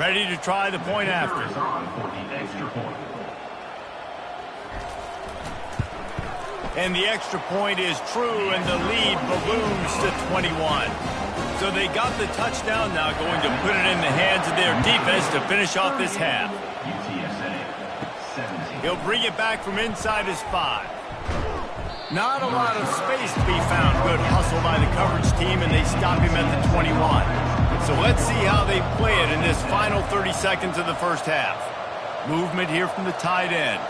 Ready to try the point after. And the extra point is true, and the lead balloons to 21. So they got the touchdown, now going to put it in the hands of their defense to finish off this half. He'll bring it back from inside his 5. Not a lot of space to be found. Good hustle by the coverage team, and they stop him at the 21. So let's see how they play it in this final 30 seconds of the first half. Movement here from the tight end.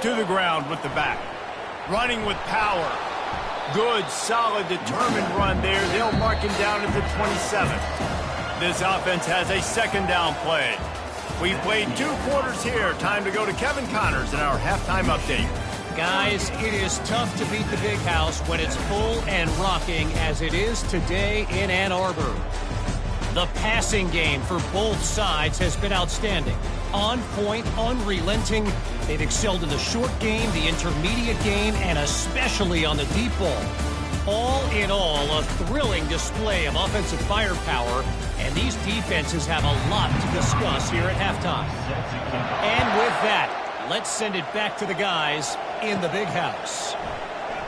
To the ground with the back. Running with power. Good, solid, determined run there. They'll mark him down at the 27. This offense has a second down play. We've played 2 quarters here. Time to go to Kevin Connors in our halftime update. Guys, it is tough to beat the Big House when it's full and rocking as it is today in Ann Arbor. The passing game for both sides has been outstanding. On point, unrelenting. They've excelled in the short game, the intermediate game, and especially on the deep ball. All in all, a thrilling display of offensive firepower, and these defenses have a lot to discuss here at halftime. And with that, let's send it back to the guys in the Big House.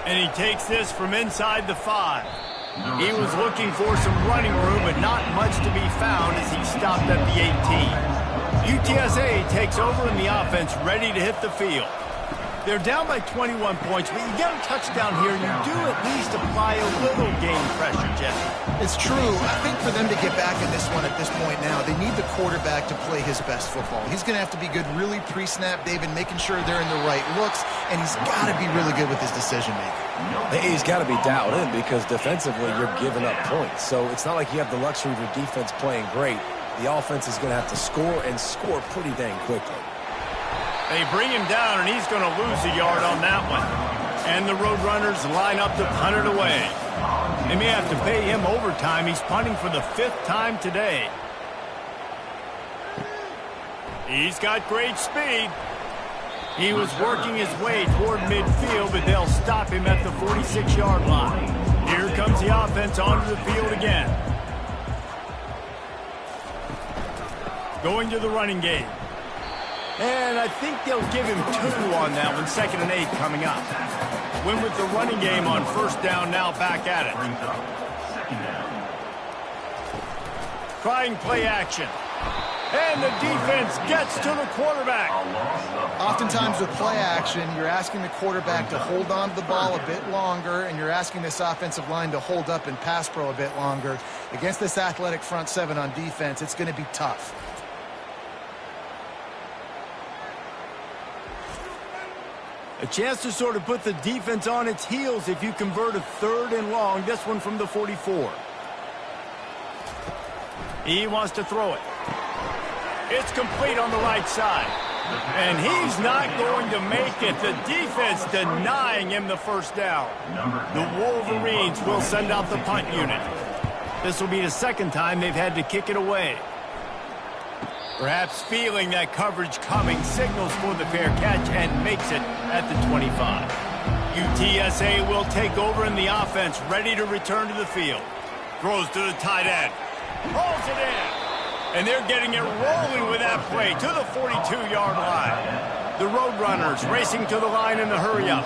And he takes this from inside the 5. He was looking for some running room, but not much to be found as he stopped at the 18. UTSA takes over in the offense, ready to hit the field. They're down by 21 points, but you get a touchdown here, and you do at least apply a little game pressure, Jesse. It's true. I think for them to get back in this one at this point now, they need the quarterback to play his best football. He's going to have to be good really pre-snap, David, making sure they're in the right looks, and he's got to be really good with his decision-making. He's got to be dialed in because defensively you're giving up points. So it's not like you have the luxury of your defense playing great. The offense is going to have to score and score pretty dang quickly. They bring him down, and he's going to lose a yard on that one. And the Roadrunners line up to punt it away. They may have to pay him overtime. He's punting for the 5th time today. He's got great speed. He was working his way toward midfield, but they'll stop him at the 46-yard line. Here comes the offense onto the field again. Going to the running game. And I think they'll give him 2 on that one. 2nd and 8 coming up. Win with the running game on 1st down, now back at it. Trying play action. And the defense gets to the quarterback. Oftentimes with play action, you're asking the quarterback to hold on to the ball a bit longer, and you're asking this offensive line to hold up in pass pro a bit longer. Against this athletic front 7 on defense, it's going to be tough. A chance to sort of put the defense on its heels if you convert a 3rd and long. This one from the 44. He wants to throw it. It's complete on the right side. And he's not going to make it. The defense denying him the 1st down. The Wolverines will send out the punt unit. This will be the 2nd time they've had to kick it away. Perhaps feeling that coverage coming, signals for the fair catch and makes it at the 25. UTSA will take over in the offense, ready to return to the field. Throws to the tight end. Hauls it in. And they're getting it rolling with that play to the 42-yard line. The Roadrunners racing to the line in the hurry-up.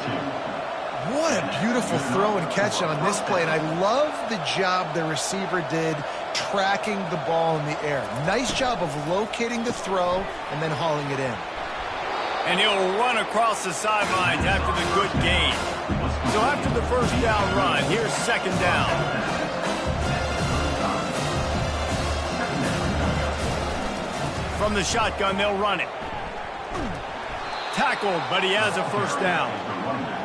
What a beautiful throw and catch on this play, and I love the job the receiver did tracking the ball in the air. Nice job of locating the throw and then hauling it in. And he'll run across the sidelines after the good gain. So after the 1st down run, here's 2nd down. From the shotgun, they'll run it. Tackled, but he has a 1st down.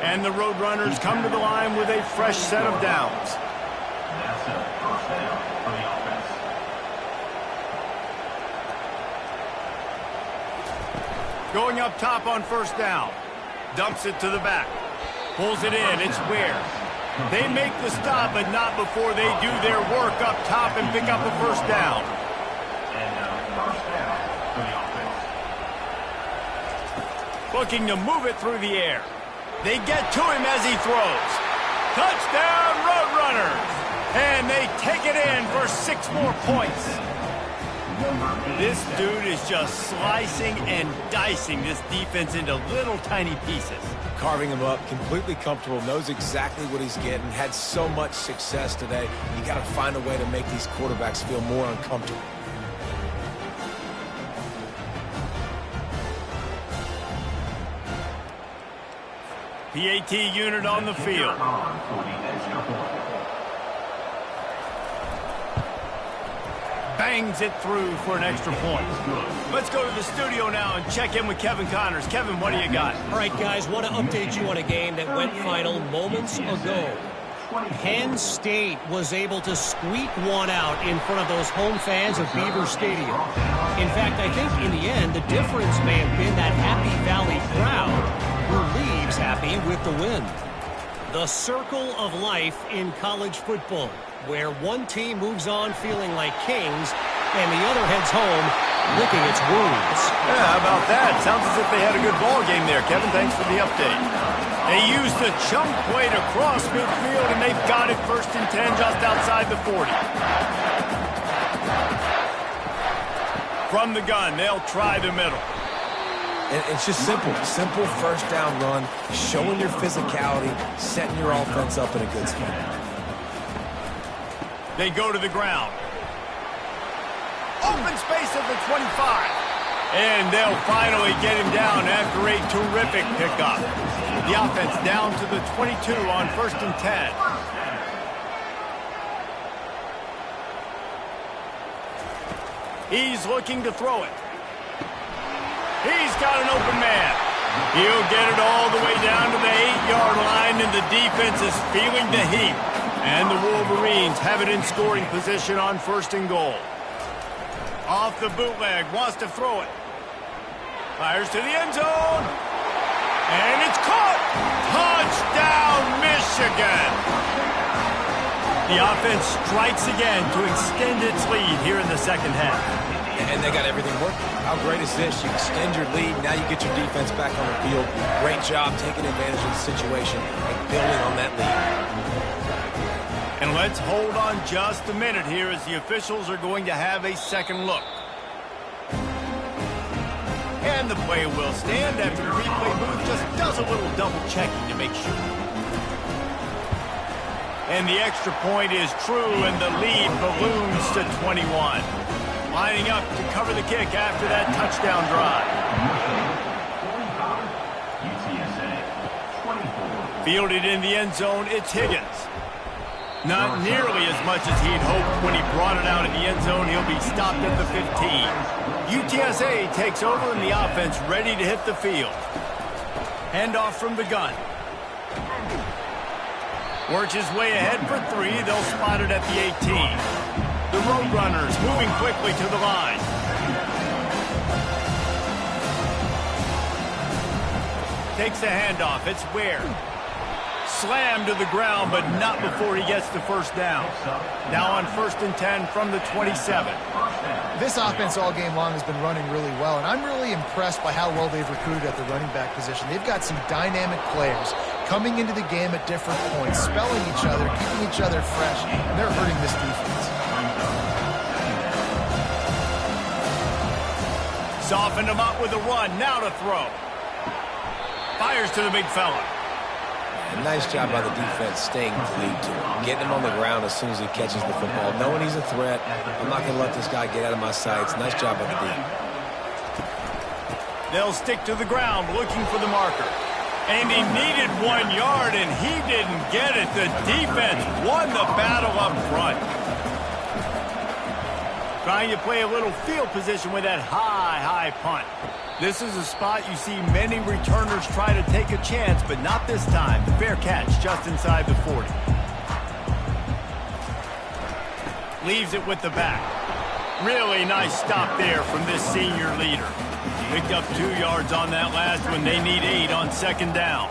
And the Roadrunners come to the line with a fresh set of downs. That's a 1st down for the offense. Going up top on 1st down. Dumps it to the back. Pulls it in. It's Ware. They make the stop, but not before they do their work up top and pick up a 1st down. And 1st down for the offense. Looking to move it through the air. They get to him as he throws. Touchdown, Roadrunners! And they take it in for 6 more points. This dude is just slicing and dicing this defense into little tiny pieces. Carving him up, completely comfortable, knows exactly what he's getting, had so much success today. You got to find a way to make these quarterbacks feel more uncomfortable. PAT unit on the field. bangs it through for an extra point. Let's go to the studio now and check in with Kevin Connors. Kevin, what do you got? All right, guys, want to update you on a game that went final moments ago. Penn State was able to squeak one out in front of those home fans of Beaver Stadium. In fact, I think in the end, the difference may have been that Happy Valley crowd who leaves happy with the win. The circle of life in college football, where one team moves on feeling like kings and the other heads home licking its wounds. Yeah, how about that? Sounds as if they had a good ball game there, Kevin. Thanks for the update. They used the chunk play to cross midfield, and they've got it 1st and 10 just outside the 40. From the gun, they'll try the middle. It's just simple. Simple first down run, showing your physicality, setting your offense up in a good spot. They go to the ground. Open space at the 25. And they'll finally get him down after a terrific pickup. The offense down to the 22 on 1st and 10. He's looking to throw it. He's got an open man. He'll get it all the way down to the 8-yard line, and the defense is feeling the heat. And the Wolverines have it in scoring position on 1st and goal. Off the bootleg, wants to throw it. Fires to the end zone. And it's caught. Touchdown, Michigan. The offense strikes again to extend its lead here in the second half. And they got everything working. How great is this? You extend your lead. Now you get your defense back on the field. Great job taking advantage of the situation and building on that lead. And let's hold on just a minute here as the officials are going to have a second look. And the play will stand after the replay booth just does a little double checking to make sure. And the extra point is true, and the lead balloons to 21. Lining up to cover the kick after that touchdown drive. Fielded in the end zone, it's Higgins. Not nearly as much as he'd hoped when he brought it out in the end zone. He'll be stopped at the 15. UTSA takes over and the offense ready to hit the field. Handoff from the gun. Works his way ahead for 3. They'll spot it at the 18. The Roadrunners moving quickly to the line. Takes the handoff. It's Ware. Slammed to the ground, but not before he gets the first down. Now on 1st and 10 from the 27. This offense all game long has been running really well, and I'm really impressed by how well they've recruited at the running back position. They've got some dynamic players coming into the game at different points, spelling each other, keeping each other fresh, and they're hurting this defense. Softened him up with a run, now to throw. Fires to the big fella. A nice job by the defense staying glued to him, getting him on the ground as soon as he catches the football, knowing he's a threat. I'm not going to let this guy get out of my sights. Nice job by the defense. They'll stick to the ground looking for the marker. And he needed 1 yard, and he didn't get it. The defense won the battle up front. Trying to play a little field position with that high punt. This is a spot you see many returners try to take a chance, but not this time. The fair catch just inside the 40. Leaves it with the back. Really nice stop there from this senior leader. Picked up 2 yards on that last one. They need 8 on 2nd down.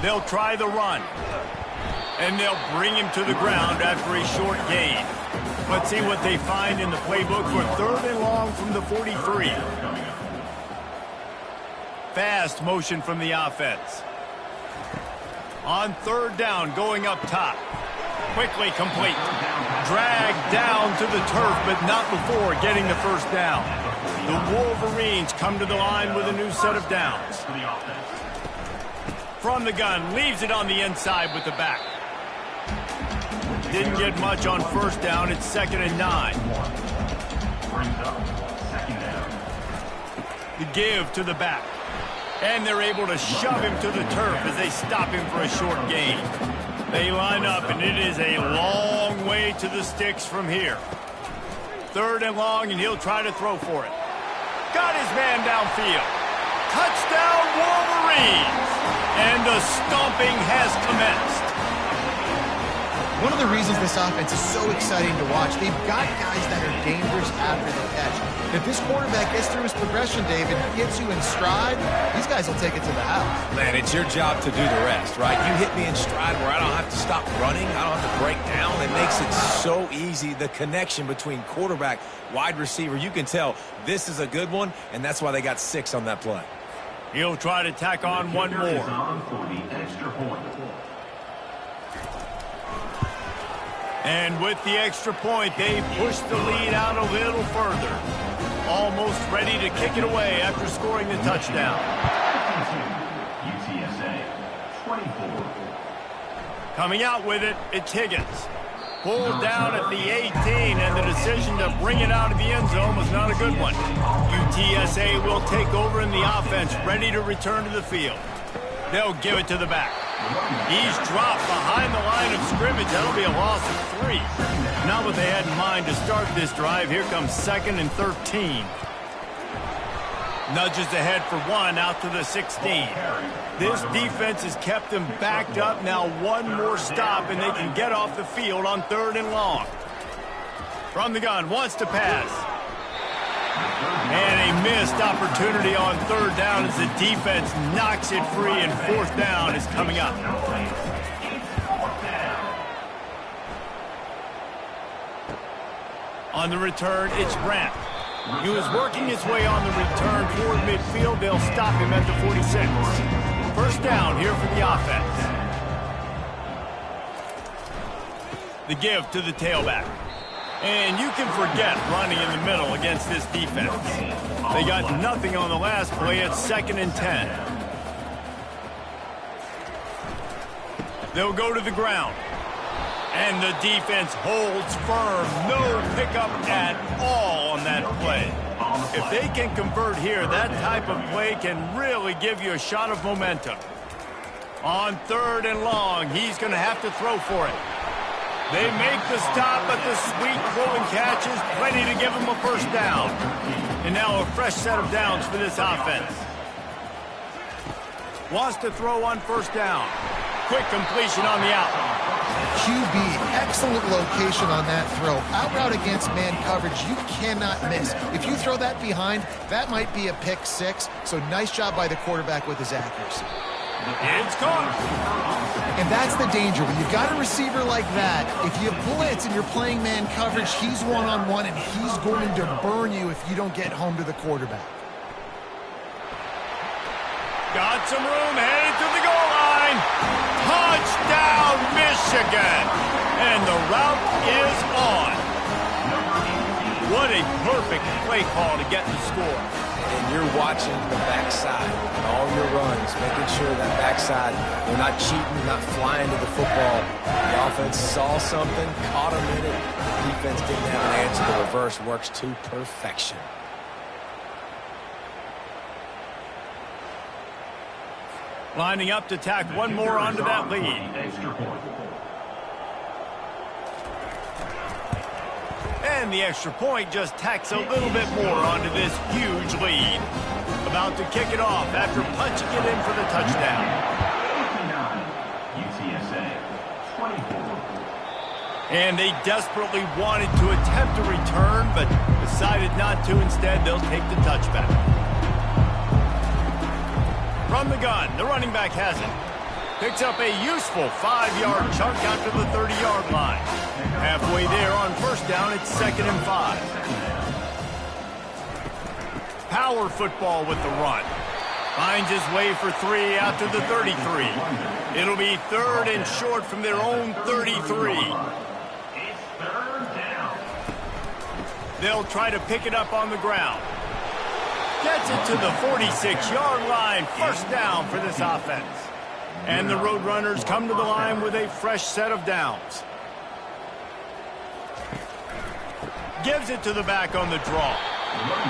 They'll try the run. And they'll bring him to the ground after a short gain. Let's see what they find in the playbook for 3rd and long from the 43. Fast motion from the offense. On 3rd down, going up top. Quickly complete. Dragged down to the turf, but not before getting the first down. The Wolverines come to the line with a new set of downs. From the gun, leaves it on the inside with the back. Didn't get much on 1st down. It's 2nd and 9. The give to the back. And they're able to shove him to the turf as they stop him for a short gain. They line up, and it is a long way to the sticks from here. 3rd and long, and he'll try to throw for it. Got his man downfield. Touchdown, Wolverines! And the stomping has commenced. One of the reasons this offense is so exciting to watch, they've got guys that are dangerous after the catch. If this quarterback gets through his progression, David, gets you in stride, these guys will take it to the house. Man, it's your job to do the rest, right? You hit me in stride where I don't have to stop running. I don't have to break down. It makes it so easy, the connection between quarterback, wide receiver. You can tell this is a good one, and that's why they got 6 on that play. He'll try to tack on one more. And with the extra point, they push the lead out a little further. Almost ready to kick it away after scoring the touchdown. Coming out with it, it's Higgins. Pulled down at the 18, and the decision to bring it out of the end zone was not a good one. UTSA will take over in the offense, ready to return to the field. They'll give it to the back. He's dropped behind the line of scrimmage. That'll be a loss of 3. Not what they had in mind to start this drive. Here comes 2nd and 13. Nudges ahead for 1 out to the 16. This defense has kept them backed up. Now 1 more stop, and they can get off the field on 3rd and long. From the gun, wants to pass. And a missed opportunity on 3rd down as the defense knocks it free, and 4th down is coming up. On the return, it's Grant. He was working his way on the return toward midfield. They'll stop him at the 46. 1st down here for the offense. The give to the tailback. And you can forget running in the middle against this defense. They got nothing on the last play. It's 2nd and 10. They'll go to the ground. And the defense holds firm. No pickup at all on that play. If they can convert here, that type of play can really give you a shot of momentum. On 3rd and long, he's going to have to throw for it. They make the stop, but the sweet throw and catch is plenty to give them a 1st down. And now a fresh set of downs for this offense. Wants to throw on 1st down. Quick completion on the out. QB, excellent location on that throw. Out route against man coverage, you cannot miss. If you throw that behind, that might be a pick 6. So nice job by the quarterback with his accuracy. It's caught. And that's the danger. When you've got a receiver like that, if you blitz and you're playing man coverage, he's one-on-one, and he's going to burn you if you don't get home to the quarterback. Got some room, headed to the goal line. Touchdown, Michigan. And the route is on. What a perfect play call to get the score. And you're watching the backside and all your runs, making sure that backside, they're not cheating, not flying to the football. The offense saw something, caught them in it. The defense didn't have an answer. The reverse works to perfection. Lining up to tack 1 more onto that lead. And the extra point just tacks a little bit more onto this huge lead. About to kick it off after punching it in for the touchdown. And they desperately wanted to attempt a return, but decided not to. Instead, they'll take the touchback. From the gun, the running back has it. Picks up a useful 5-yard chunk out to the 30-yard line. Halfway there on 1st down, it's 2nd and 5. Power football with the run. Finds his way for 3 out to the 33. It'll be 3rd and short from their own 33. It's 3rd down. They'll try to pick it up on the ground. Gets it to the 46-yard line. 1st down for this offense. And the Roadrunners come to the line with a fresh set of downs. Gives it to the back on the draw.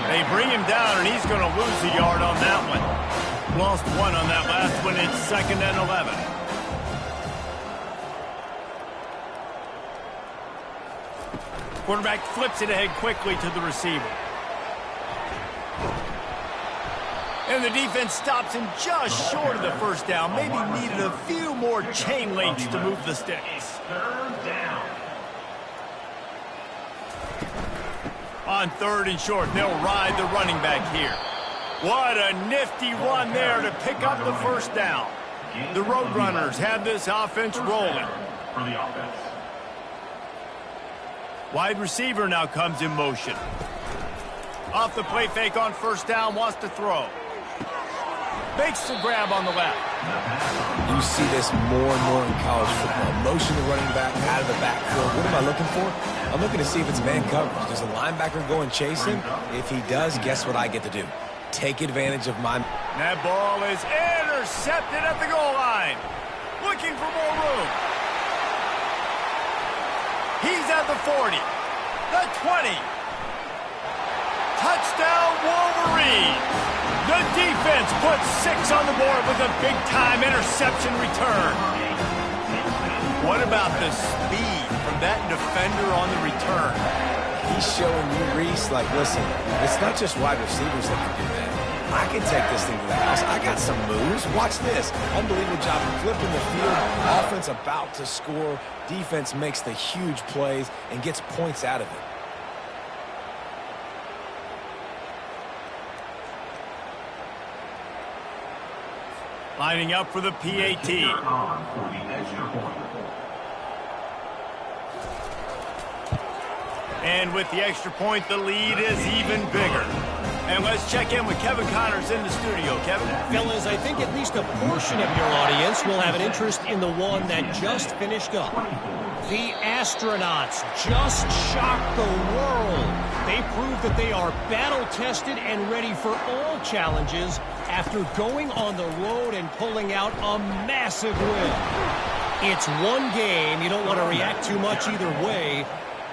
They bring him down, and he's going to lose a yard on that one. Lost 1 on that last one. It's 2nd and 11. Quarterback flips it ahead quickly to the receiver. And the defense stops him just short of the first down. Maybe needed a few more chain links to move the sticks. On 3rd and short, they'll ride the running back here. What a nifty run there to pick up the first down. The Roadrunners have this offense rolling. Wide receiver now comes in motion. Off the play fake on first down, wants to throw. Makes the grab on the left. You see this more and more in college football. Motion the running back out of the backfield. What am I looking for? I'm looking to see if it's man coverage. Does the linebacker go and chase him? If he does, guess what I get to do? Take advantage of my... That ball is intercepted at the goal line. Looking for more room. He's at the 40. The 20. Touchdown, Wolverine. The defense puts 6 on the board with a big-time interception return. What about the speed from that defender on the return? He's showing you, Reese, like, listen, it's not just wide receivers that can do that. I can take this thing to the house. I got some moves. Watch this. Unbelievable job of flipping the field. Offense about to score. Defense makes the huge plays and gets points out of it. Lining up for the PAT. And with the extra point, the lead is even bigger. And let's check in with Kevin Connors in the studio. Kevin? Fellas, I think at least a portion of your audience will have an interest in the one that just finished up. The astronauts just shocked the world. They proved that they are battle-tested and ready for all challenges after going on the road and pulling out a massive win. It's one game. You don't want to react too much either way.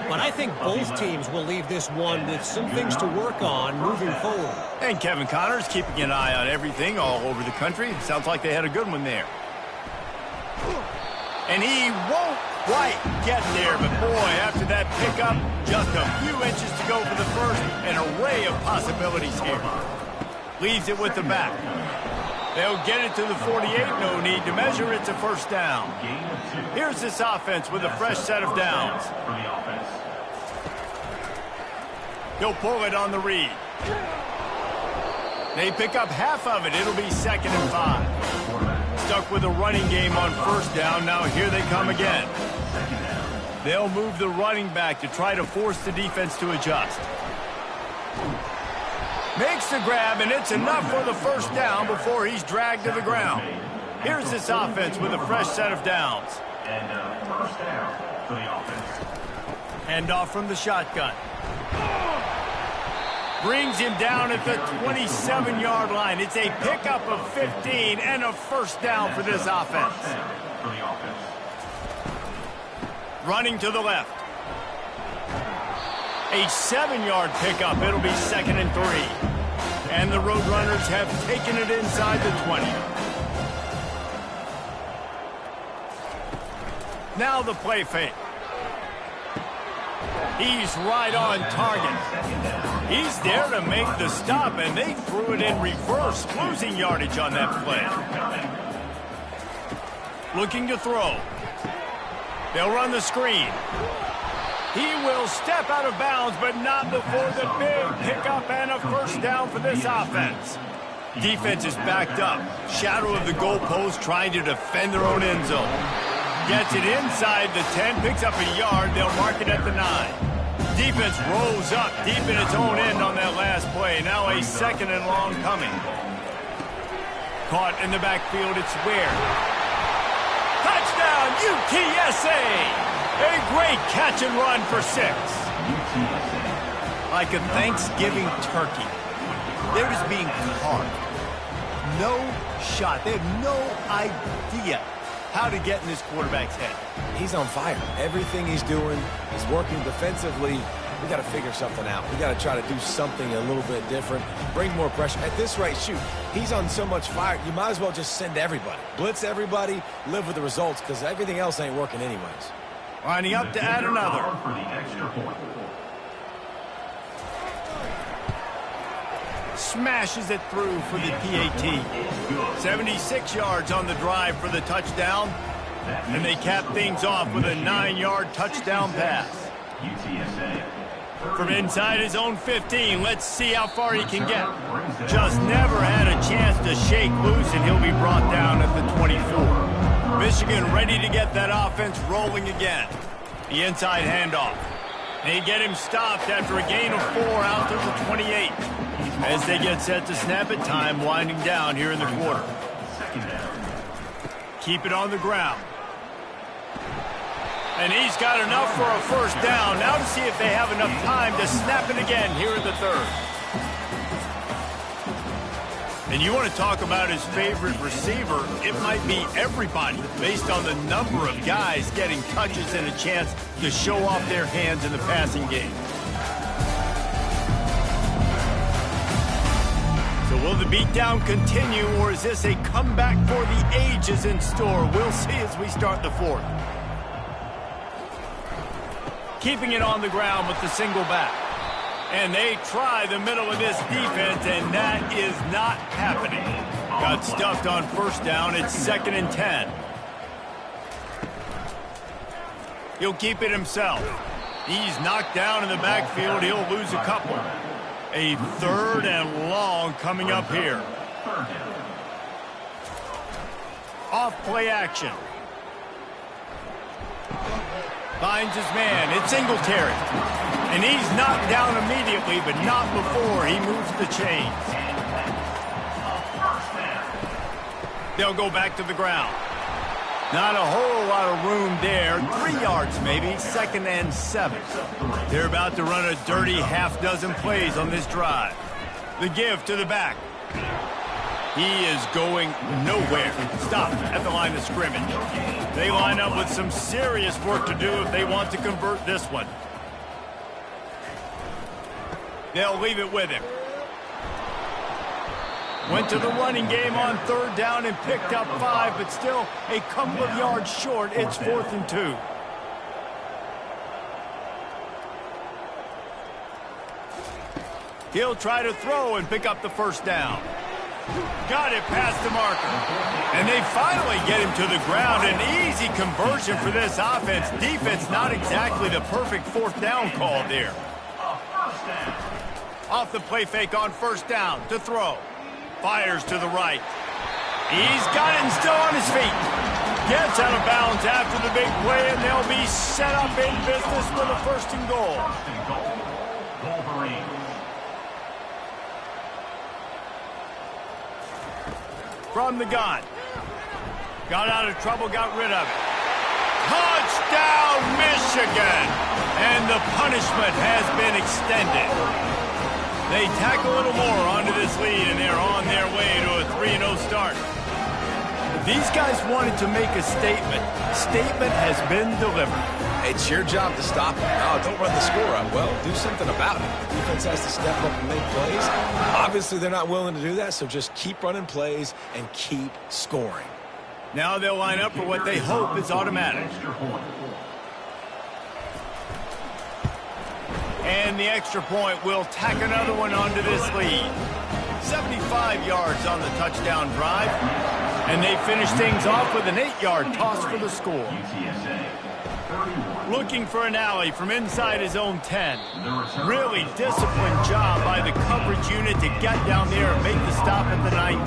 But I think both teams will leave this one with some things to work on moving forward. And Kevin Connors keeping an eye on everything all over the country. Sounds like they had a good one there. And he won't quite get there, but boy, after that pickup, just a few inches to go for the first. An array of possibilities here. Leaves it with the back. They'll get it to the 48, no need to measure. It's a first down. Here's this offense with a fresh set of downs. He'll pull it on the read. They pick up half of it. It'll be 2nd and 5. Stuck with a running game on first down. Now here they come again. They'll move the running back to try to force the defense to adjust. Makes the grab, and it's enough for the first down before he's dragged to the ground. Here's this offense with a fresh set of downs. And first down for the offense. Hand off from the shotgun. Brings him down at the 27-yard line. It's a pickup of 15 and a first down for this offense. Running to the left. A 7-yard pickup. It'll be 2nd and 3. And the Roadrunners have taken it inside the 20. Now the play fake. He's right on target. He's there to make the stop, and they threw it in reverse, losing yardage on that play. Looking to throw. They'll run the screen. He will step out of bounds, but not before the big pickup and a first down for this offense. Defense is backed up. Shadow of the goalpost trying to defend their own end zone. Gets it inside the 10, picks up a yard. They'll mark it at the 9. Defense rolls up deep in its own end on that last play. Now a 2nd and long coming. Caught in the backfield, it's Ware. Touchdown, UTSA! A great catch and run for 6. Like a Thanksgiving turkey. They're just being carved. No shot. They have no idea how to get in this quarterback's head. He's on fire. Everything he's doing is working defensively. We got to figure something out. We got to try to do something a little bit different. Bring more pressure. At this rate, shoot, he's on so much fire, you might as well just send everybody. Blitz everybody, live with the results, because everything else ain't working anyways. Lining up to add another. For the extra point. Smashes it through for the PAT. 76 yards on the drive for the touchdown. And they cap things off with a 9-yard touchdown pass. UTSA. From inside his own 15, let's see how far he can get. Just never had a chance to shake loose, and he'll be brought down at the 24. Michigan ready to get that offense rolling again. The inside handoff. They get him stopped after a gain of 4 out to the 28. As they get set to snap it, time winding down here in the quarter. Keep it on the ground. And he's got enough for a first down. Now to see if they have enough time to snap it again here in the third. And you want to talk about his favorite receiver, it might be everybody based on the number of guys getting touches and a chance to show off their hands in the passing game. So will the beatdown continue, or is this a comeback for the ages in store? We'll see as we start the fourth. Keeping it on the ground with the single back. And they try the middle of this defense, and that is not happening. Got stuffed on first down. It's 2nd and 10. He'll keep it himself. He's knocked down in the backfield. He'll lose a couple. A 3rd and long coming up here. Off play action. Finds his man. It's Singletary. And he's knocked down immediately, but not before he moves the chains. They'll go back to the ground. Not a whole lot of room there. 3 yards maybe. 2nd and 7. They're about to run a dirty half-dozen plays on this drive. The give to the back. He is going nowhere. Stopped at the line of scrimmage. They line up with some serious work to do if they want to convert this one. They'll leave it with him. Went to the running game on 3rd down and picked up 5, but still a couple of yards short. It's 4th and 2. He'll try to throw and pick up the first down. Got it past the marker. And they finally get him to the ground. An easy conversion for this offense. Defense not exactly the perfect 4th down call there. Off the play fake on 1st down to throw. Fires to the right. He's got it and still on his feet. Gets out of bounds after the big play, and they'll be set up in business with a 1st and goal. From the gun. Got out of trouble, got rid of it. Touchdown, Michigan! And the punishment has been extended. They tack a little more onto this lead, and they're on their way to a 3-0 start. These guys wanted to make a statement. Statement has been delivered. It's your job to stop it. Oh, don't run the score up. Well, do something about it. Defense has to step up and make plays. Obviously, they're not willing to do that, so just keep running plays and keep scoring. Now they'll line up for what they hope is automatic. And the extra point will tack another one onto this lead. 75 yards on the touchdown drive. And they finish things off with an 8-yard toss for the score. Looking for an alley from inside his own 10. Really disciplined job by the coverage unit to get down there and make the stop at the 19.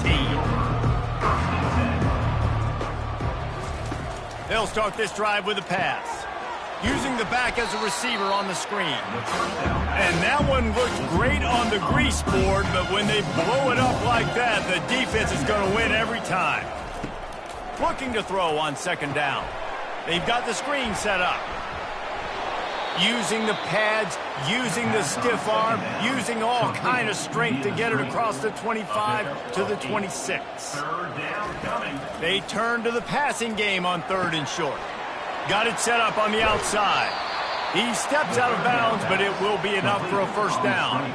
They'll start this drive with a pass. Using the back as a receiver on the screen. And that one looked great on the grease board, but when they blow it up like that, the defense is going to win every time. Looking to throw on 2nd down. They've got the screen set up. Using the pads, using the stiff arm, using all kind of strength to get it across the 25 to the 26. They turn to the passing game on 3rd and short. Got it set up on the outside. He steps out of bounds, but it will be enough for a 1st down.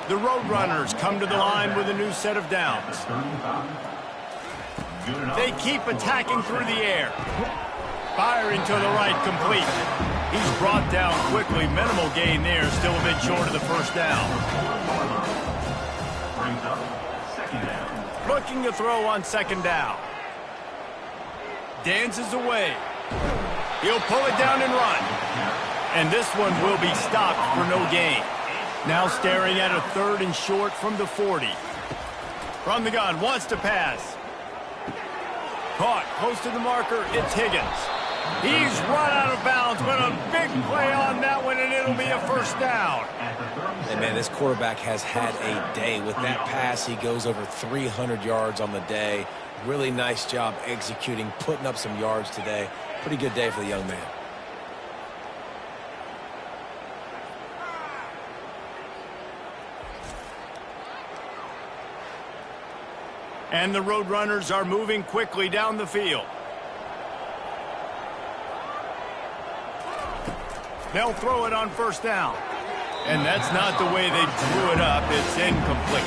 The Roadrunners come to the line with a new set of downs. They keep attacking through the air. Firing to the right, complete. He's brought down quickly. Minimal gain there. Still a bit short of the first down. Brings up second down. Looking to throw on second down. Dances away. He'll pull it down and run. And this one will be stopped for no gain. Now staring at a 3rd and short from the 40. From the gun, wants to pass. Caught, close to the marker, it's Higgins. He's run out of bounds, but a big play on that one, and it'll be a first down. And, man, this quarterback has had a day. With that pass, he goes over 300 yards on the day. Really nice job executing, putting up some yards today. Pretty good day for the young man. And the Roadrunners are moving quickly down the field. They'll throw it on first down. And that's not the way they drew it up. It's incomplete.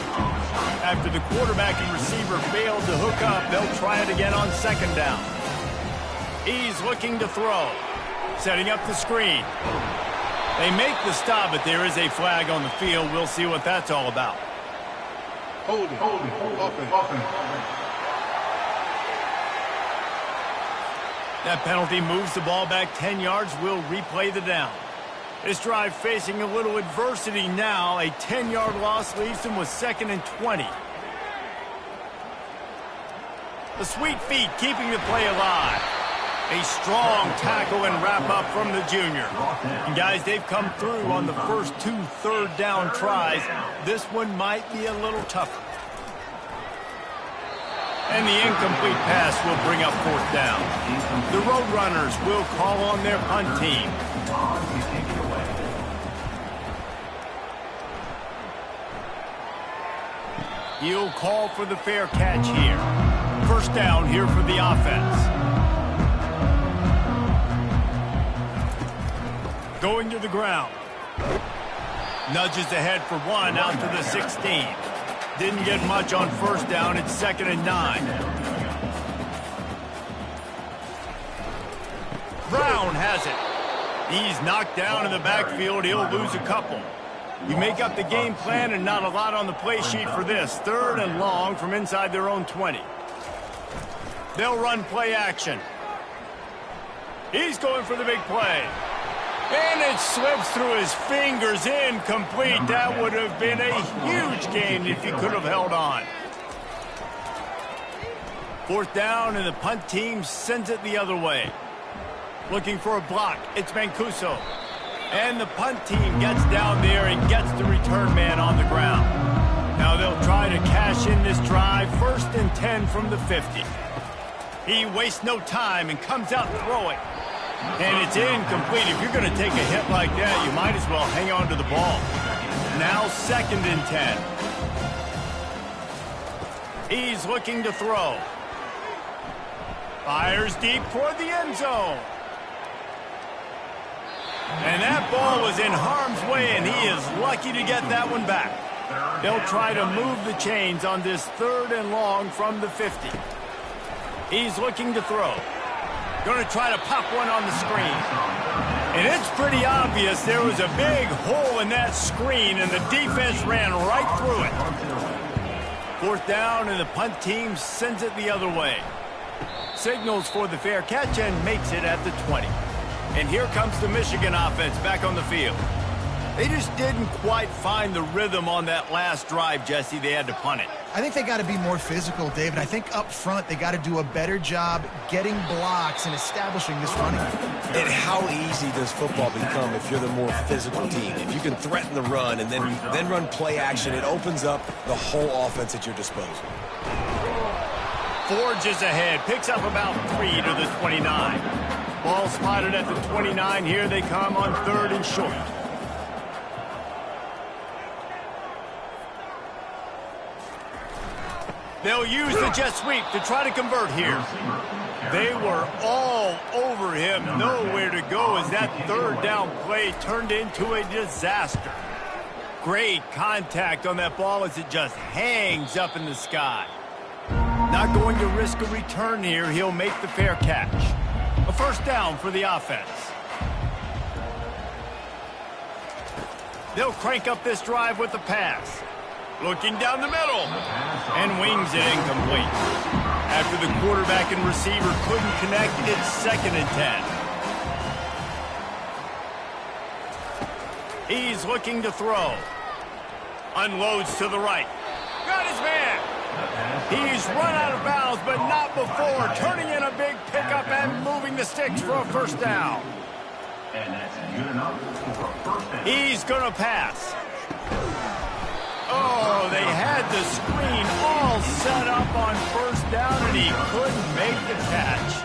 After the quarterback and receiver failed to hook up, they'll try it again on second down. He's looking to throw. Setting up the screen. They make the stop, but there is a flag on the field. We'll see what that's all about. Holding. That penalty moves the ball back 10 yards. We'll replay the down. This drive facing a little adversity now. A 10-yard loss leaves them with 2nd and 20. The sweet feet keeping the play alive. A strong tackle and wrap up from the junior. And guys, they've come through on the first 2 third down tries. This one might be a little tougher. And the incomplete pass will bring up 4th down. The Roadrunners will call on their punt team. He'll call for the fair catch here. First down here for the offense. Going to the ground. Nudges ahead for 1 out to the 16. Didn't get much on first down. It's 2nd and 9. Brown has it. He's knocked down in the backfield. He'll lose a couple. You make up the game plan and not a lot on the play sheet for this. 3rd and long from inside their own 20. They'll run play action. He's going for the big play. And it slips through his fingers, incomplete. That would have been a huge gain if he could have held on. 4th down, and the punt team sends it the other way. Looking for a block. It's Mancuso. And the punt team gets down there and gets the return man on the ground. Now they'll try to cash in this drive. 1st and 10 from the 50. He wastes no time and comes out throwing. And it's incomplete. If you're going to take a hit like that, you might as well hang on to the ball. Now 2nd and 10. He's looking to throw. Fires deep toward the end zone. And that ball was in harm's way, and he is lucky to get that one back. They'll try to move the chains on this 3rd and long from the 50. He's looking to throw. Going to try to pop one on the screen. And it's pretty obvious there was a big hole in that screen, and the defense ran right through it. 4th down, and the punt team sends it the other way. Signals for the fair catch and makes it at the 20. And here comes the Michigan offense back on the field. They just didn't quite find the rhythm on that last drive, Jesse. They had to punt it. I think they got to be more physical, David. I think up front they got to do a better job getting blocks and establishing this running. And how easy does football become if you're the more physical team? If you can threaten the run and then run play action, it opens up the whole offense at your disposal. Forges ahead, picks up about 3 to the 29. Ball spotted at the 29. Here they come on 3rd and short. They'll use the jet sweep to try to convert here. They were all over him. Nowhere to go as that 3rd down play turned into a disaster. Great contact on that ball as it just hangs up in the sky. Not going to risk a return here. He'll make the fair catch. A 1st down for the offense. They'll crank up this drive with the pass. Looking down the middle. And wings it incomplete. After the quarterback and receiver couldn't connect, it's 2nd and 10. He's looking to throw. Unloads to the right. Got his man. He's run out of bounds, but not before. Turning in a big pickup and moving the sticks for a first down. And that's good enough for a first down. He's going to pass. Oh, they had the screen all set up on first down, and he couldn't make the catch.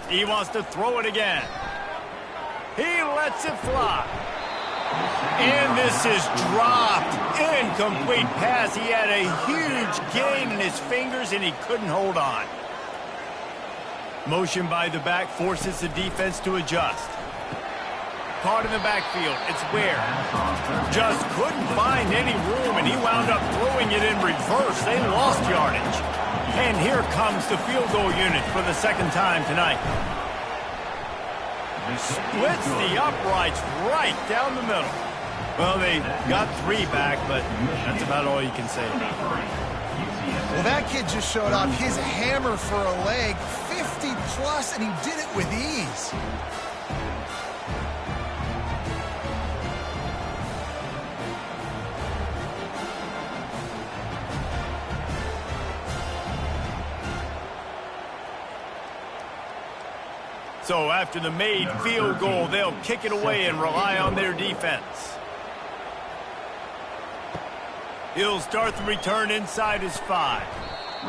He wants to throw it again. He lets it fly. And this is dropped. Incomplete pass. He had a huge gain in his fingers, and he couldn't hold on. Motion by the back forces the defense to adjust. Caught in the backfield. It's Ware. Just couldn't find any room, and he wound up throwing it in reverse. They lost yardage. And here comes the field goal unit for the 2nd time tonight. Splits the uprights right down the middle. Well, they got 3 back, but that's about all you can say. Well, that kid just showed off his hammer for a leg, 50+, and he did it with ease. So after the made field goal, they'll kick it away and rely on their defense. He'll start the return inside his 5.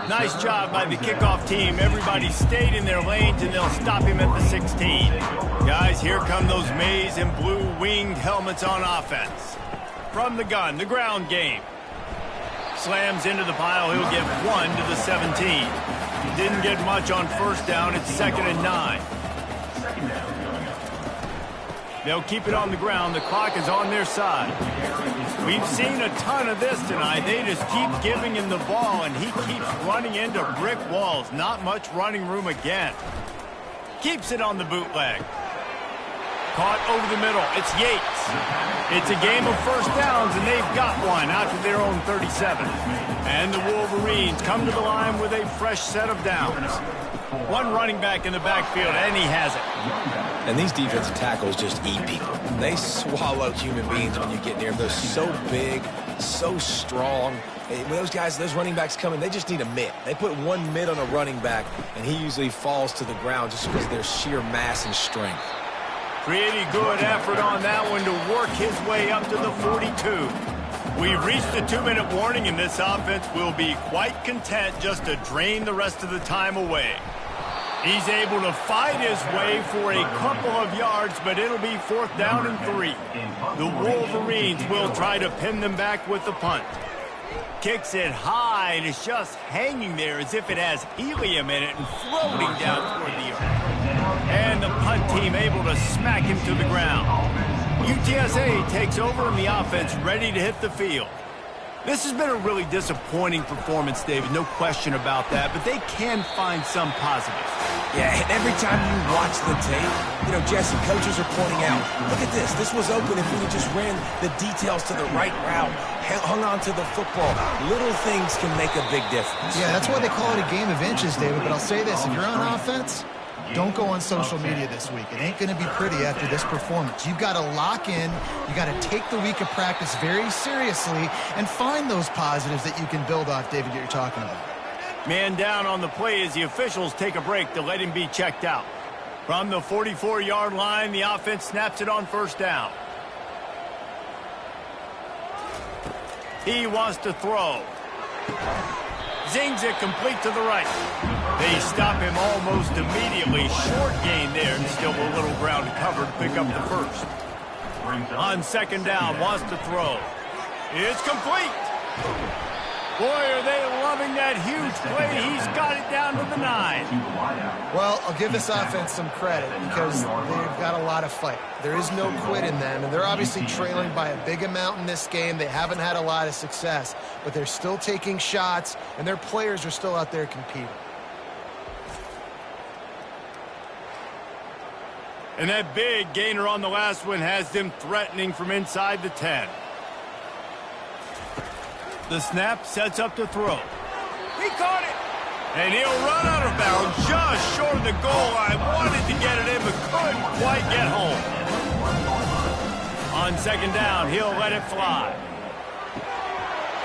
Nice job by the kickoff team. Everybody stayed in their lanes, and they'll stop him at the 16. Guys, here come those maize and blue winged helmets on offense. From the gun, the ground game. Slams into the pile. He'll get 1 to the 17. Didn't get much on first down. It's 2nd and 9. They'll keep it on the ground. The clock is on their side. We've seen a ton of this tonight. They just keep giving him the ball, and he keeps running into brick walls. Not much running room again. Keeps it on the bootleg. Caught over the middle. It's Yates. It's a game of first downs, and they've got one out to their own 37. And the Wolverines come to the line with a fresh set of downs. One running back in the backfield, and he has it. And these defensive tackles just eat people. They swallow human beings when you get near them. They're so big, so strong. When those guys, those running backs come in, they just need a mitt. They put 1 mitt on a running back, and he usually falls to the ground just because of their sheer mass and strength. Pretty good effort on that one to work his way up to the 42. We've reached the 2-minute warning, and this offense will be quite content just to drain the rest of the time away. He's able to fight his way for a couple of yards, but it'll be 4th down and 3. The Wolverines will try to pin them back with the punt. Kicks it high, and it's just hanging there as if it has helium in it and floating down toward the earth. And the punt team able to smack him to the ground. UTSA takes over, and the offense ready to hit the field. This has been a really disappointing performance, David, no question about that, but they can find some positives. Yeah, and every time you watch the tape, Jesse, coaches are pointing out, look at this. This was open if we just ran the details to the right route, hung on to the football. Little things can make a big difference. Yeah, that's why they call it a game of inches, David, but I'll say this. If you're on offense, don't go on social media this week. It ain't going to be pretty after this performance. You've got to lock in. You got to take the week of practice very seriously and find those positives that you can build off, David, that you're talking about. Man down on the play as the officials take a break to let him be checked out. From the 44-yard line, the offense snaps it on first down. He wants to throw. Zings it complete to the right. They stop him almost immediately. Short gain there, and still a little ground to cover to pick up the first. On 2nd down, wants to throw. It's complete. Boy, are they loving that huge play. He's got it down to the 9. Well, I'll give this offense some credit because they've got a lot of fight. There is no quit in them, and they're obviously trailing by a big amount in this game. They haven't had a lot of success, but they're still taking shots, and their players are still out there competing. And that big gainer on the last one has them threatening from inside the 10. The snap sets up to throw. He caught it. And he'll run out of bounds just short of the goal line. Wanted to get it in, but couldn't quite get home. On second down, he'll let it fly.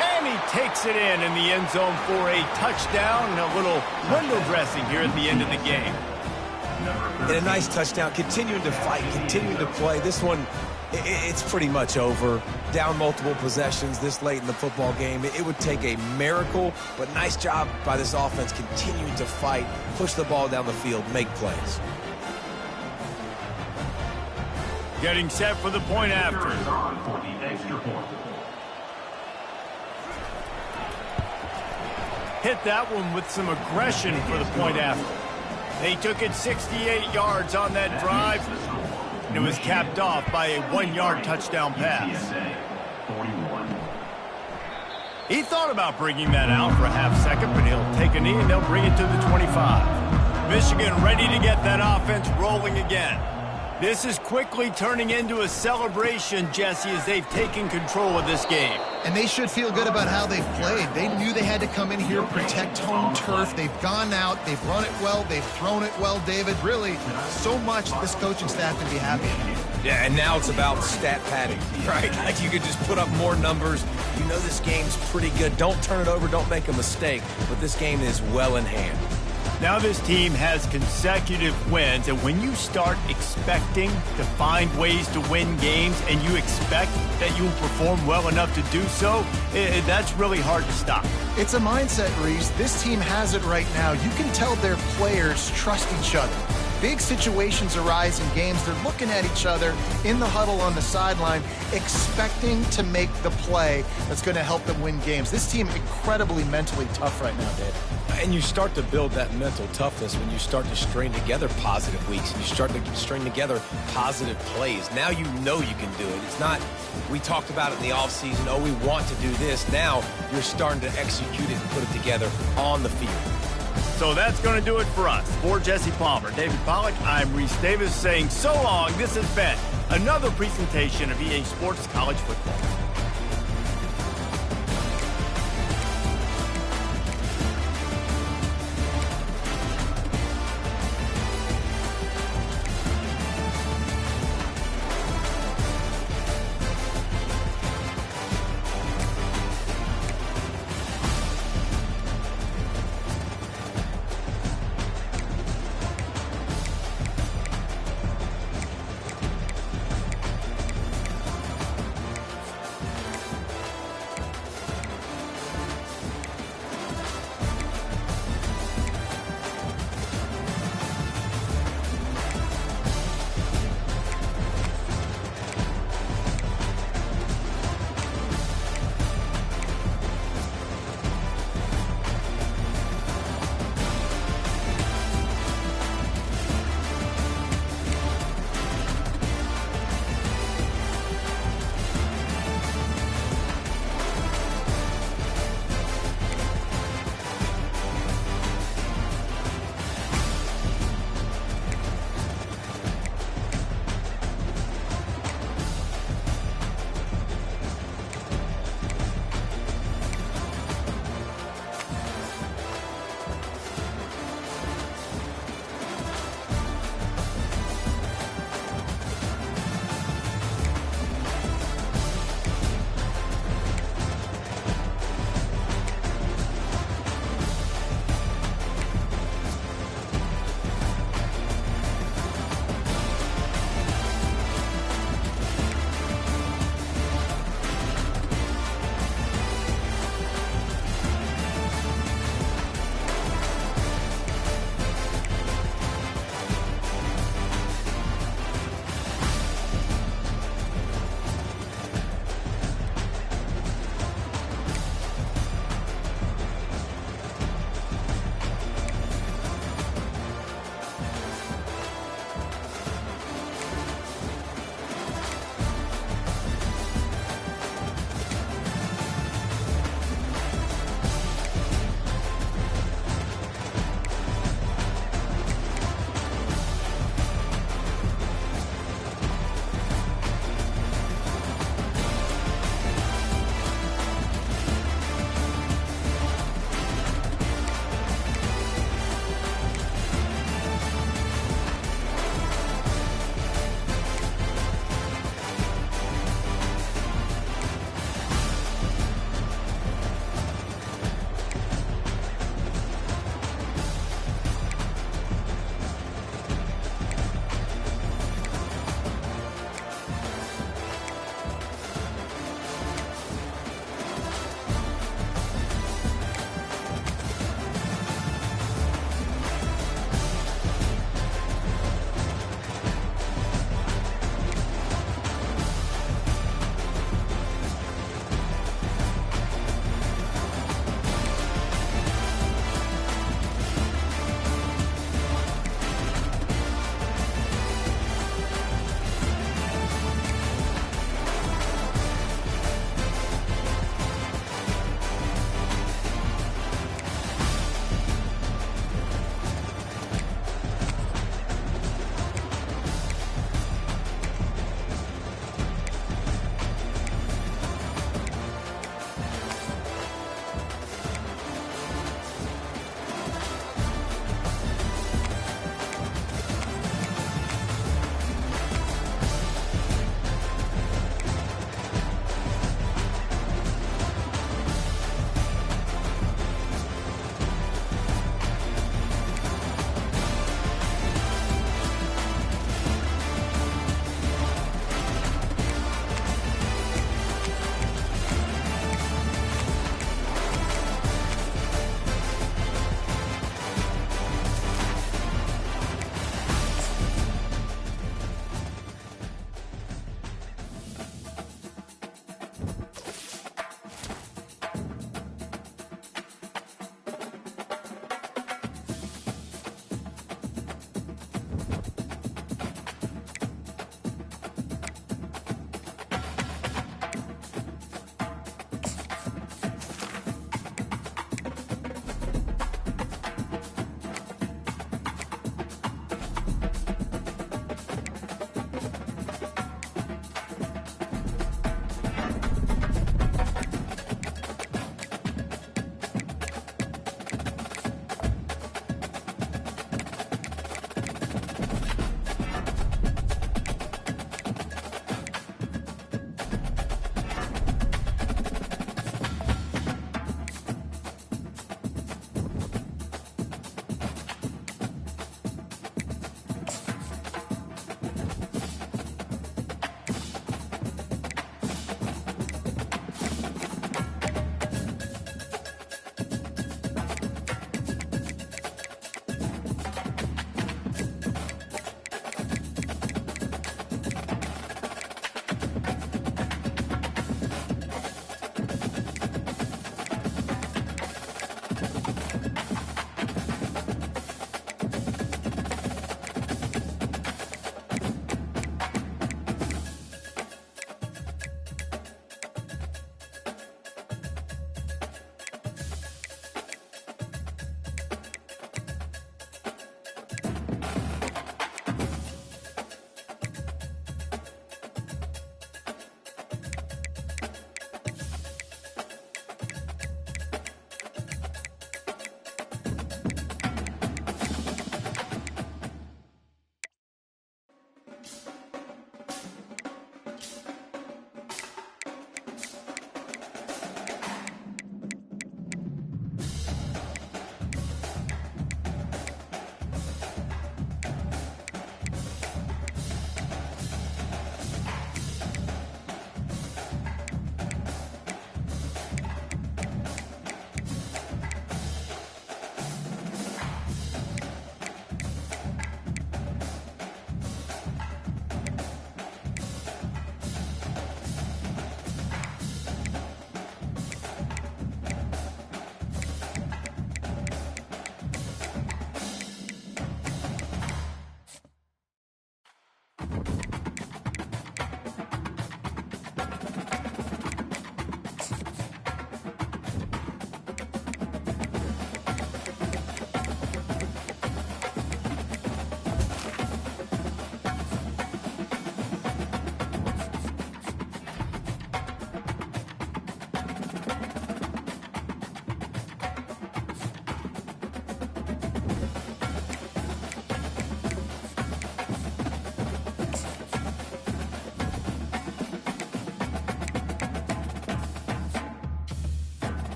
And he takes it in the end zone for a touchdown and a little window dressing here at the end of the game. And a nice touchdown, continuing to fight, continuing to play. This one, it's pretty much over. Down multiple possessions this late in the football game. It would take a miracle, but nice job by this offense continuing to fight, push the ball down the field, make plays. Getting set for the point after. Hit that one with some aggression for the point after. They took it 68 yards on that drive, and it was capped off by a 1-yard touchdown pass. He thought about bringing that out for a half second, but he'll take a knee and they'll bring it to the 25. Michigan ready to get that offense rolling again. This is quickly turning into a celebration, Jesse, as they've taken control of this game. And they should feel good about how they've played. They knew they had to come in here, protect home turf. They've gone out, they've run it well, they've thrown it well, David. Really, so much this coaching staff can be happy about. Yeah, and now it's about stat padding, right? Like you could just put up more numbers. You know this game's pretty good. Don't turn it over, don't make a mistake. But this game is well in hand. Now this team has consecutive wins, and when you start expecting to find ways to win games and you expect that you will perform well enough to do so, that's really hard to stop. It's a mindset, Reese. This team has it right now. You can tell their players trust each other. Big situations arise in games. They're looking at each other in the huddle on the sideline, expecting to make the play that's going to help them win games. This team incredibly mentally tough right now, Dave. And you start to build that mental toughness when you start to string together positive weeks. And you start to string together positive plays. Now you know you can do it. It's not, we talked about it in the offseason, oh, we want to do this. Now you're starting to execute it and put it together on the field. So that's going to do it for us. For Jesse Palmer, David Pollack, I'm Reese Davis saying so long. This has been another presentation of EA Sports College Football.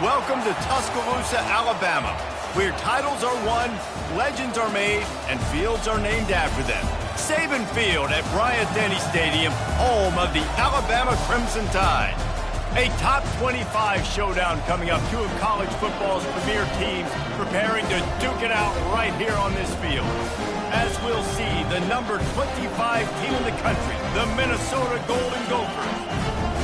Welcome to Tuscaloosa, Alabama, where titles are won, legends are made, and fields are named after them. Saban Field at Bryant-Denny Stadium, home of the Alabama Crimson Tide. A top 25 showdown coming up, two of college football's premier teams preparing to duke it out right here on this field. As we'll see, the number 25 team in the country, the Minnesota Golden Gophers,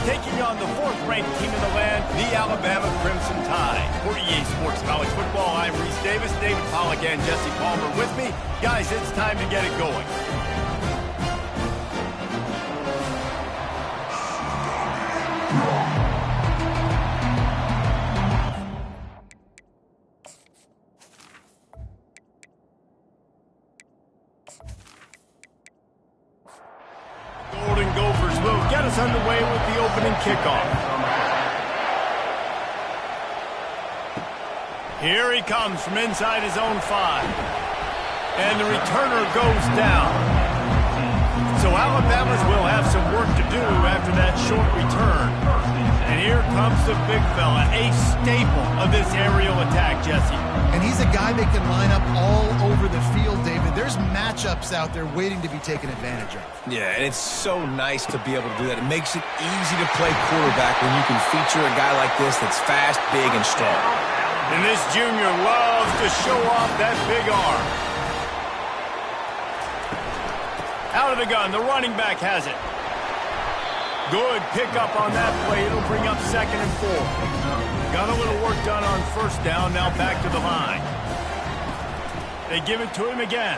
taking on the fourth-ranked team in the land, the Alabama Crimson Tide. For EA Sports College Football, I'm Reese Davis, David Pollack, and Jesse Palmer with me. Guys, it's time to get it going. Golden Gophers will get us underway with the opening kickoff. Here he comes from inside his own 5. And the returner goes down. So Alabama's will have some work to do after that short return. And here comes the big fella, a staple of this aerial attack, Jesse. And he's a guy that can line up all over the field, David. There's matchups out there waiting to be taken advantage of. Yeah, and it's so nice to be able to do that. It makes it easy to play quarterback when you can feature a guy like this that's fast, big, and strong. And this junior loves to show off that big arm. Out of the gun, the running back has it. Good pickup on that play. It'll bring up 2nd and 4. Got a little work done on first down, now back to the line. They give it to him again.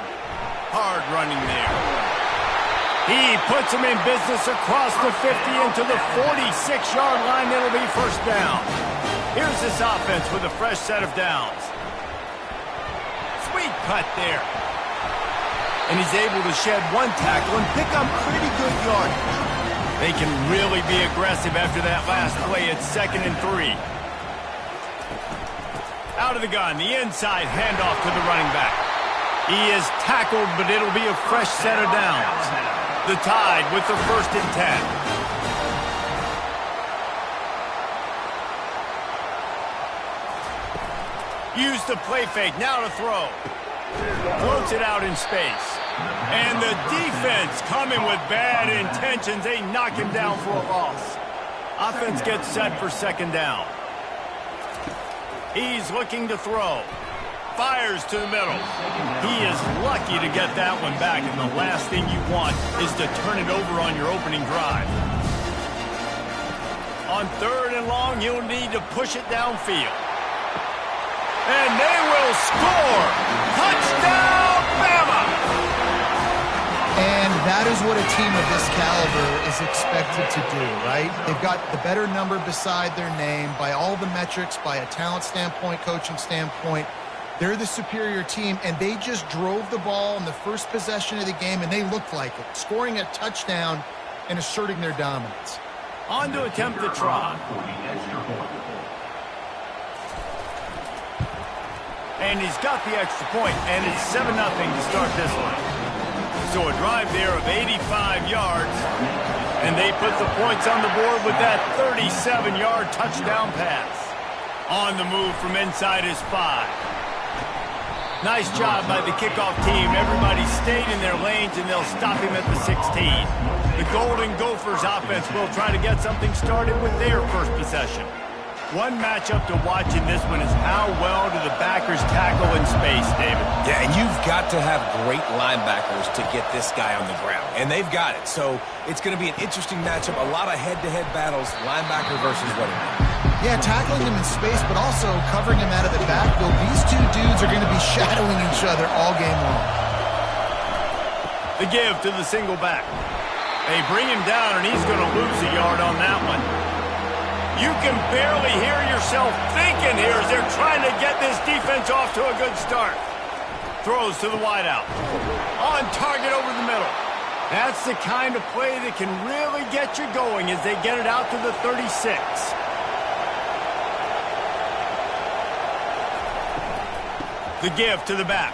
Hard running there. He puts him in business across the 50 into the 46-yard line. It'll be first down. Here's this offense with a fresh set of downs. Sweet cut there. And he's able to shed one tackle and pick up pretty good yardage. They can really be aggressive after that last play. It's 2nd and 3. Out of the gun, the inside handoff to the running back. He is tackled, but it'll be a fresh set of downs. The Tide with the 1st and 10. Use the play fake, now to throw. Floats it out in space. And the defense coming with bad intentions. They knock him down for a loss. Offense gets set for 2nd down. He's looking to throw. Fires to the middle. He is lucky to get that one back, and the last thing you want is to turn it over on your opening drive. On 3rd and long, you'll need to push it downfield. And they will score! Touchdown, Bama! And that is what a team of this caliber is expected to do, right? They've got the better number beside their name by all the metrics, by a talent standpoint, coaching standpoint. They're the superior team, and they just drove the ball in the first possession of the game, and they looked like it, scoring a touchdown and asserting their dominance. On to attempt the try. And he's got the extra point, and it's 7-0 to start this one. So a drive there of 85 yards, and they put the points on the board with that 37-yard touchdown pass. On the move from inside his 5. Nice job by the kickoff team. Everybody stayed in their lanes, and they'll stop him at the 16. The Golden Gophers offense will try to get something started with their first possession. One matchup to watch in this one is how well do the backers tackle in space, David. Yeah, and you've got to have great linebackers to get this guy on the ground, and they've got it. So it's going to be an interesting matchup, a lot of head-to-head battles, linebacker versus running back. Yeah, tackling him in space, but also covering him out of the backfield. These two dudes are going to be shadowing each other all game long. The give to the single back. They bring him down, and he's going to lose a yard on that one. You can barely hear yourself thinking here as they're trying to get this defense off to a good start. Throws to the wideout. On target over the middle. That's the kind of play that can really get you going as they get it out to the 36. The give to the back.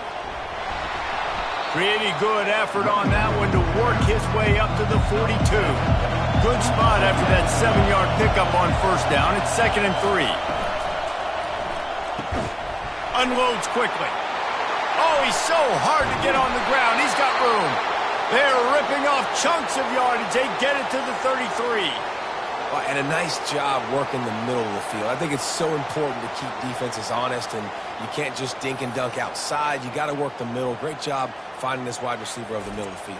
Pretty good effort on that one to work his way up to the 42. Good spot after that 7-yard pickup on first down. It's 2nd and 3. unloads quickly. Oh, he's so hard to get on the ground. He's got room. They're ripping off chunks of yardage. They get it to the 33. And a nice job working the middle of the field. I think it's so important to keep defenses honest, and you can't just dink and dunk outside. You got to work the middle. Great job finding this wide receiver over the middle of the field.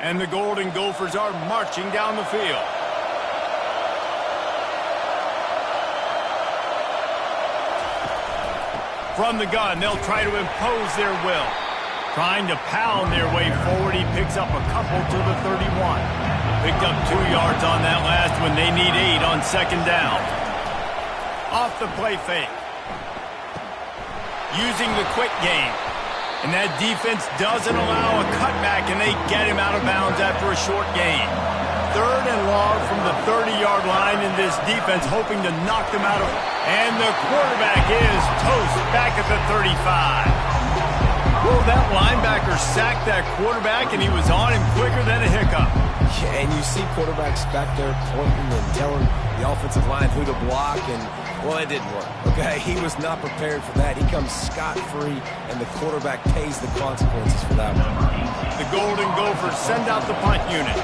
And the Golden Gophers are marching down the field. From the gun, they'll try to impose their will. Trying to pound their way forward, he picks up a couple to the 31. Picked up 2 yards on that last one. They need 8 on second down. Off the play fake. Using the quick game. And that defense doesn't allow a cutback, and they get him out of bounds after a short gain. 3rd and long from the 30-yard line, in this defense hoping to knock them out of it. And the quarterback is toast back at the 35. Well, that linebacker sacked that quarterback, and he was on him quicker than a hiccup. Yeah, and you see quarterbacks back there pointing and telling the offensive line who to block, and, well, it didn't work. Okay, he was not prepared for that. He comes scot-free, and the quarterback pays the consequences for that one. The Golden Gophers send out the punt unit.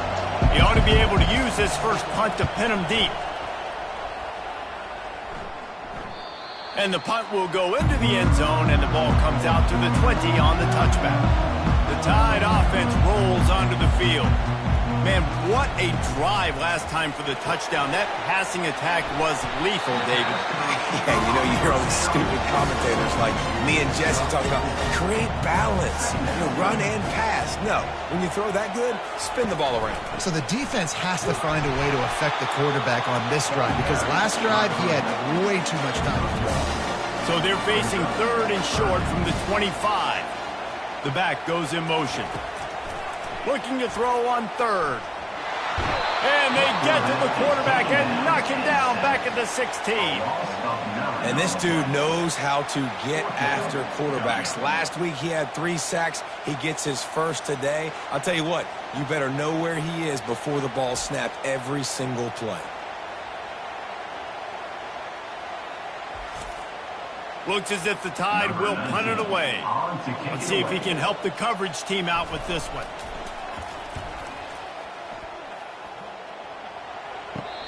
He ought to be able to use this first punt to pin him deep. And the punt will go into the end zone, and the ball comes out to the 20 on the touchback. The Tide offense rolls onto the field. Man, what a drive last time for the touchdown. That passing attack was lethal, David. Yeah, you know, you hear all these stupid commentators like me and Jesse talking about create balance, run and pass. No, when you throw that good, spin the ball around. So the defense has to find a way to affect the quarterback on this drive, because last drive he had way too much time to throw. So they're facing 3rd and short from the 25. The back goes in motion. Looking to throw on 3rd. And they get to the quarterback and knock him down back at the 16. And this dude knows how to get after quarterbacks. Last week he had 3 sacks. He gets his first today. I'll tell you what, you better know where he is before the ball snapped every single play. Looks as if the Tide will punt it away. Let's see if he can help the coverage team out with this one.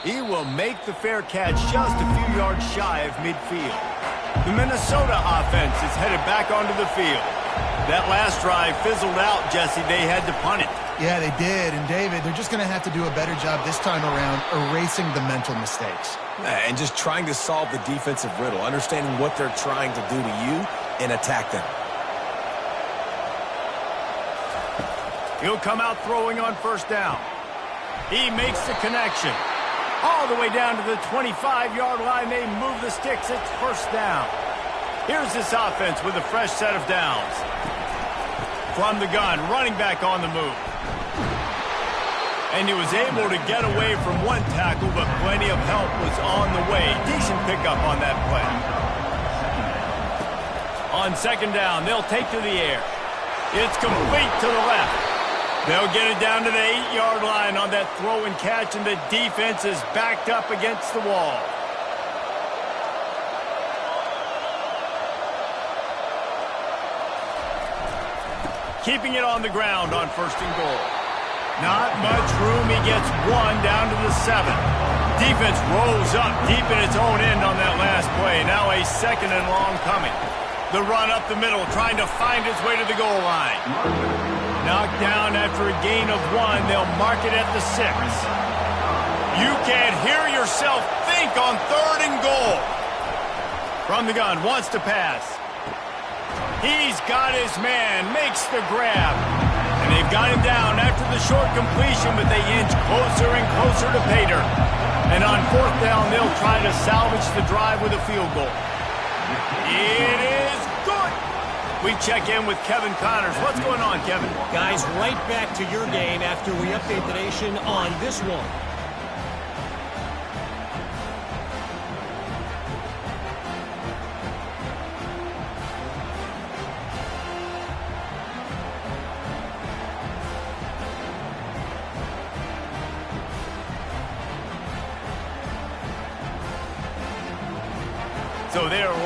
He will make the fair catch just a few yards shy of midfield. The Minnesota offense is headed back onto the field. That last drive fizzled out, Jesse. They had to punt it. Yeah, they did. And, David, they're just going to have to do a better job this time around erasing the mental mistakes. And just trying to solve the defensive riddle, understanding what they're trying to do to you and attack them. He'll come out throwing on first down. He makes the connection. All the way down to the 25-yard line. They move the sticks. It's first down. Here's this offense with a fresh set of downs. From the gun, running back on the move. And he was able to get away from one tackle, but plenty of help was on the way. Decent pickup on that play. On second down, they'll take to the air. It's complete to the left. They'll get it down to the 8-yard line on that throw and catch, and the defense is backed up against the wall. Keeping it on the ground on first and goal. Not much room. He gets 1 down to the 7. Defense rolls up deep in its own end on that last play. Now a 2nd and long coming. The run up the middle, trying to find his way to the goal line. Knocked down after a gain of 1. They'll mark it at the 6. You can't hear yourself think on 3rd and goal. From the gun, wants to pass. He's got his man, makes the grab. And they've got him down after the short completion, but they inch closer and closer to pay dirt. And on 4th down, they'll try to salvage the drive with a field goal. It is good. We check in with Kevin Connors. What's going on, Kevin? Guys, right back to your game after we update the nation on this one.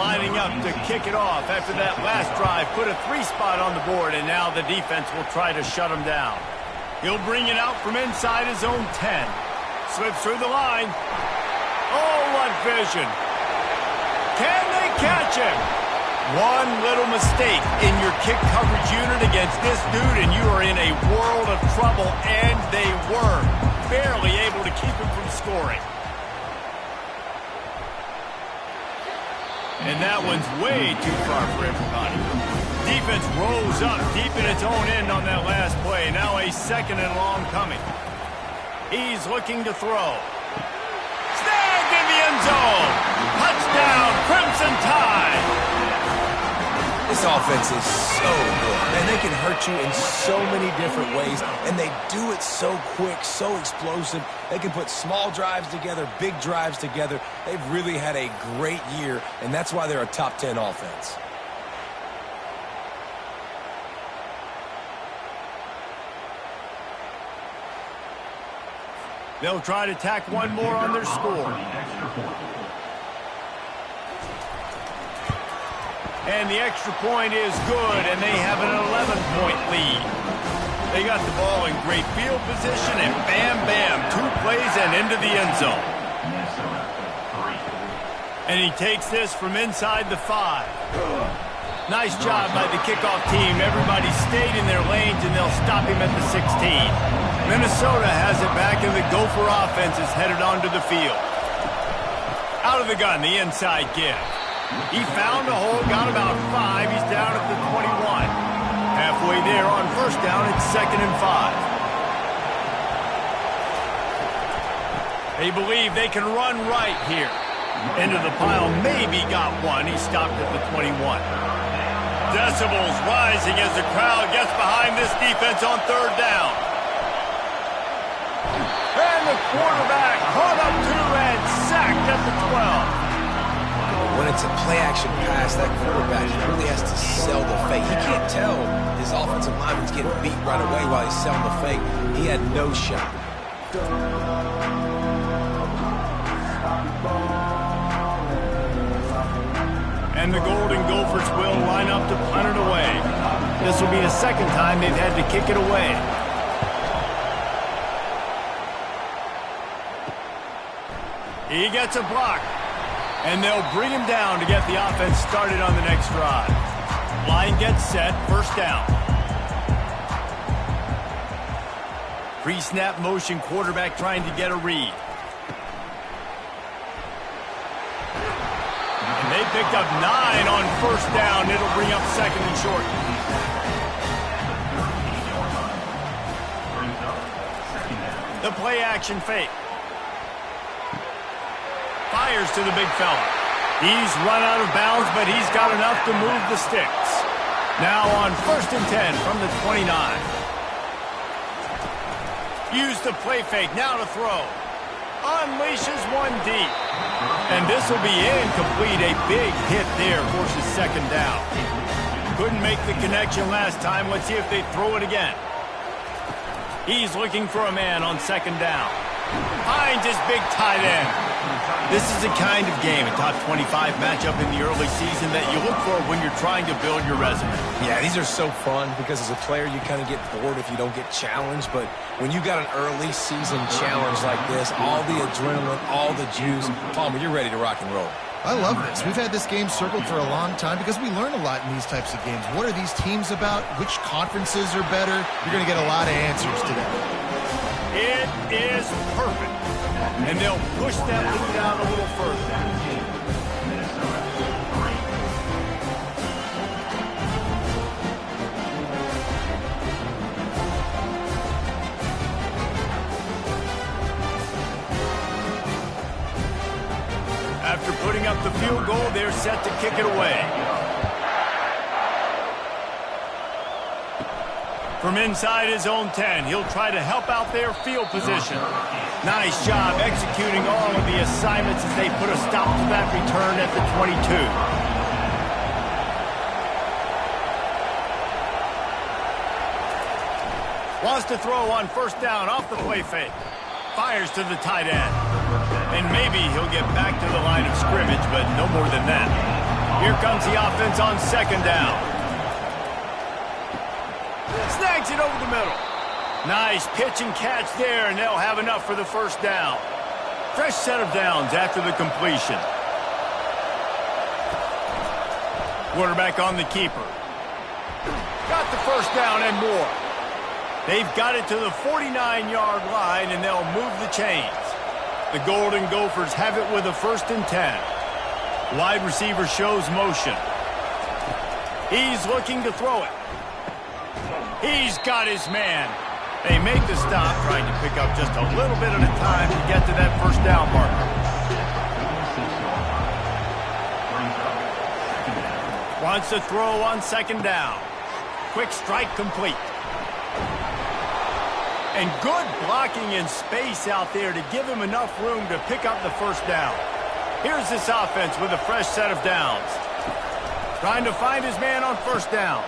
lining up to kick it off after that last drive. Put a 3 spot on the board, and now the defense will try to shut him down. He'll bring it out from inside his own 10. Slips through the line. Oh, what vision. Can they catch him? One little mistake in your kick coverage unit against this dude, and you are in a world of trouble, and they were barely able to keep him from scoring. And that one's way too far for everybody. Defense rose up deep in its own end on that last play. Now a 2nd and long coming. He's looking to throw. Snagged in the end zone. Touchdown, Crimson Tide. This offense is so good. Man, they can hurt you in so many different ways, and they do it so quick, so explosive. They can put small drives together, big drives together. They've really had a great year, and that's why they're a top 10 offense. They'll try to tack one more on their score. And the extra point is good, and they have an 11-point lead. They got the ball in great field position, and bam, bam, 2 plays and into the end zone. And he takes this from inside the 5. Nice job by the kickoff team. Everybody stayed in their lanes, and they'll stop him at the 16. Minnesota has it back, and the Gopher offense is headed onto the field. Out of the gun, the inside give. He found a hole, got about 5. He's down at the 21. Halfway there on first down, it's 2nd and 5. They believe they can run right here. Into the pile, maybe got one. He stopped at the 21. Decibels rising as the crowd gets behind this defense on 3rd down. And the quarterback hung up 2 and sacked at the 12. When it's a play-action pass, that quarterback really has to sell the fake. He can't tell his offensive lineman's getting beat right away while he's selling the fake. He had no shot. And the Golden Gophers will line up to punt it away. This will be the 2nd time they've had to kick it away. He gets a block. And they'll bring him down to get the offense started on the next drive. Line gets set, 1st down. Pre-snap motion quarterback trying to get a read. And they picked up 9 on 1st down. It'll bring up 2nd and short. The play action fake. Fires to the big fella. He's run out of bounds, but he's got enough to move the sticks. Now on 1st and 10 from the 29. Use the play fake, now to throw. Unleashes one deep. And this will be incomplete. A big hit there forces 2nd down. Couldn't make the connection last time. Let's see if they throw it again. He's looking for a man on 2nd down. Finds his big tight end. This is the kind of game, a top 25 matchup in the early season that you look for when you're trying to build your resume. Yeah, these are so fun because as a player you kind of get bored if you don't get challenged, but when you got an early season challenge like this, all the adrenaline, all the juice, Palmer, you're ready to rock and roll. I love this. We've had this game circled for a long time because we learn a lot in these types of games. What are these teams about? Which conferences are better? You're going to get a lot of answers today. It is perfect. And they'll push that lead out a little further. After putting up the field goal, they're set to kick it away. From inside his own 10, he'll try to help out their field position. Nice job executing all of the assignments as they put a stop to that return at the 22. Wants to throw on 1st down off the play fake. Fires to the tight end. And maybe he'll get back to the line of scrimmage, but no more than that. Here comes the offense on second down. Snags it over the middle. Nice pitch and catch there, and they'll have enough for the first down. Fresh set of downs after the completion. Quarterback on the keeper. Got the first down and more. They've got it to the 49-yard line, and they'll move the chains. The Golden Gophers have it with a 1st and 10. Wide receiver shows motion. He's looking to throw it. He's got his man. They make the stop, trying to pick up just a little bit at a time to get to that first down marker. Wants to throw on second down. Quick strike complete. And good blocking in space out there to give him enough room to pick up the first down. Here's this offense with a fresh set of downs. Trying to find his man on first down.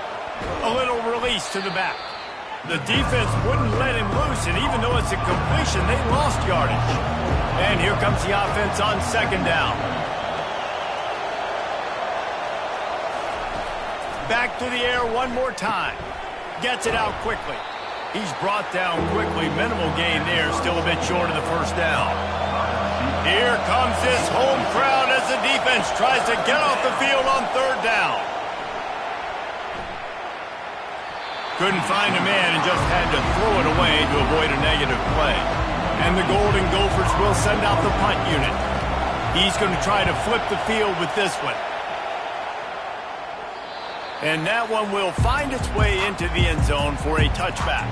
A little release to the back. The defense wouldn't let him loose, and even though it's a completion, they lost yardage. And here comes the offense on second down. Back to the air one more time. Gets it out quickly. He's brought down quickly. Minimal gain there. Still a bit short of the first down. Here comes this home crowd as the defense tries to get off the field on third down. Couldn't find a man and just had to throw it away to avoid a negative play. And the Golden Gophers will send out the punt unit. He's going to try to flip the field with this one. And that one will find its way into the end zone for a touchback.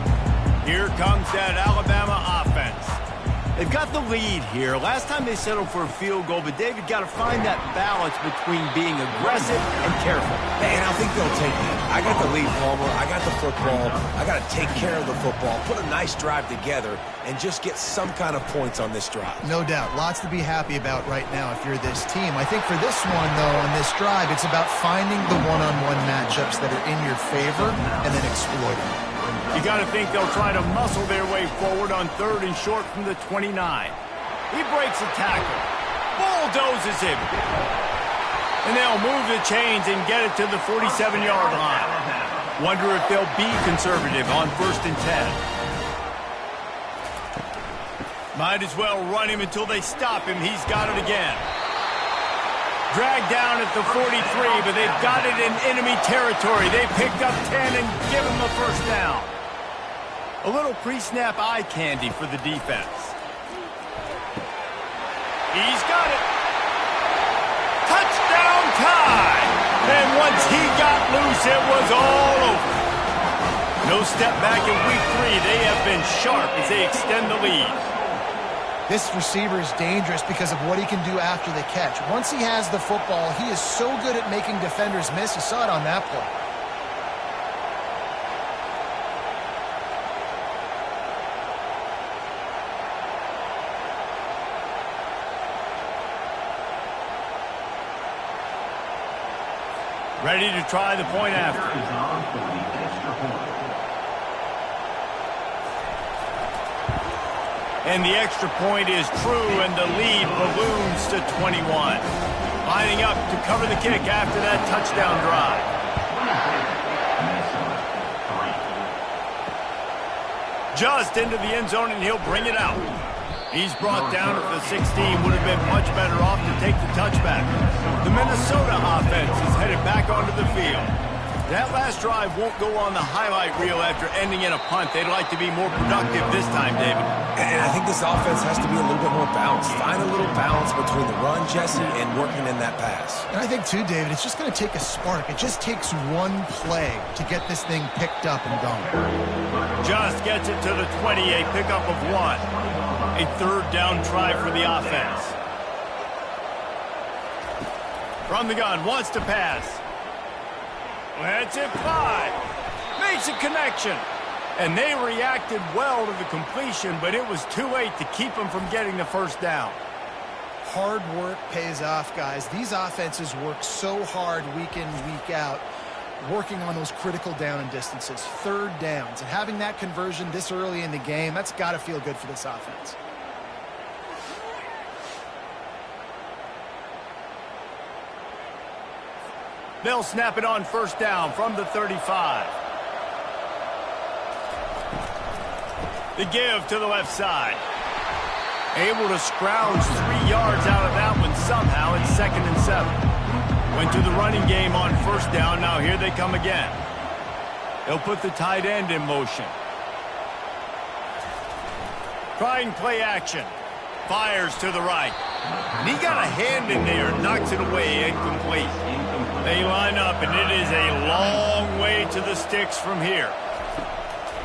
Here comes that Alabama offense. They've got the lead here. Last time they settled for a field goal, but David got to find that balance between being aggressive and careful. And I think they'll take it. I got the lead, Palmer. I got the football. I got to take care of the football, put a nice drive together, and just get some kind of points on this drive. No doubt. Lots to be happy about right now if you're this team. I think for this one, though, on this drive, it's about finding the one-on-one matchups that are in your favor and then exploiting. You got to think they'll try to muscle their way forward on third and short from the 29. He breaks a tackle. Bulldozes him. And they'll move the chains and get it to the 47-yard line. Wonder if they'll be conservative on 1st and 10. Might as well run him until they stop him. He's got it again. Dragged down at the 43, but they've got it in enemy territory. They picked up 10 and give him the first down. A little pre-snap eye candy for the defense. He's got it. Touchdown tie. And once he got loose, it was all over. No step back in week 3. They have been sharp as they extend the lead. This receiver is dangerous because of what he can do after the catch. Once he has the football, he is so good at making defenders miss. You saw it on that play. Ready to try the point after. And the extra point is true, and the lead balloons to 21. Lining up to cover the kick after that touchdown drive. Just into the end zone, and he'll bring it out. He's brought down at the 16. Would have been much better off to take the touchback. The Minnesota offense is headed back onto the field. That last drive won't go on the highlight reel after ending in a punt. They'd like to be more productive this time, David. And I think this offense has to be a little bit more balanced. Find a little balance between the run, Jesse, and working in that pass. And I think, too, David, it's just going to take a spark. It just takes one play to get this thing picked up and going. Just gets it to the 20, a pickup of 1. A third down try for the offense. From the gun, wants to pass. Lets it fly. Makes a connection. And they reacted well to the completion, but it was too late to keep them from getting the first down. Hard work pays off, guys. These offenses work so hard week in, week out, working on those critical down and distances, third downs. And having that conversion this early in the game, that's got to feel good for this offense. They'll snap it on first down from the 35. The give to the left side. Able to scrounge 3 yards out of that one somehow. It's 2nd and 7. Went to the running game on first down. Now here they come again. They'll put the tight end in motion. Trying play action. Fires to the right. And he got a hand in there. Knocks it away. Incomplete. They line up, and it is a long way to the sticks from here.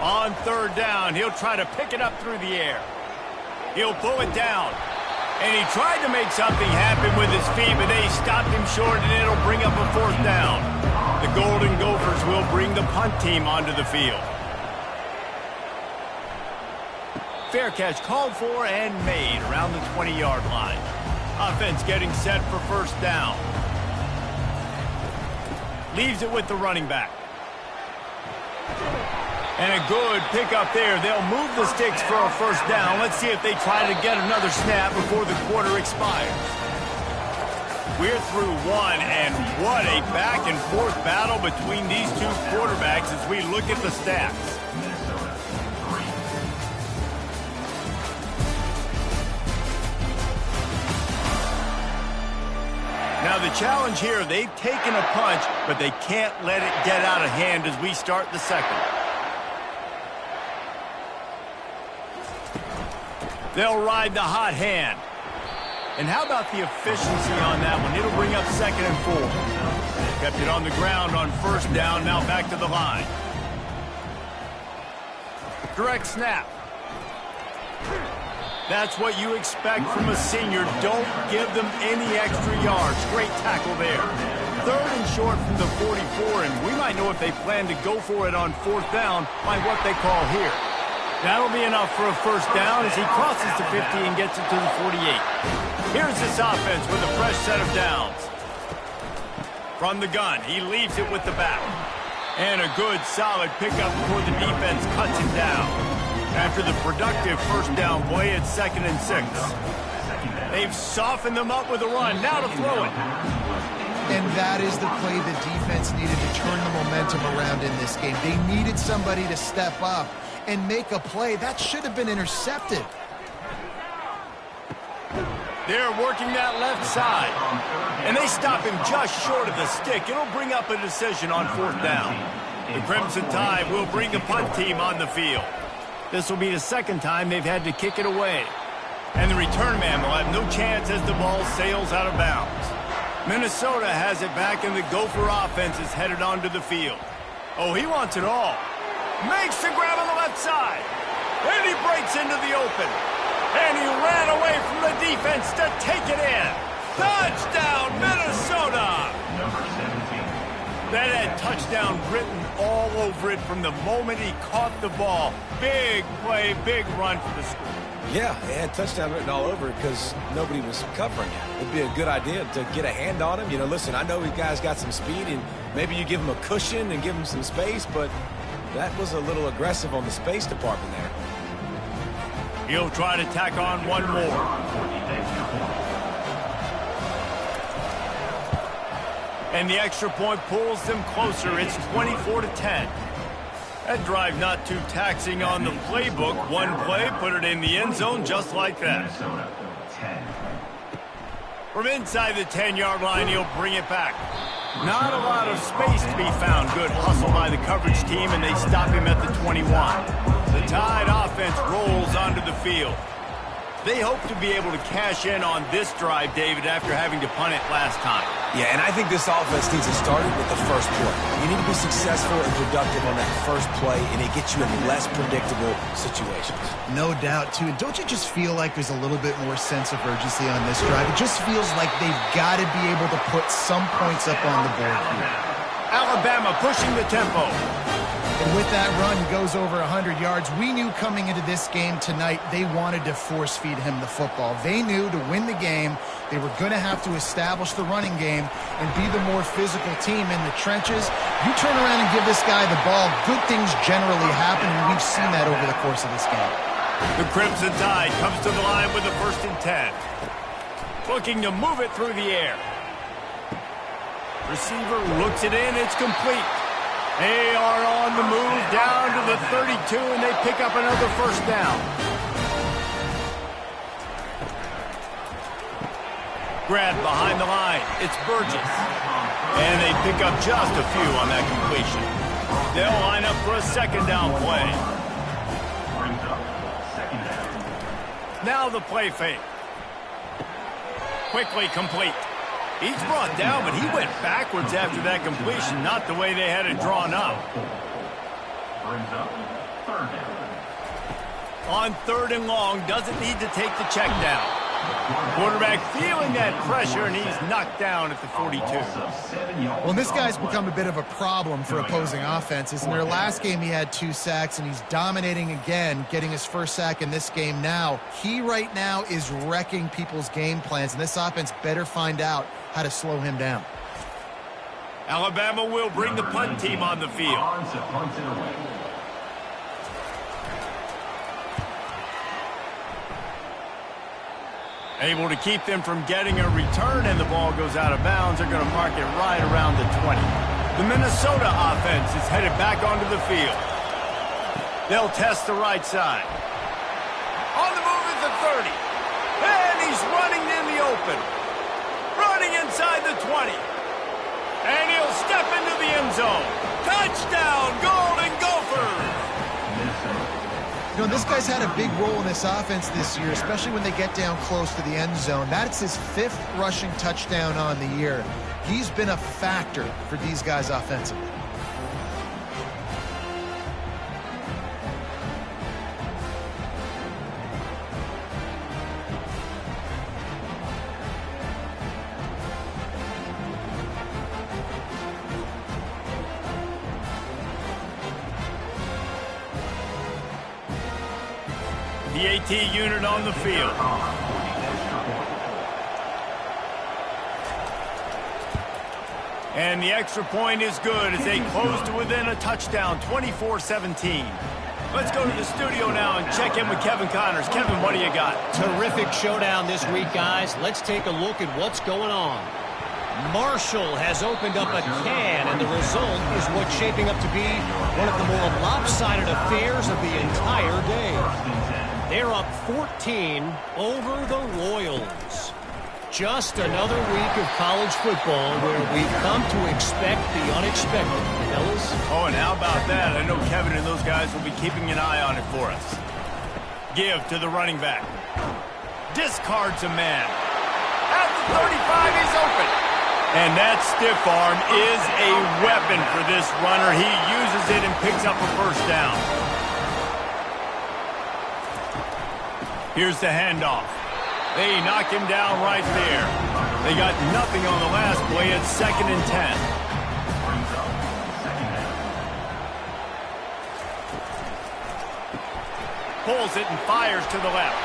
On third down, he'll try to pick it up through the air. He'll pull it down. And he tried to make something happen with his feet, but they stopped him short, and it'll bring up a 4th down. The Golden Gophers will bring the punt team onto the field. Fair catch called for and made around the 20-yard line. Offense getting set for first down. Leaves it with the running back. And a good pickup there. They'll move the sticks for a first down. Let's see if they try to get another snap before the quarter expires. We're through one, and what a back-and-forth battle between these two quarterbacks as we look at the stats. Now the challenge here, they've taken a punch, but they can't let it get out of hand as we start the second. They'll ride the hot hand. And how about the efficiency on that one? It'll bring up 2nd and 4. Kept it on the ground on first down, now back to the line. Direct snap. That's what you expect from a senior. Don't give them any extra yards. Great tackle there. 3rd and short from the 44, and we might know if they plan to go for it on 4th down by what they call here. That'll be enough for a first down as he crosses the 50 and gets it to the 48. Here's this offense with a fresh set of downs. From the gun, he leaves it with the back. And a good, solid pickup before the defense cuts him down. After the productive first down play, it's 2nd and 6. They've softened them up with a run. Now to throw it. And that is the play the defense needed to turn the momentum around in this game. They needed somebody to step up and make a play. That should have been intercepted. They're working that left side. And they stop him just short of the stick. It'll bring up a decision on 4th down. The Crimson Tide will bring the punt team on the field. This will be the 2nd time they've had to kick it away. And the return man will have no chance as the ball sails out of bounds. Minnesota has it back, and the Gopher offense is headed onto the field. Oh, he wants it all. Makes the grab on the left side. And he breaks into the open. And he ran away from the defense to take it in. Touchdown, Minnesota! That had touchdown written all over it from the moment he caught the ball. Big play, big run for the school. Yeah, it had touchdown written all over it because nobody was covering it. It'd be a good idea to get a hand on him. You know, listen, I know you guys got some speed, and maybe you give him a cushion and give him some space, but that was a little aggressive on the space department there. He'll try to tack on one more. And the extra point pulls them closer. It's 24-10. That drive not too taxing on the playbook. One play, put it in the end zone just like that. From inside the 10-yard line, he'll bring it back. Not a lot of space to be found. Good hustle by the coverage team, and they stop him at the 21. The Tide offense rolls onto the field. They hope to be able to cash in on this drive, David, after having to punt it last time. Yeah, and I think this offense needs to start it with the first play. You need to be successful and productive on that first play, and it gets you in less predictable situations. No doubt, too. And don't you just feel like there's a little bit more sense of urgency on this drive? It just feels like they've got to be able to put some points up on the board here. Alabama pushing the tempo. And with that run, he goes over 100 yards. We knew coming into this game tonight they wanted to force-feed him the football. They knew to win the game, they were going to have to establish the running game and be the more physical team in the trenches. You turn around and give this guy the ball, good things generally happen, and we've seen that over the course of this game. The Crimson Tide comes to the line with a 1st and 10. Looking to move it through the air. Receiver looks it in. It's complete. They are on the move down to the 32, and they pick up another first down. Grab behind the line. It's Burgess. And they pick up just a few on that completion. They'll line up for a second down play. Now the play fake. Quickly complete. He's brought down, but he went backwards after that completion, not the way they had it drawn up. On 3rd and long, doesn't need to take the check down. Quarterback feeling that pressure, and he's knocked down at the 42. Well, this guy's become a bit of a problem for opposing offenses. In their last game, he had 2 sacks, and he's dominating again, getting his first sack in this game now. He right now is wrecking people's game plans, and this offense better find out how to slow him down. Alabama will bring the punt team on the field. Able to keep them from getting a return, and the ball goes out of bounds. They're going to mark it right around the 20. The Minnesota offense is headed back onto the field. They'll test the right side. On the move at the 30. And he's running in the open. Running inside the 20. And he'll step into the end zone. Touchdown, Golden Gophers! You know, this guy's had a big role in this offense this year, especially when they get down close to the end zone. That's his 5th rushing touchdown on the year. He's been a factor for these guys offensively. The AT unit on the field. And the extra point is good as they close to within a touchdown, 24-17. Let's go to the studio now and check in with Kevin Connors. Kevin, what do you got? Terrific showdown this week, guys. Let's take a look at what's going on. Marshall has opened up a can, and the result is what's shaping up to be one of the more lopsided affairs of the entire day. They're up 14 over the Royals. Just another week of college football where we've come to expect the unexpected, fellas. Oh, and how about that? I know Kevin and those guys will be keeping an eye on it for us. Give to the running back. Discards a man. At the 35, he's open. And that stiff arm is a weapon for this runner. He uses it and picks up a first down. Here's the handoff. They knock him down right there. They got nothing on the last play. It's 2nd and 10. Pulls it and fires to the left.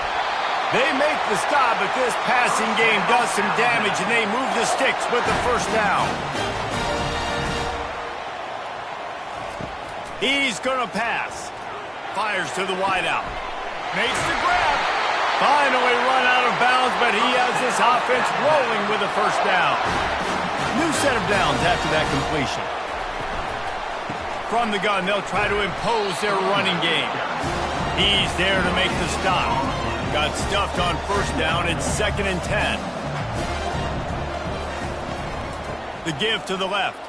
They make the stop, but this passing game does some damage, and they move the sticks with the first down. He's going to pass. Fires to the wideout. Makes the grab. Finally run out of bounds, but he has this offense rolling with a first down. New set of downs after that completion. From the gun, they'll try to impose their running game. He's there to make the stop. Got stuffed on first down. It's 2nd and 10. The give to the left.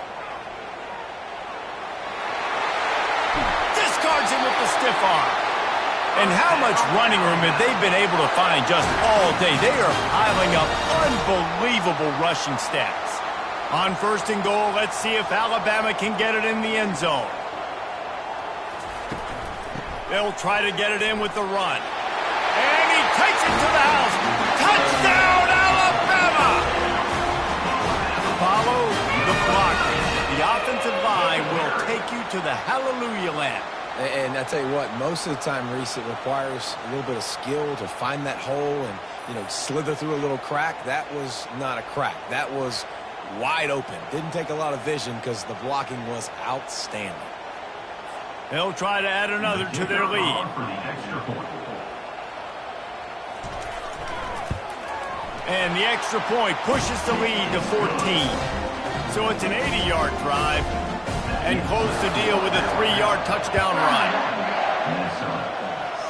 Discards him with the stiff arm. And how much running room have they been able to find just all day? They are piling up unbelievable rushing stats. On 1st and goal, let's see if Alabama can get it in the end zone. They'll try to get it in with the run. And he takes it to the house. Touchdown, Alabama! Follow the block. The offensive line will take you to the hallelujah land. And I tell you what, most of the time, Reese, it requires a little bit of skill to find that hole and, you know, slither through a little crack. That was not a crack. That was wide open. Didn't take a lot of vision because the blocking was outstanding. They'll try to add another to their lead. And the extra point pushes the lead to 14. So it's an 80-yard drive and close the deal with a 3-yard touchdown run. Minnesota,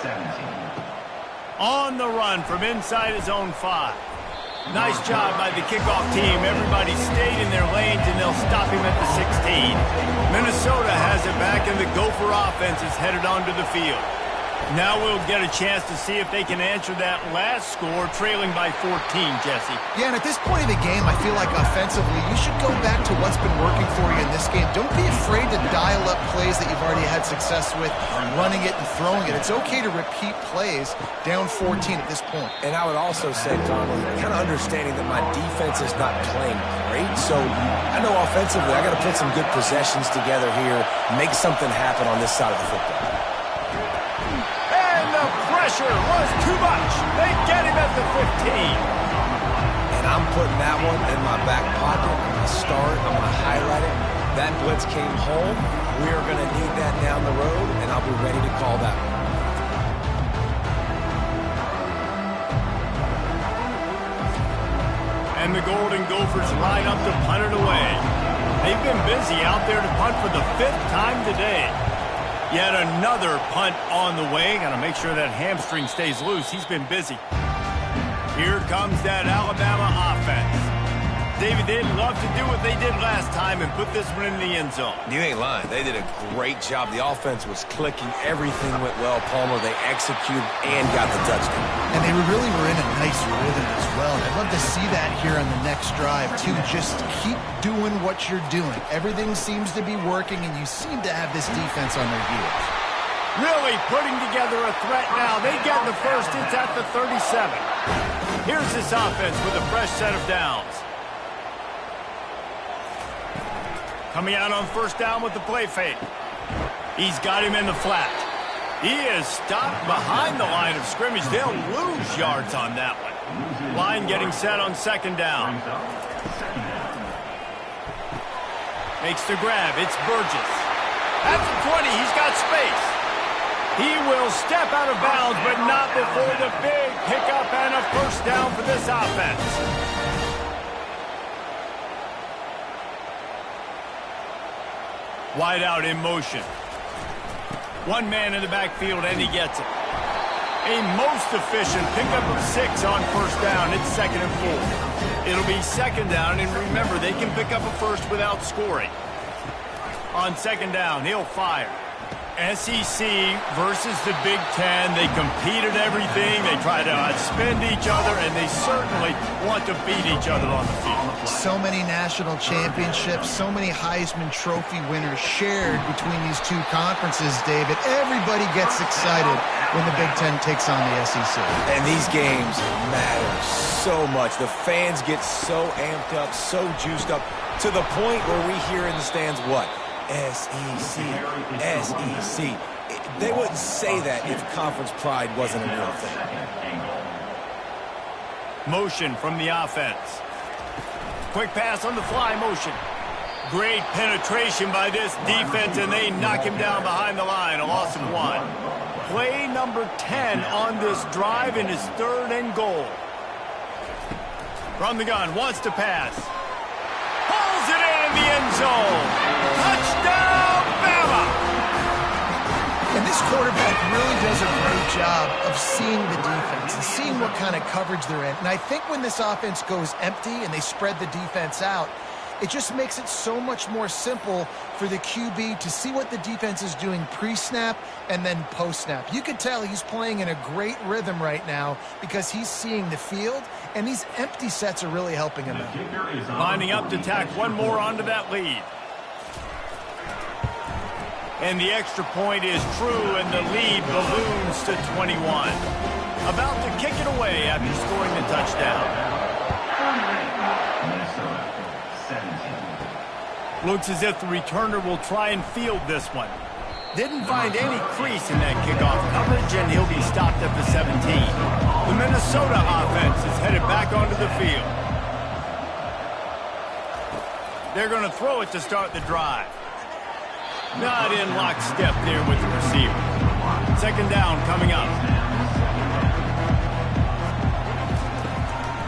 17. On the run from inside his own 5. Nice job by the kickoff team. Everybody stayed in their lanes, and they'll stop him at the 16. Minnesota has it back, and the Gopher offense is headed onto the field. Now we'll get a chance to see if they can answer that last score, trailing by 14, Jesse. Yeah, and at this point of the game, I feel like offensively, you should go back to what's been working for you in this game. Don't be afraid to dial up plays that you've already had success with, running it and throwing it. It's okay to repeat plays down 14 at this point. And I would also say, Donald, kind of understanding that my defense is not playing great, so I know offensively I got to put some good possessions together here, make something happen on this side of the football. Pressure was too much. They get him at the 15. And I'm putting that one in my back pocket. I'm going to start. I'm going to highlight it. That blitz came home. We are going to need that down the road, and I'll be ready to call that one. And the Golden Gophers line up to punt it away. They've been busy out there to punt for the 5th time today. Yet another punt on the way. Got to make sure that hamstring stays loose. He's been busy. Here comes that Alabama offense. David, they'd love to do what they did last time and put this one in the end zone. You ain't lying. They did a great job. The offense was clicking. Everything went well. Palmer, they executed and got the touchdown. And they really were in a nice rhythm as well. And I'd love to see that here on the next drive, too. Just keep doing what you're doing. Everything seems to be working, and you seem to have this defense on their heels. Really putting together a threat now. They get the first. It's at the 37. Here's this offense with a fresh set of downs. Coming out on first down with the play fake. He's got him in the flat. He is stopped behind the line of scrimmage. They'll lose yards on that one. Line getting set on second down. Makes the grab. It's Burgess. At the 20, he's got space. He will step out of bounds, but not before the big pickup and a first down for this offense. Wide out in motion. One man in the backfield, and he gets it. A most efficient pickup of 6 on first down. It's 2nd and 4. It'll be 2nd down, and remember, they can pick up a first without scoring. On 2nd down, he'll fire. SEC versus the Big Ten. They compete at everything. They try to outspend each other, and they certainly want to beat each other on the field. So many national championships, so many Heisman Trophy winners shared between these two conferences, David. Everybody gets excited when the Big Ten takes on the SEC. And these games matter so much. The fans get so amped up, so juiced up, to the point where we hear in the stands what? SEC, SEC. They wouldn't say that if conference pride wasn't a real thing. Motion from the offense. Quick pass on the fly motion. Great penetration by this defense, and they knock him down behind the line. A loss of 1. Play number 10 on this drive, and his 3rd and goal. From the gun, wants to pass. Pulls it in the end zone. Touchdown, Bama! And this quarterback really does a great job of seeing the defense and seeing what kind of coverage they're in. And I think when this offense goes empty and they spread the defense out, it just makes it so much more simple for the QB to see what the defense is doing pre-snap and then post-snap. You can tell he's playing in a great rhythm right now because he's seeing the field, and these empty sets are really helping him out. Lining up to tack one more onto that lead. And the extra point is true, and the lead balloons to 21. About to kick it away after scoring the touchdown. Looks as if the returner will try and field this one. Didn't find any crease in that kickoff coverage, and he'll be stopped at the 17. The Minnesota offense is headed back onto the field. They're going to throw it to start the drive. Not in lockstep there with the receiver. 2nd down coming up.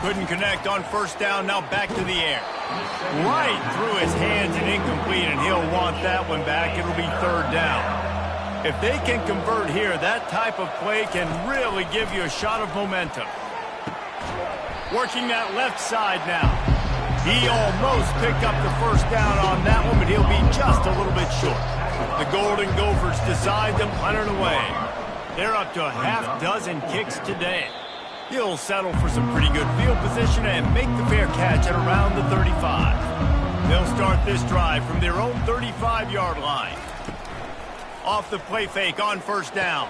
Couldn't connect on first down, now back to the air. Right through his hands and incomplete, and he'll want that one back. It'll be third down. If they can convert here, that type of play can really give you a shot of momentum. Working that left side now. He almost picked up the first down on that one, but he'll be just a little bit short. The Golden Gophers decide to punt it away. They're up to a half dozen kicks today. He'll settle for some pretty good field position and make the fair catch at around the 35. They'll start this drive from their own 35-yard line. Off the play fake on first down.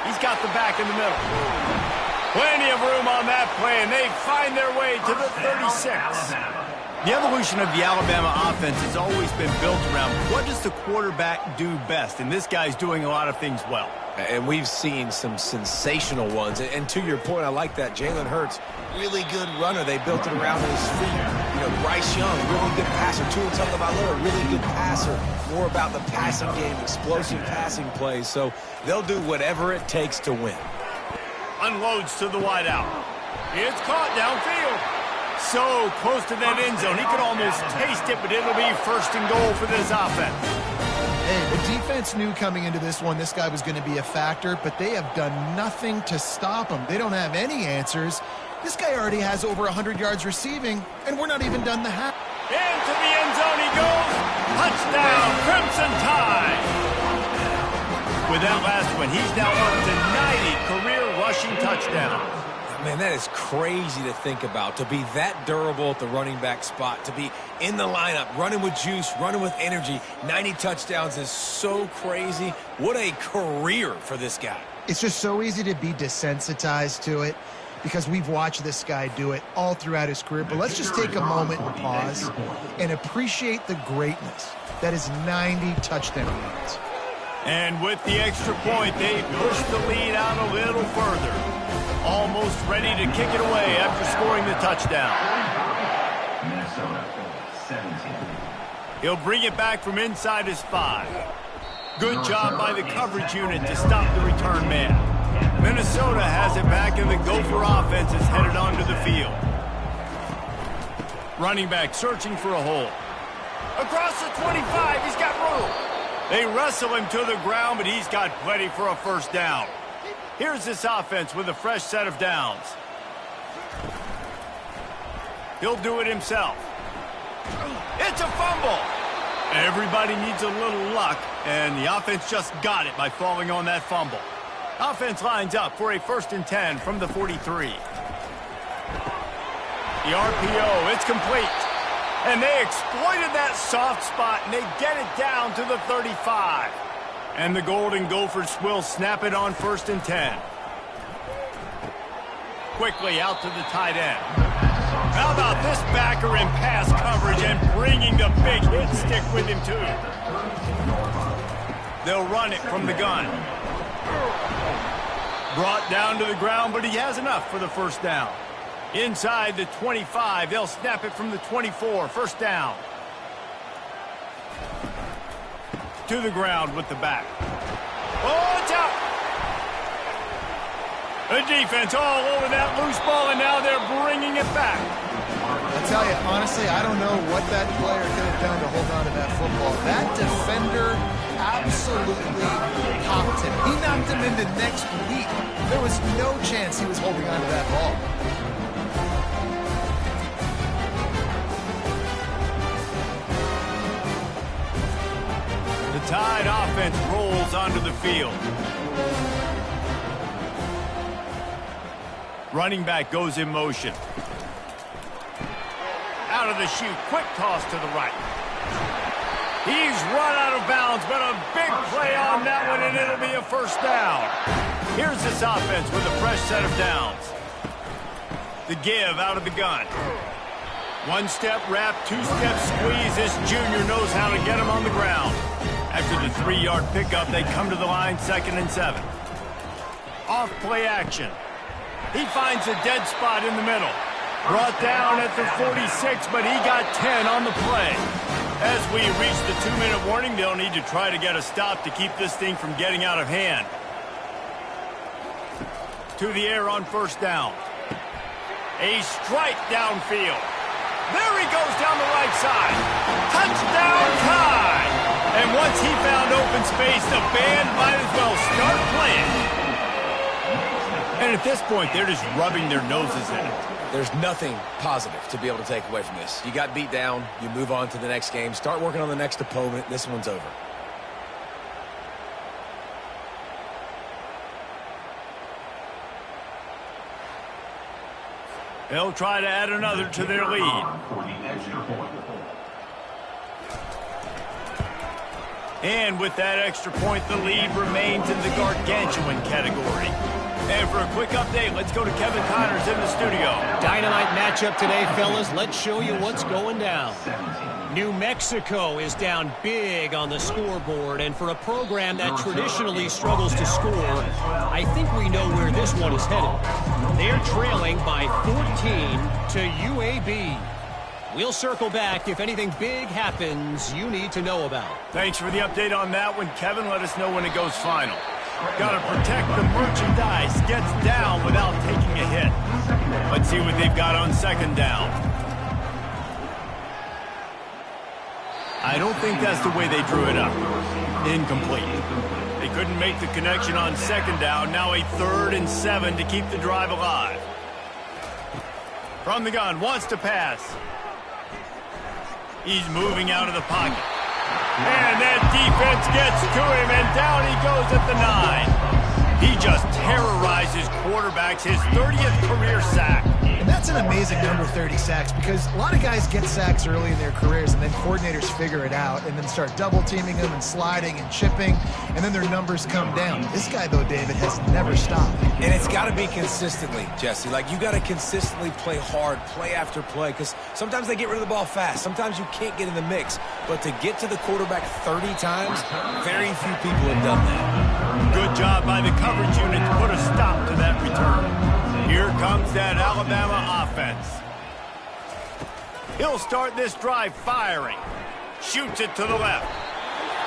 He's got the back in the middle. Plenty of room on that play, and they find their way to the 36. The evolution of the Alabama offense has always been built around what does the quarterback do best, and this guy's doing a lot of things well. And we've seen some sensational ones. And to your point, I like that. Jalen Hurts, really good runner. They built it around his feet. You know, Bryce Young, really good passer. Tua Tagovailoa, really good passer. More about the passing game, explosive passing plays. So they'll do whatever it takes to win. Unloads to the wideout. It's caught downfield. So close to that end zone. He could almost taste it, but it'll be first and goal for this offense. Hey, the defense knew coming into this one this guy was going to be a factor, but they have done nothing to stop him. They don't have any answers. This guy already has over 100 yards receiving, and we're not even done the half. Into the end zone he goes. Touchdown, Crimson Tide. With that last one, he's now up to 90 career rushing touchdowns. Man, that is crazy to think about, to be that durable at the running back spot, to be in the lineup, running with juice, running with energy. 90 touchdowns is so crazy. What a career for this guy. It's just so easy to be desensitized to it because we've watched this guy do it all throughout his career. But let's just take a moment and pause and appreciate the greatness that is 90 touchdown runs. And with the extra point, they push the lead out a little further. Almost ready to kick it away after scoring the touchdown. Minnesota, 17. He'll bring it back from inside his 5. Good job by the coverage unit to stop the return man. Minnesota has it back, and the Gopher offense is headed onto the field. Running back searching for a hole. Across the 25, he's got room. They wrestle him to the ground, but he's got plenty for a first down. Here's this offense with a fresh set of downs. He'll do it himself. It's a fumble. Everybody needs a little luck, and the offense just got it by falling on that fumble. Offense lines up for a 1st and 10 from the 43. The RPO, it's complete. And they exploited that soft spot, and they get it down to the 35. And the Golden Gophers will snap it on 1st and 10. Quickly out to the tight end. How about this backer in pass coverage and bringing the big hit stick with him, too. They'll run it from the gun. Brought down to the ground, but he has enough for the first down. Inside the 25, they'll snap it from the 24, first down. To the ground with the back. Oh, it's out! The defense all over that loose ball, and now they're bringing it back. I tell you, honestly, I don't know what that player could have done to hold on to that football. That defender absolutely popped him. He knocked him into next week. There was no chance he was holding on to that ball. The Tide offense rolls onto the field. Running back goes in motion. Out of the chute, quick toss to the right. He's run out of bounds, but a big play on that one, and it'll be a first down. Here's this offense with a fresh set of downs. The give out of the gun. One-step wrap, two-step squeeze. This junior knows how to get him on the ground. After the 3-yard pickup, they come to the line, 2nd and 7. Off play action. He finds a dead spot in the middle. Brought down at the 46, but he got 10 on the play. As we reach the 2-minute warning, they'll need to try to get a stop to keep this thing from getting out of hand. To the air on first down. A strike downfield. There he goes down the right side. Touchdown tie. And once he found open space, the band might as well start playing. And at this point, they're just rubbing their noses in it. There's nothing positive to be able to take away from this. You got beat down, you move on to the next game, start working on the next opponent. This one's over. They'll try to add another to their lead. And with that extra point, the lead remains in the gargantuan category. And for a quick update, let's go to Kevin Connors in the studio. Dynamite matchup today, fellas. Let's show you what's going down. New Mexico is down big on the scoreboard, and for a program that traditionally struggles to score, I think we know where this one is headed. They're trailing by 14 to UAB. We'll circle back if anything big happens you need to know about. Thanks for the update on that one, Kevin. Let us know when it goes final. Got to protect the merchandise. Gets down without taking a hit. Let's see what they've got on second down. I don't think that's the way they drew it up. Incomplete. They couldn't make the connection on second down. Now a 3rd and 7 to keep the drive alive. From the gun, wants to pass. He's moving out of the pocket. And that defense gets to him, and down he goes at the 9. He just terrorizes quarterbacks, his 30th career sack. And that's an amazing number, 30 sacks, because a lot of guys get sacks early in their careers, and then coordinators figure it out and then start double-teaming them and sliding and chipping, and then their numbers come down. This guy, though, David, has never stopped. And it's got to be consistently, Jesse. Like, you got to consistently play hard, play after play, because sometimes they get rid of the ball fast. Sometimes you can't get in the mix. But to get to the quarterback 30 times, very few people have done that. Good job by the coverage unit to put a stop to that return. Here comes that Alabama offense. He'll start this drive firing. Shoots it to the left.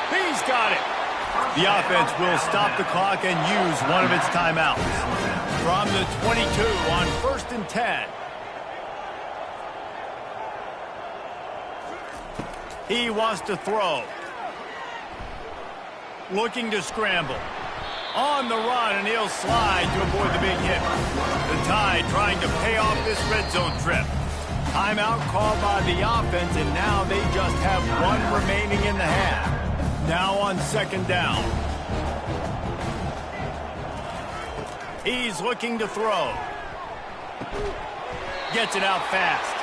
He's got it. The offense will stop the clock and use one of its timeouts. From the 22 on 1st and 10. He wants to throw. Looking to scramble. On the run, and he'll slide to avoid the big hit. The Tide trying to pay off this red zone trip. Timeout called by the offense, and now they just have one remaining in the half. Now on second down. He's looking to throw. Gets it out fast.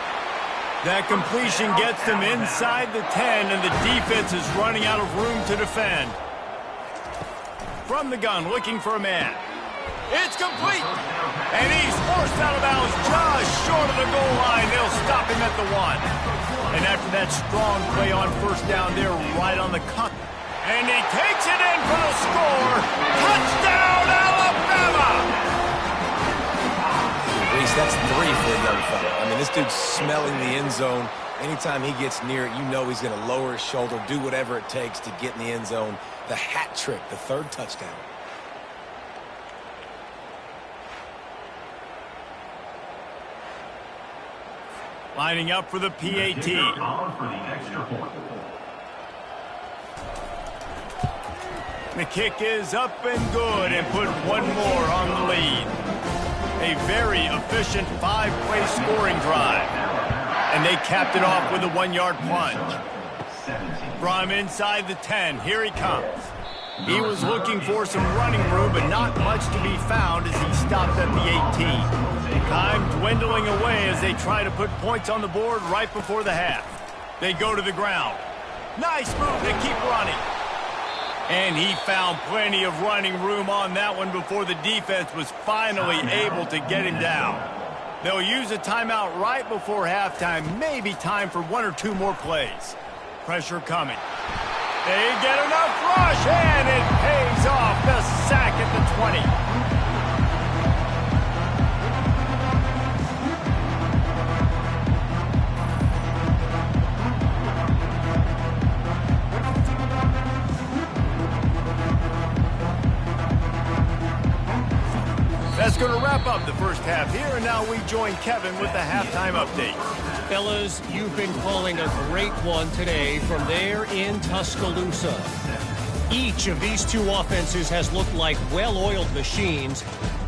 That completion gets them inside the 10, and the defense is running out of room to defend. From the gun, looking for a man. It's complete. And he's forced out of bounds just short of the goal line. They'll stop him at the 1. And after that strong play on first down, they're right on the cut. And he takes it in for the score. Touchdown, Alabama! Reese, that's 3 for a young fella. I mean, this dude's smelling the end zone. Anytime he gets near it, you know he's going to lower his shoulder, do whatever it takes to get in the end zone. The hat trick, the 3rd touchdown. Lining up for the PAT. The kick is up and good, and put one more on the lead. A very efficient 5-play scoring drive. And they capped it off with a 1-yard plunge. From inside the 10, here he comes. He was looking for some running room, but not much to be found as he stopped at the 18. Time dwindling away as they try to put points on the board right before the half. They go to the ground. Nice move to keep running. And he found plenty of running room on that one before the defense was finally able to get him down. They'll use a timeout right before halftime. Maybe time for 1 or 2 more plays. Pressure coming. They get enough rush, and it pays off. The sack at the 20. As is going to wrap up the first half here, and now we join Kevin with the halftime update. Fellas, you've been calling a great one today from there in Tuscaloosa. Each of these two offenses has looked like well-oiled machines,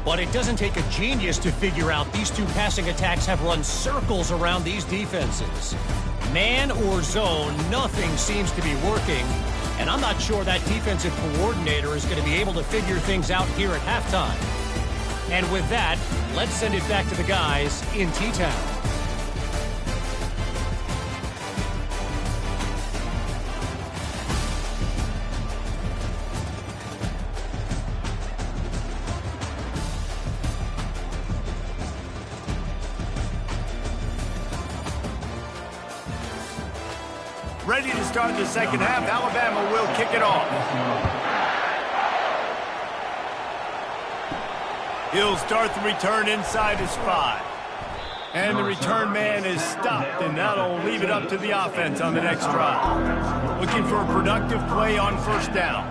but it doesn't take a genius to figure out these two passing attacks have run circles around these defenses. Man or zone, nothing seems to be working, and I'm not sure that defensive coordinator is going to be able to figure things out here at halftime. And with that, let's send it back to the guys in T-Town. Ready to start the second half. Alabama will kick it off. He'll start the return inside his 5. And the return man is stopped, and that'll leave it up to the offense on the next drive. Looking for a productive play on first down.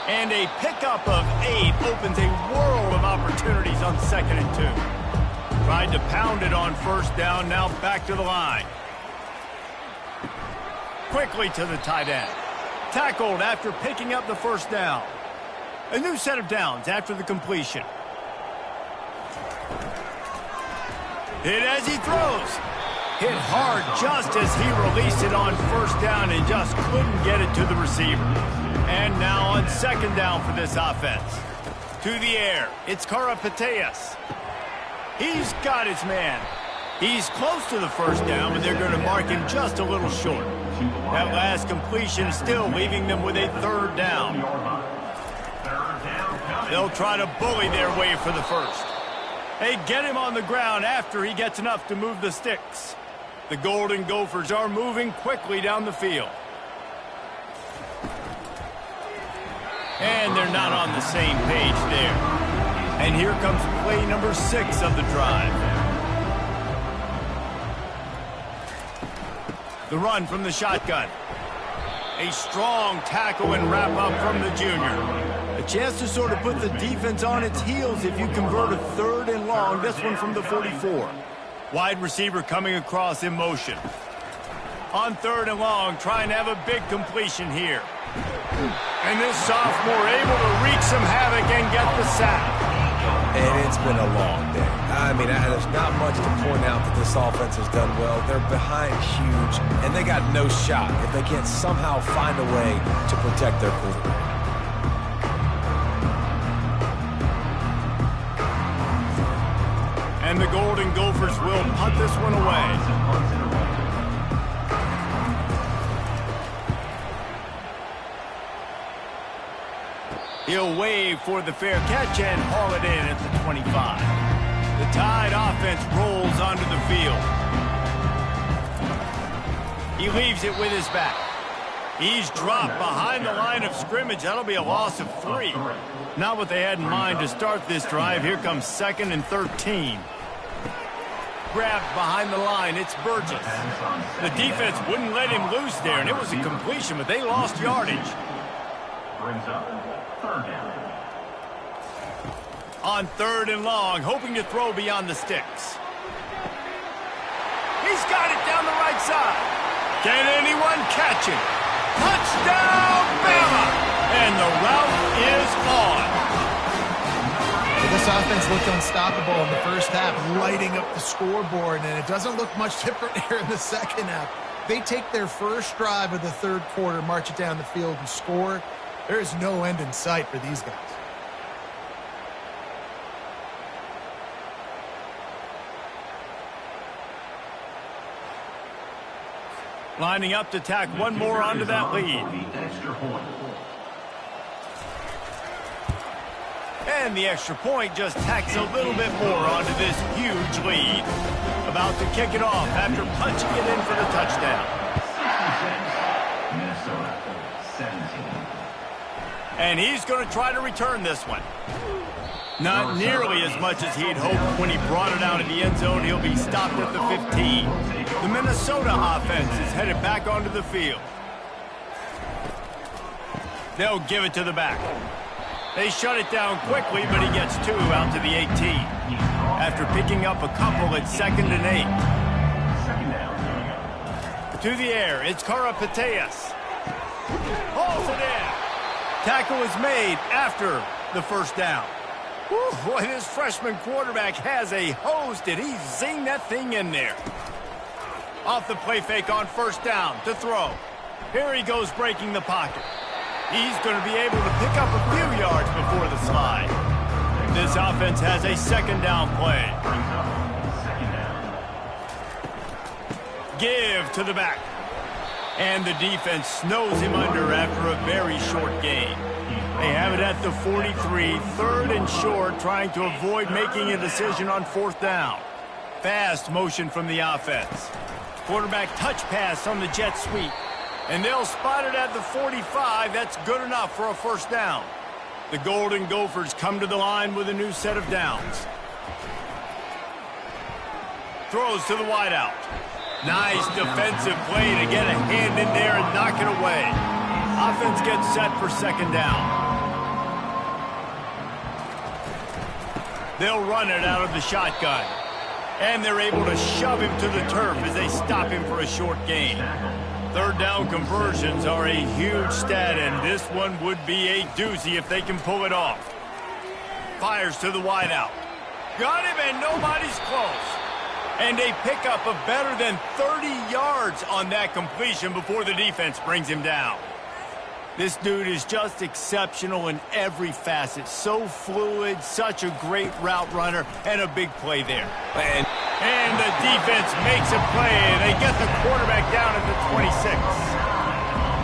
And a pickup of 8 opens a world of opportunities on 2nd and 2. Tried to pound it on first down, now back to the line. Quickly to the tight end. Tackled after picking up the first down. A new set of downs after the completion. Hit as he throws. Hit hard just as he released it on first down and just couldn't get it to the receiver. And now on second down for this offense. To the air, it's Karapateas. He's got his man. He's close to the first down, but they're going to mark him just a little short. That last completion still leaving them with a third down. They'll try to bully their way for the first. They get him on the ground after he gets enough to move the sticks. The Golden Gophers are moving quickly down the field. And they're not on the same page there. And here comes play number 6 of the drive. The run from the shotgun. A strong tackle and wrap up from the junior. A chance to sort of put the defense on its heels if you convert a 3rd and long. This one from the 44. Wide receiver coming across in motion. On 3rd and long, trying to have a big completion here. And this sophomore able to wreak some havoc and get the sack. And it's been a long day. I mean, there's not much to point out that this offense has done well. They're behind huge, and they got no shot if they can't somehow find a way to protect their quarterback. And the Golden Gophers will punt this one away. He'll wave for the fair catch and haul it in at the 25. The Tide offense rolls onto the field. He leaves it with his back. He's dropped behind the line of scrimmage. That'll be a loss of 3. Not what they had in mind to start this drive. Here comes 2nd and 13. Grabbed behind the line. It's Burgess. The defense wouldn't let him loose there, and it was a completion, but they lost yardage. Brings up 3rd down. On 3rd and long, hoping to throw beyond the sticks. He's got it down the right side. Can anyone catch him? Touchdown, Bama! And the route is on. Well, this offense looked unstoppable in the first half, lighting up the scoreboard, and it doesn't look much different here in the second half. They take their first drive of the 3rd quarter, march it down the field, and score. There is no end in sight for these guys. Lining up to tack one more onto that lead. And the extra point just tacks a little bit more onto this huge lead. About to kick it off after punching it in for the touchdown. Minnesota 17. And he's going to try to return this one. Not nearly as much as he'd hoped when he brought it out of the end zone. He'll be stopped at the 15. The Minnesota offense is headed back onto the field. They'll give it to the back. They shut it down quickly, but he gets 2 out to the 18. After picking up a couple at 2nd and 8. To the air, it's Karapateas. Hauls it in. Tackle is made after the first down. Whew, boy, this freshman quarterback has a hose. Did he zing that thing in there? Off the play fake on first down to throw. Here he goes breaking the pocket. He's going to be able to pick up a few yards before the slide. This offense has a 2nd down play. Give to the back. And the defense snows him under after a very short gain. They have it at the 43, 3rd and short, trying to avoid making a decision on 4th down. Fast motion from the offense. Quarterback touch pass on the jet sweep. And they'll spot it at the 45. That's good enough for a first down. The Golden Gophers come to the line with a new set of downs. Throws to the wideout. Nice defensive play to get a hand in there and knock it away. Offense gets set for 2nd down. They'll run it out of the shotgun. And they're able to shove him to the turf as they stop him for a short gain. 3rd down conversions are a huge stat, and this one would be a doozy if they can pull it off. Fires to the wideout. Got him, and nobody's close. And they pick up a better than 30 yards on that completion before the defense brings him down. This dude is just exceptional in every facet. So fluid, such a great route runner, and a big play there. And the defense makes a play. They get the quarterback down at the 26.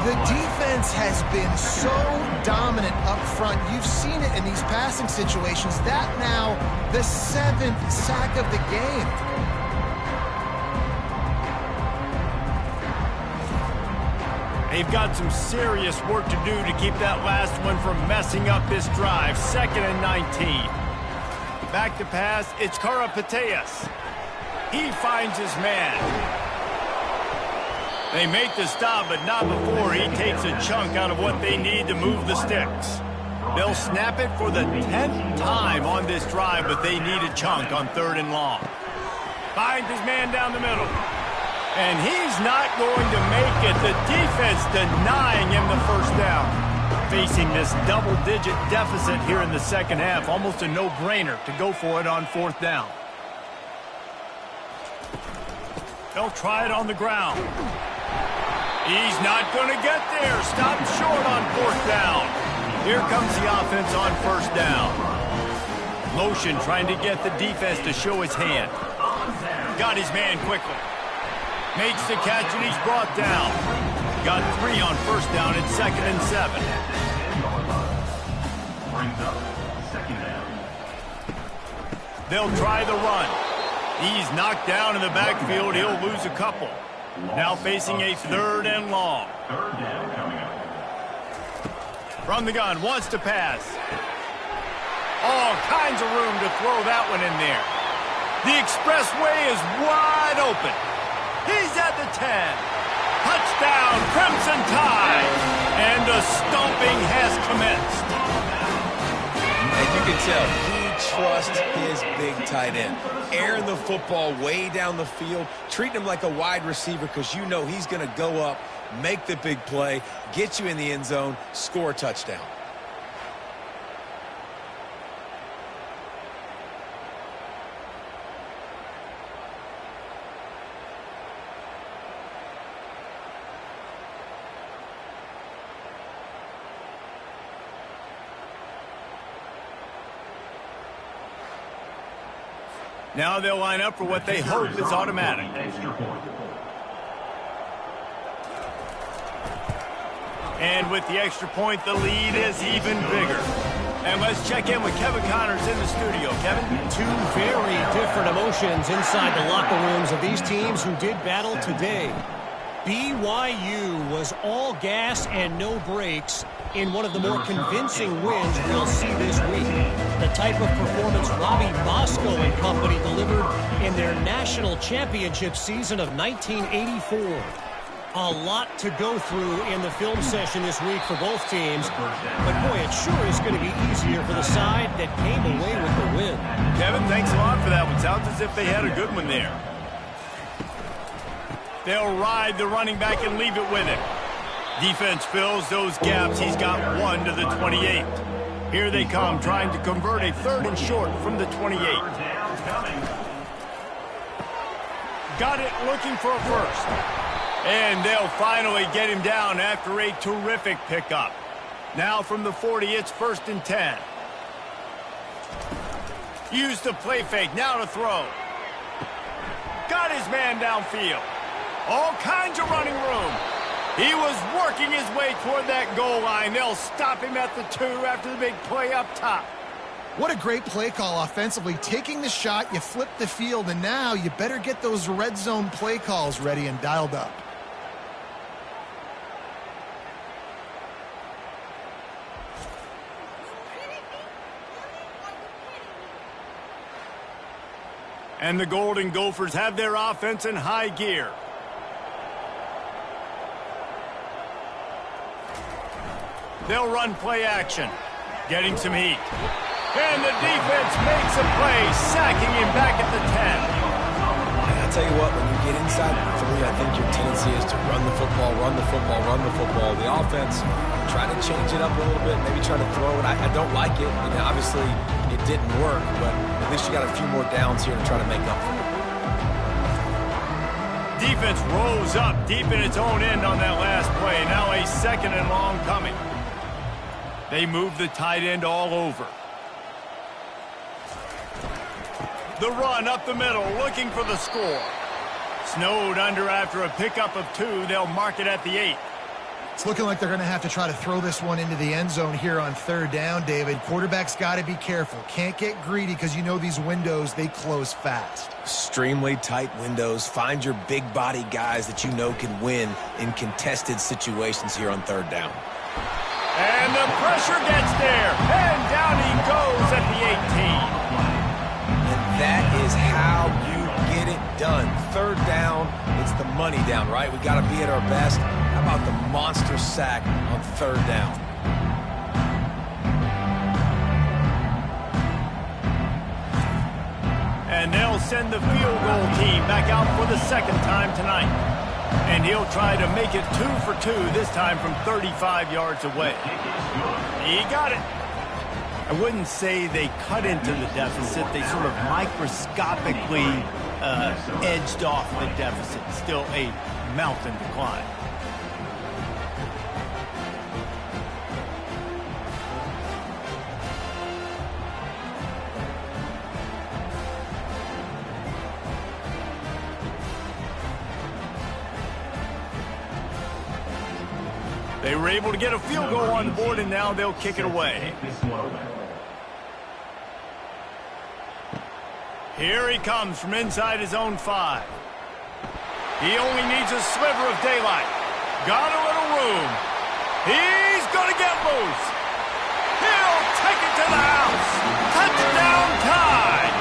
The defense has been so dominant up front. You've seen it in these passing situations. That now the 7th sack of the game. They've got some serious work to do to keep that last one from messing up this drive. 2nd and 19. Back to pass, it's Karapateas. He finds his man. They make the stop, but not before he takes a chunk out of what they need to move the sticks. They'll snap it for the 10th time on this drive, but they need a chunk on 3rd and long. Finds his man down the middle. And he's not going to make it. The defense denying him the first down. Facing this double-digit deficit here in the 2nd half. Almost a no-brainer to go for it on 4th down. They'll try it on the ground. He's not going to get there. Stopped short on 4th down. Here comes the offense on 1st down. Motion trying to get the defense to show his hand. Got his man quickly. Makes the catch, and he's brought down. Got 3 on 1st down at 2nd and 7. Brings up 2nd down. They'll try the run. He's knocked down in the backfield. He'll lose a couple. Now facing a 3rd and long. 3rd down coming up. From the gun, wants to pass. All kinds of room to throw that one in there. The expressway is wide open. He's at the 10. Touchdown, Crimson Tide. And the stomping has commenced. And you can tell he trusts his big tight end. Airing the football way down the field, treating him like a wide receiver because you know he's going to go up, make the big play, get you in the end zone, score a touchdown. Now they'll line up for what they hope is automatic. Extra point. And with the extra point, the lead is even bigger. And let's check in with Kevin Connors in the studio. Kevin? 2 very different emotions inside the locker rooms of these teams who did battle today. BYU was all gas and no brakes in one of the more convincing wins we'll see this week. The type of performance Robbie Bosco and company delivered in their national championship season of 1984. A lot to go through in the film session this week for both teams. But, boy, it sure is going to be easier for the side that came away with the win. Kevin, thanks a lot for that one. Sounds as if they had a good one there. They'll ride the running back and leave it with him. Defense fills those gaps. He's got 1 to the 28. Here they come, trying to convert a 3rd and short from the 28. Got it, looking for a first. And they'll finally get him down after a terrific pickup. Now from the 40, it's 1st and 10. Use the play fake, now to throw. Got his man downfield. All kinds of running room. He was working his way toward that goal line. They'll stop him at the 2 after the big play up top. What a great play call offensively. Taking the shot, you flip the field, and now you better get those red zone play calls ready and dialed up. And the Golden Gophers have their offense in high gear. They'll run play action, getting some heat. And the defense makes a play, sacking him back at the 10. I'll tell you what, when you get inside the 3, I think your tendency is to run the football, run the football, run the football. The offense, try to change it up a little bit, maybe try to throw it. I don't like it. And obviously, it didn't work, but at least you got a few more downs here to try to make up for it. Defense rolls up deep in its own end on that last play. Now a 2nd and long coming. They move the tight end all over. The run up the middle, looking for the score. Snowed under after a pickup of 2. They'll mark it at the 8. It's looking like they're going to have to try to throw this one into the end zone here on 3rd down, David. Quarterback's got to be careful. Can't get greedy because you know these windows, they close fast. Extremely tight windows. Find your big body guys that you know can win in contested situations here on 3rd down. And the pressure gets there. And down he goes at the 18. And that is how you get it done. 3rd down, it's the money down, right? We got to be at our best. How about the monster sack on 3rd down? And they'll send the field goal team back out for the 2nd time tonight. And he'll try to make it 2 for 2, this time from 35 yards away. He got it. I wouldn't say they cut into the deficit. They sort of microscopically edged off the deficit. Still a mountain to climb. They were able to get a field goal on the board, and now they'll kick it away. Here he comes from inside his own 5. He only needs a sliver of daylight. Got a little room. He's going to get loose. He'll take it to the house. Touchdown time.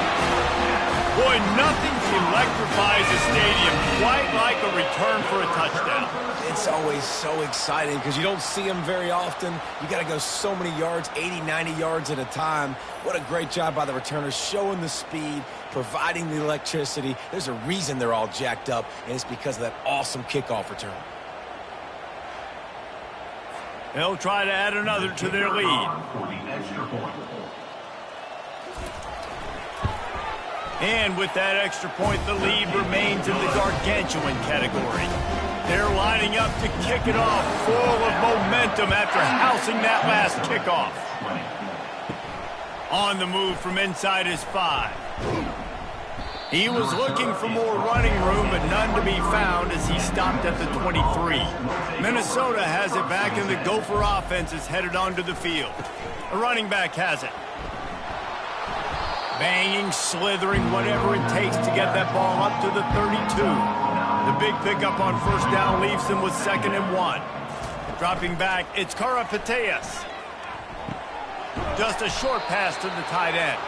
Boy, nothing electrifies a stadium quite like a return for a touchdown. It's always so exciting because you don't see them very often. You got to go so many yards, 80, 90 yards at a time. What a great job by the returners, showing the speed, providing the electricity. There's a reason they're all jacked up, and it's because of that awesome kickoff return. They'll try to add another to their lead. And with that extra point, the lead remains in the gargantuan category. They're lining up to kick it off, full of momentum after housing that last kickoff. On the move from inside his 5. He was looking for more running room, but none to be found as he stopped at the 23. Minnesota has it back, and the Gopher offense is headed onto the field. A running back has it. Banging, slithering, whatever it takes to get that ball up to the 32. The big pickup on 1st down leaves them with 2nd and 1. Dropping back, it's Karapateas. Just a short pass to the tight end.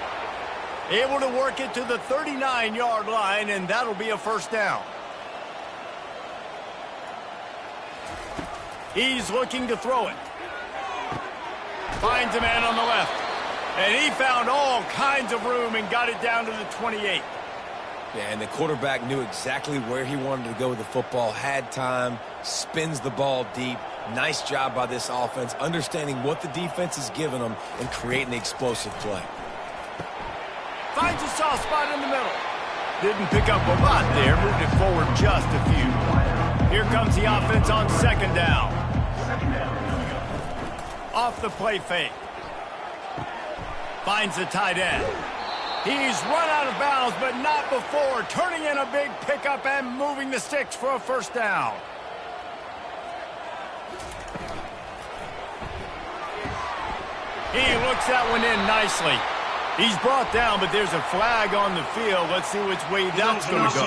Able to work it to the 39-yard line, and that'll be a 1st down. He's looking to throw it. Finds a man on the left. And he found all kinds of room and got it down to the 28. Yeah, and the quarterback knew exactly where he wanted to go with the football, had time, spins the ball deep. Nice job by this offense, understanding what the defense is giving them and creating the explosive play. Finds a soft spot in the middle. Didn't pick up a lot there, moved it forward just a few. Here comes the offense on second down. Off the play fake. Finds the tight end. He's run out of bounds, but not before. Turning in a big pickup and moving the sticks for a first down. He looks that one in nicely. He's brought down, but there's a flag on the field. Let's see which way that's going to go.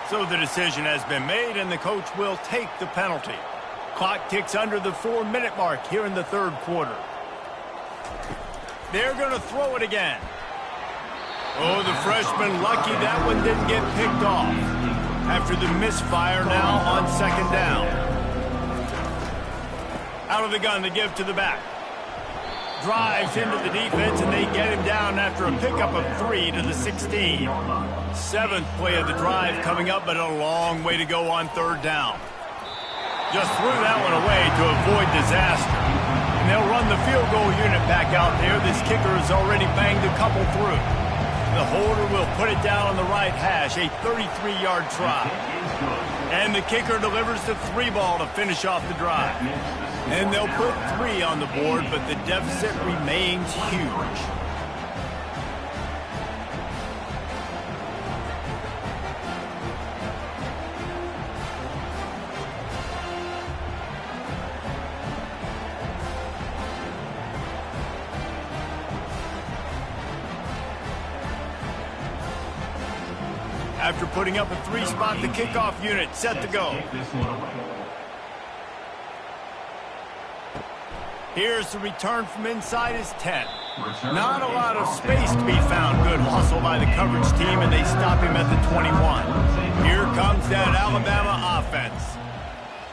So the decision has been made, and the coach will take the penalty. Clock ticks under the 4-minute mark here in the third quarter. They're going to throw it again. Oh, the freshman lucky that one didn't get picked off. After the misfire now on second down. Out of the gun to give to the back. Drives into the defense, and they get him down after a pickup of 3 to the 16. 7th play of the drive coming up, but a long way to go on third down. Just threw that one away to avoid disaster. And they'll run the field goal unit back out there. This kicker has already banged a couple through. The holder will put it down on the right hash, a 33-yard try. And the kicker delivers the 3-ball to finish off the drive. And they'll put 3 on the board, but the deficit remains huge. After putting up a 3-spot, the kickoff unit set to go. Here's the return from inside his 10. Not a lot of space to be found. Good hustle by the coverage team, and they stop him at the 21. Here comes that Alabama offense.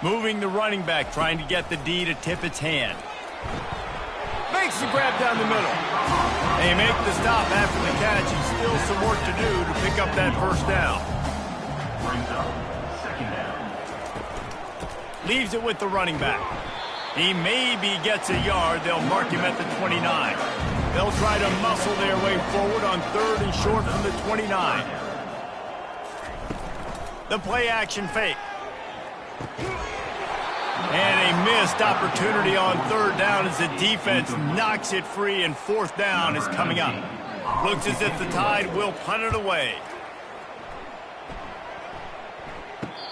Moving the running back, trying to get the D to tip its hand. Makes the grab down the middle. They make the stop after the catch, and still some work to do to pick up that first down. Leaves it with the running back. He maybe gets a yard. They'll mark him at the 29. They'll try to muscle their way forward on 3rd and short from the 29. The play action fake. And a missed opportunity on 3rd down as the defense knocks it free, and 4th down is coming up. Looks as if the Tide will punt it away.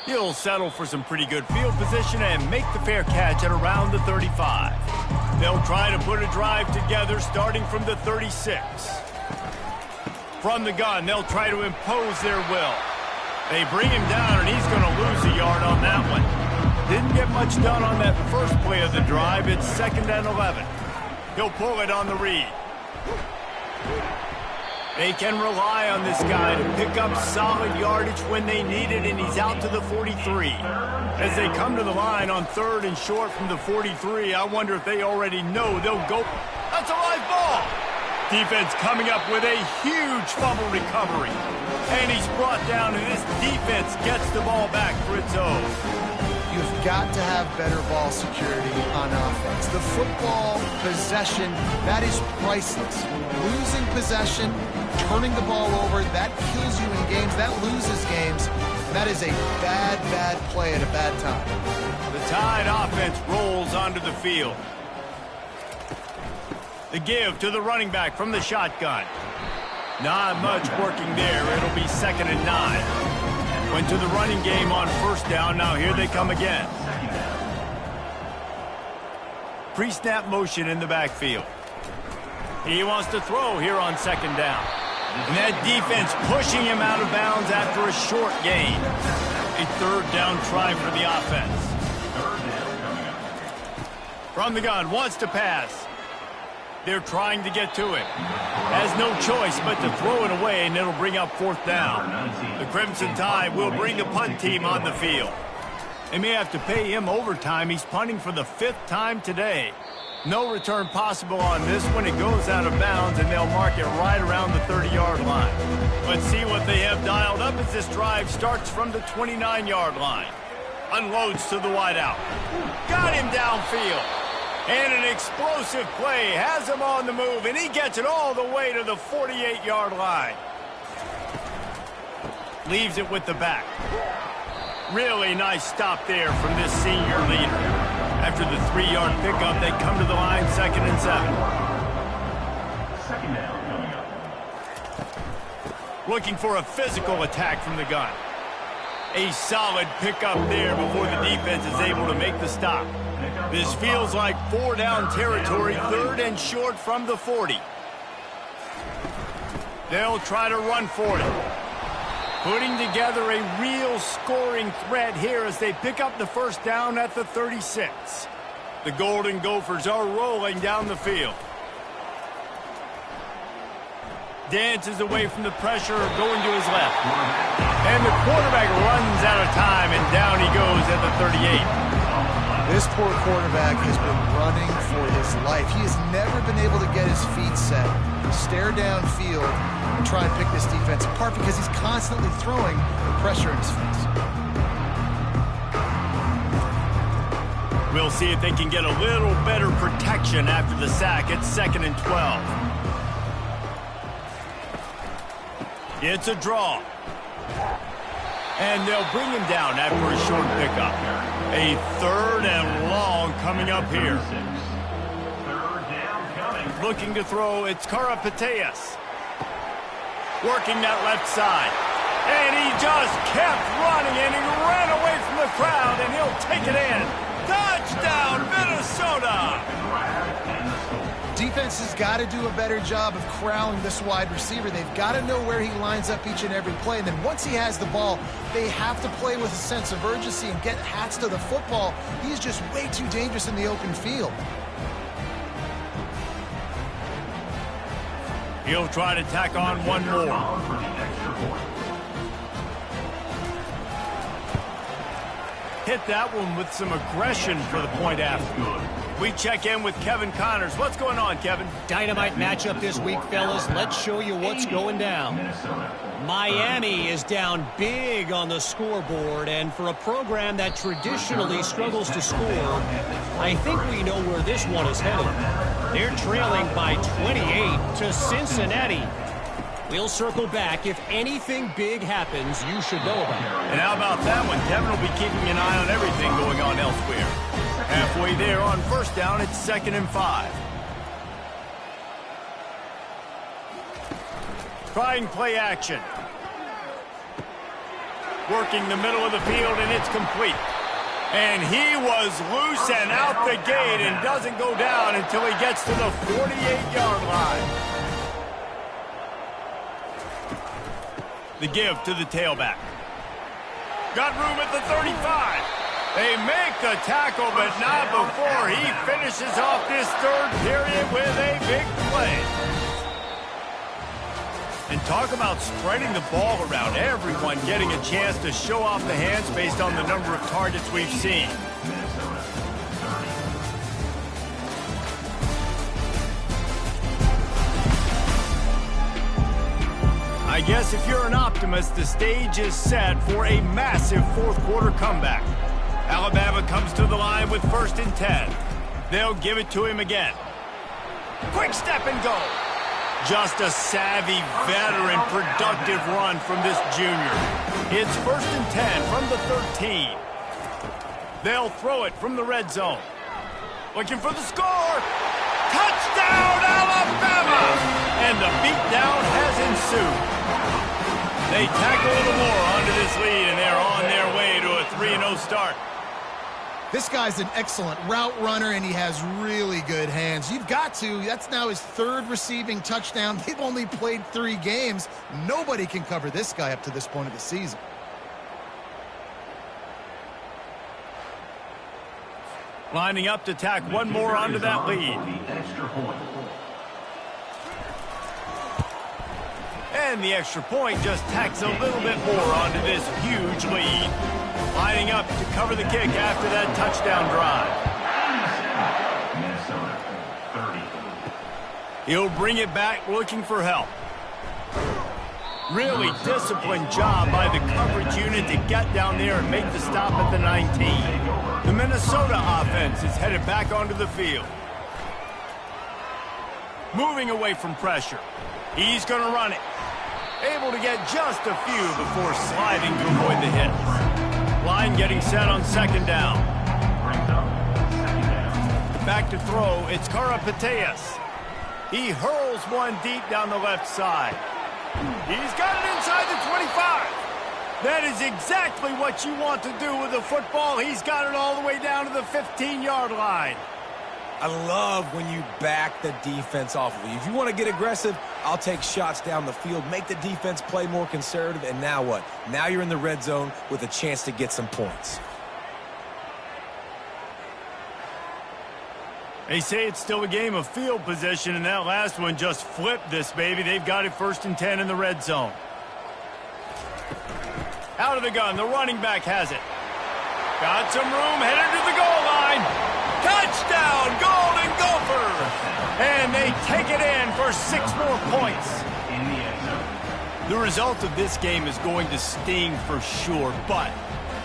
He'll settle for some pretty good field position and make the fair catch at around the 35. They'll try to put a drive together starting from the 36. From the gun, they'll try to impose their will. They bring him down, and he's going to lose a yard on that one. Didn't get much done on that first play of the drive. It's 2nd and 11. He'll pull it on the read. They can rely on this guy to pick up solid yardage when they need it, and he's out to the 43. As they come to the line on 3rd and short from the 43, I wonder if they already know they'll go. That's a live ball. Defense coming up with a huge fumble recovery. And he's brought down, and this defense gets the ball back for its own. You've got to have better ball security on offense. The football possession, that is priceless. Losing possession, turning the ball over, that kills you in games, that loses games. And that is a bad, bad play at a bad time. The Tide offense rolls onto the field. The give to the running back from the shotgun. Not much working there. It'll be 2nd and 9. Went to the running game on 1st down. Now here they come again. Pre-snap motion in the backfield. He wants to throw here on 2nd down. And that defense pushing him out of bounds after a short gain. A 3rd down try for the offense. From the gun, wants to pass. They're trying to get to it. Has no choice but to throw it away, and it'll bring up 4th down. The Crimson Tide will bring the punt team on the field. They may have to pay him overtime. He's punting for the 5th time today. No return possible on this one. It goes out of bounds, and they'll mark it right around the 30-yard line. Let's see what they have dialed up as this drive starts from the 29-yard line. Unloads to the wideout. Got him downfield. And an explosive play has him on the move, and he gets it all the way to the 48-yard line. Leaves it with the back. Really nice stop there from this senior leader. After the 3-yard pickup, they come to the line 2nd and 7. Second down coming up. Looking for a physical attack from the gun. A solid pickup there before the defense is able to make the stop. This feels like 4-down territory, 3rd and short from the 40. They'll try to run for it. Putting together a real scoring threat here as they pick up the 1st down at the 36. The Golden Gophers are rolling down the field. Dances away from the pressure, going to his left. And the quarterback runs out of time, and down he goes at the 38. This poor quarterback has been running for his life. He has never been able to get his feet set, stare downfield, and try and pick this defense apart because he's constantly throwing the pressure in his face. We'll see if they can get a little better protection after the sack. It's 2nd and 12. It's a draw. And they'll bring him down after a short pickup. A 3rd and long coming up here. 3rd down coming. Looking to throw, it's Karapateas. Working that left side. And he just kept running, and he ran away from the crowd, and he'll take it in. Touchdown, Minnesota! Defense has got to do a better job of corralling this wide receiver. They've got to know where he lines up each and every play. And then once he has the ball, they have to play with a sense of urgency and get hats to the football. He's just way too dangerous in the open field. He'll try to tack on one more. Hit that one with some aggression for the point after. We check in with Kevin Connors. What's going on, Kevin? Dynamite matchup this week, fellas. Let's show you what's going down. Miami is down big on the scoreboard, and for a program that traditionally struggles to score, I think we know where this one is headed. They're trailing by 28 to Cincinnati. We'll circle back. If anything big happens, you should know about it. And how about that one? Kevin will be keeping an eye on everything going on elsewhere. Halfway there on 1st down, it's 2nd and 5. Trying play action. Working the middle of the field, and it's complete. And he was loose and out the gate and doesn't go down until he gets to the 48-yard line. The give to the tailback. Got room at the 35. They make the tackle, but not before he finishes off this 3rd period with a big play. And talk about spreading the ball around. Everyone getting a chance to show off the hands based on the number of targets we've seen. I guess if you're an optimist, the stage is set for a massive 4th quarter comeback. Alabama comes to the line with 1st and 10. They'll give it to him again. Quick step and go. Just a savvy, veteran, productive run from this junior. It's 1st and 10 from the 13. They'll throw it from the red zone. Looking for the score. Touchdown, Alabama! And the beatdown has ensued. They tack a little more onto this lead, and they're on their way to a 3-0 start. This guy's an excellent route runner, and he has really good hands. You've got to. That's now his 3rd receiving touchdown. They've only played 3 games. Nobody can cover this guy up to this point of the season. Lining up to tack one more onto that lead. And the extra point just tacks a little bit more onto this huge lead. Lining up to cover the kick after that touchdown drive. Minnesota, 30. He'll bring it back looking for help. Really disciplined job by the coverage unit to get down there and make the stop at the 19. The Minnesota offense is headed back onto the field. Moving away from pressure. He's going to run it. Able to get just a few before sliding to avoid the hits. Line getting set on second down. Back to throw, it's Karapateas. He hurls one deep down the left side. He's got it inside the 25. That is exactly what you want to do with the football. He's got it all the way down to the 15-yard line. I love when you back the defense off of you. If you want to get aggressive, I'll take shots down the field, make the defense play more conservative, and now what? Now you're in the red zone with a chance to get some points. They say it's still a game of field position, and that last one just flipped this baby. They've got it 1st and 10 in the red zone. Out of the gun, the running back has it. Got some room, headed to the goal line. Touchdown, Golden Gophers! And they take it in for 6 more points. The result of this game is going to sting for sure, but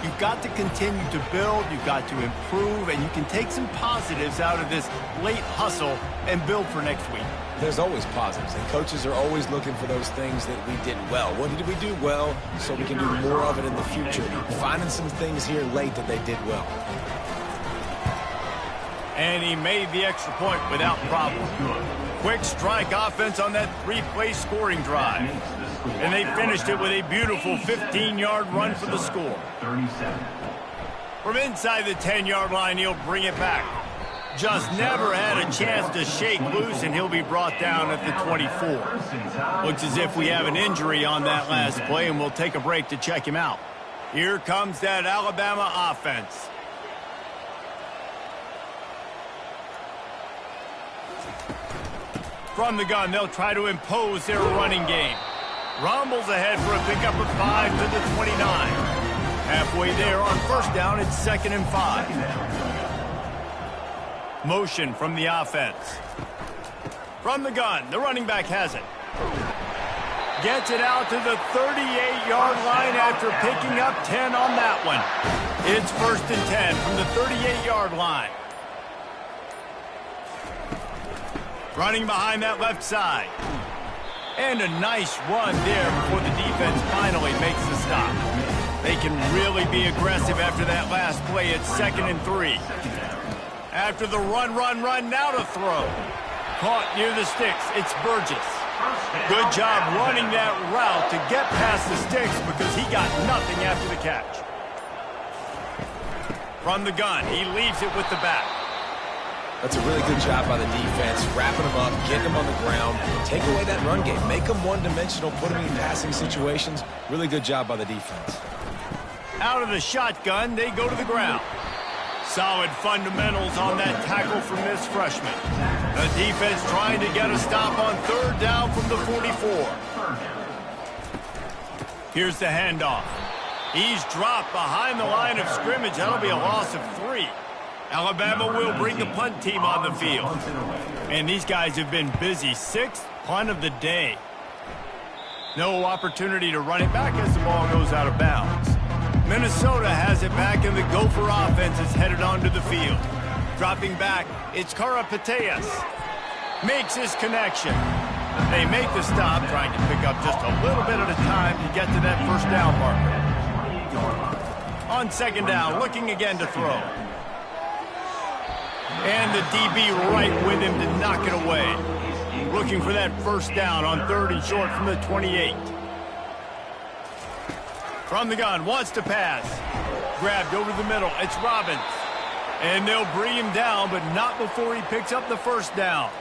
you've got to continue to build, you've got to improve, and you can take some positives out of this late hustle and build for next week. There's always positives, and coaches are always looking for those things that we did well. What did we do well so we can do more of it in the future? Finding some things here late that they did well. And he made the extra point without problem. Quick strike offense on that 3-play scoring drive. And they finished it with a beautiful 15-yard run for the score. 37. From inside the 10-yard line, he'll bring it back. Just never had a chance to shake loose, and he'll be brought down at the 24. Looks as if we have an injury on that last play, and we'll take a break to check him out. Here comes that Alabama offense. From the gun, they'll try to impose their running game. Rumbles ahead for a pickup of 5 to the 29. Halfway there on 1st down, it's 2nd and 5. Motion from the offense. From the gun, the running back has it. Gets it out to the 38-yard line after picking up 10 on that one. It's 1st and 10 from the 38-yard line. Running behind that left side. And a nice run there before the defense finally makes the stop. They can really be aggressive after that last play. It's 2nd and 3. After the run, now to throw. Caught near the sticks. It's Burgess. Good job running that route to get past the sticks because he got nothing after the catch. From the gun, he leaves it with the back. That's a really good job by the defense, wrapping them up, getting them on the ground, take away that run game, make them one-dimensional, put them in passing situations. Really good job by the defense. Out of the shotgun, they go to the ground. Solid fundamentals on that tackle from this freshman. The defense trying to get a stop on 3rd down from the 44. Here's the handoff. He's dropped behind the line of scrimmage. That'll be a loss of 3. Alabama will bring the punt team on the field. And these guys have been busy. 6th punt of the day. No opportunity to run it back as the ball goes out of bounds. Minnesota has it back, and the Gopher offense is headed onto the field. Dropping back, it's Karapateas. Makes his connection. They make the stop, trying to pick up just a little bit at a time to get to that 1st down marker. On 2nd down, looking again to throw. And the DB right with him to knock it away. Looking for that 1st down on 3rd and short from the 28. From the gun, wants to pass. Grabbed over the middle, it's Robbins. And they'll bring him down, but not before he picks up the 1st down.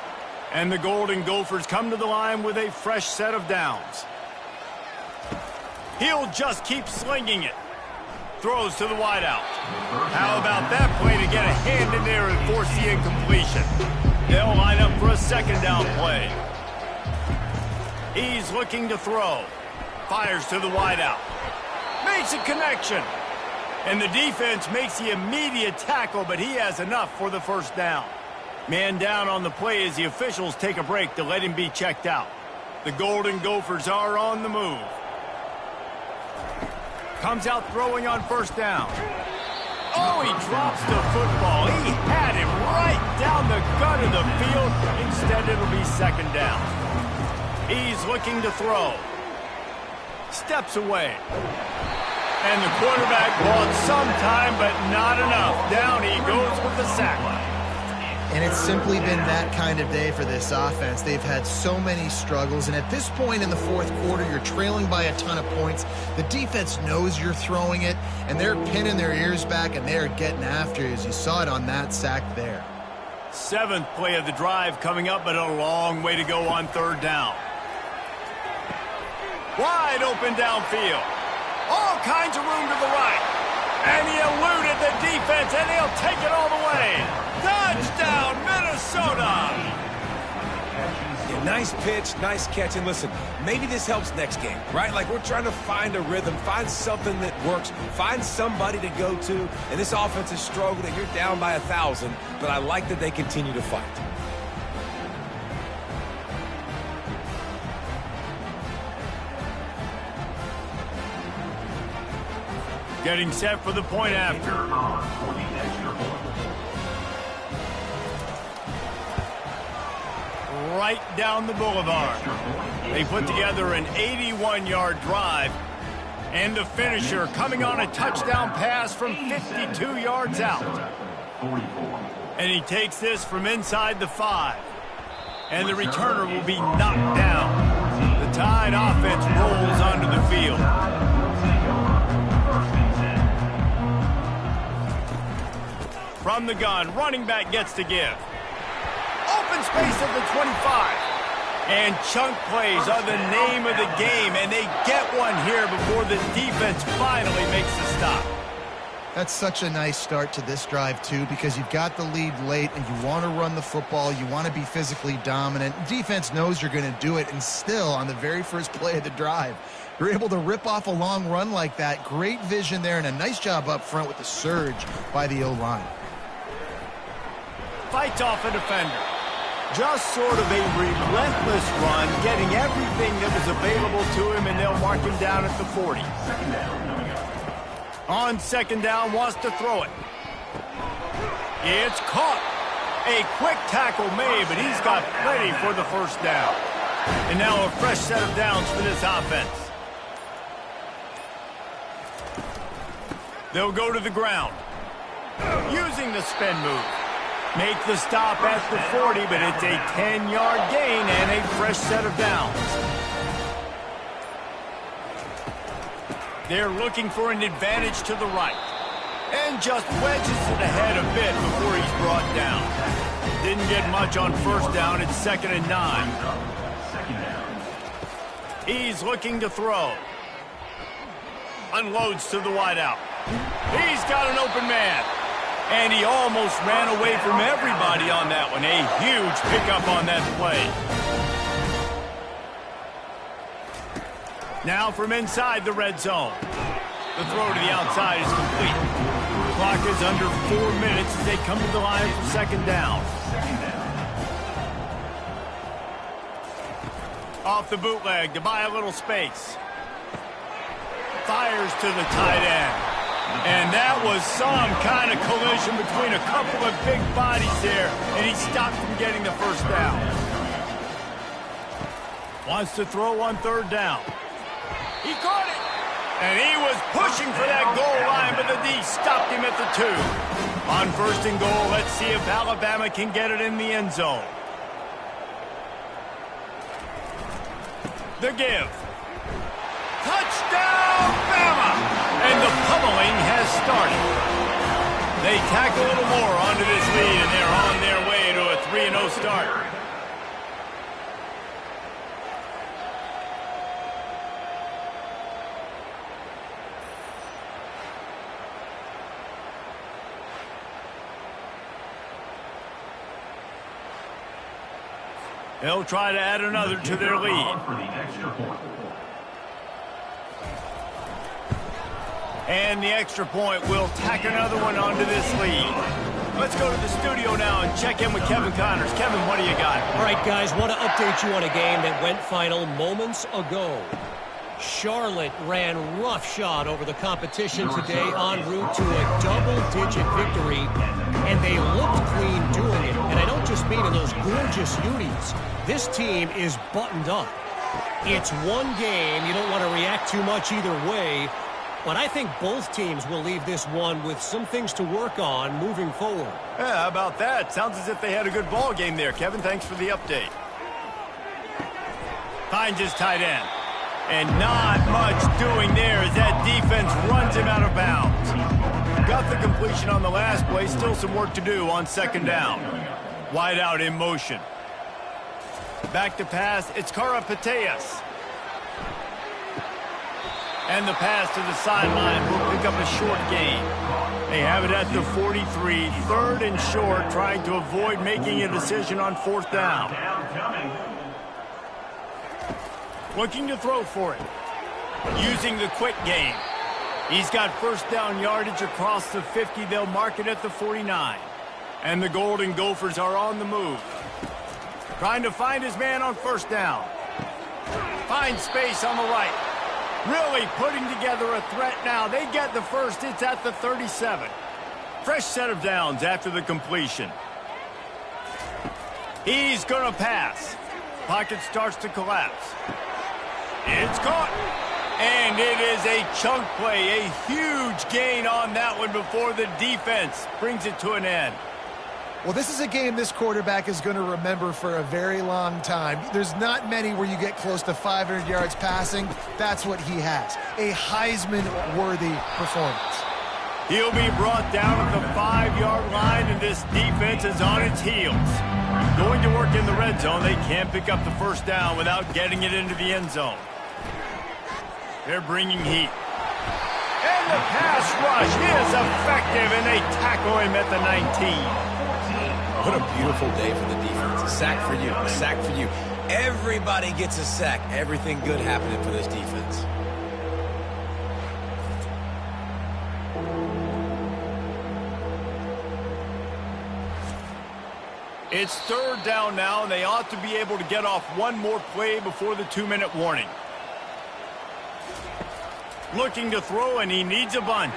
And the Golden Gophers come to the line with a fresh set of downs. He'll just keep slinging it. Throws to the wideout. How about that play to get a hand in there and force the incompletion? They'll line up for a 2nd down play. He's looking to throw. Fires to the wideout. Makes a connection. And the defense makes the immediate tackle, but he has enough for the first down. Man down on the play as the officials take a break to let him be checked out. The Golden Gophers are on the move. Comes out throwing on first down. Oh, he drops the football. He had him right down the gut of the field. Instead, it'll be second down. He's looking to throw. Steps away. And the quarterback bought some time, but not enough. Down he goes with the sack. And it's simply been that kind of day for this offense. They've had so many struggles, and at this point in the fourth quarter, you're trailing by a ton of points. The defense knows you're throwing it, and they're pinning their ears back, and they're getting after you, as you saw it on that sack there. Seventh play of the drive coming up, but a long way to go on third down. Wide open downfield. All kinds of room to the right. And he eluded the defense, and he'll take it all the way. Touchdown, Minnesota! Yeah, nice pitch, nice catch. And listen, maybe this helps next game, right? Like, we're trying to find a rhythm, find something that works, find somebody to go to. And this offense is struggling. You're down by 1,000, but I like that they continue to fight. Getting set for the point after. Right down the boulevard. They put together an 81-yard drive. And the finisher coming on a touchdown pass from 52 yards out. And he takes this from inside the 5. And the returner will be knocked down. The Tide offense rolls onto the field. From the gun, running back gets to give. Open space at the 25. And chunk plays are the name of the game, and they get one here before the defense finally makes the stop. That's such a nice start to this drive, too, because you've got the lead late, and you want to run the football. You want to be physically dominant. Defense knows you're going to do it, and still, on the very first play of the drive, you're able to rip off a long run like that. Great vision there, and a nice job up front with the surge by the O-line. Fights off a defender. Just sort of a relentless run, getting everything that was available to him, and they'll mark him down at the 40. On second down, wants to throw it. It's caught. A quick tackle made, but he's got plenty for the first down. And now a fresh set of downs for this offense. They'll go to the ground. Using the spin move. Make the stop at the 40, but it's a 10-yard gain and a fresh set of downs. They're looking for an advantage to the right. And just wedges it ahead a bit before he's brought down. Didn't get much on first down. It's 2nd and 9. He's looking to throw. Unloads to the wideout. He's got an open man. And he almost ran away from everybody on that one. A huge pickup on that play. Now from inside the red zone. The throw to the outside is complete. Clock is under 4 minutes as they come to the line for second down. Off the bootleg to buy a little space. Fires to the tight end. And that was some kind of collision between a couple of big bodies there, and he stopped from getting the first down. Wants to throw on third down. He caught it. And he was pushing for that goal line, but the D stopped him at the 2. On first and goal, let's see if Alabama can get it in the end zone. The give. Touchdown, Bama! And the pummeling has started. They tack a little more onto this lead, and they're on their way to a 3-0 start. They'll try to add another to their lead. For the extra point. And the extra point will tack another one onto this lead. Let's go to the studio now and check in with Kevin Connors. Kevin, what do you got? All right, guys, want to update you on a game that went final moments ago. Charlotte ran roughshod over the competition today en route to a double-digit victory, and they looked clean doing it. And I don't just mean in those gorgeous unis. This team is buttoned up. It's one game. You don't want to react too much either way. But I think both teams will leave this one with some things to work on moving forward. Yeah, how about that? Sounds as if they had a good ball game there, Kevin. Thanks for the update. Finds his tight end. And not much doing there as that defense runs him out of bounds. Got the completion on the last play. Still some work to do on second down. Wide out in motion. Back to pass. It's Karapateas. And the pass to the sideline will pick up a short gain. They have it at the 43, third and short, trying to avoid making a decision on fourth down. Looking to throw for it. Using the quick game. He's got first down yardage across the 50. They'll mark it at the 49. And the Golden Gophers are on the move. Trying to find his man on first down. Finds space on the right. Really putting together a threat now. They get the first. It's at the 37. Fresh set of downs after the completion. He's going to pass. Pocket starts to collapse. It's caught. And it is a chunk play. A huge gain on that one before the defense brings it to an end. Well, this is a game this quarterback is going to remember for a very long time. There's not many where you get close to 500 yards passing. That's what he has. A Heisman-worthy performance. He'll be brought down at the 5-yard line, and this defense is on its heels. Going to work in the red zone. They can't pick up the first down without getting it into the end zone. They're bringing heat. And the pass rush is effective, and they tackle him at the 19. What a beautiful day for the defense. A sack for you. A sack for you. Everybody gets a sack. Everything good happening for this defense. It's third down now, and they ought to be able to get off one more play before the 2-minute warning. Looking to throw, and he needs a bunch.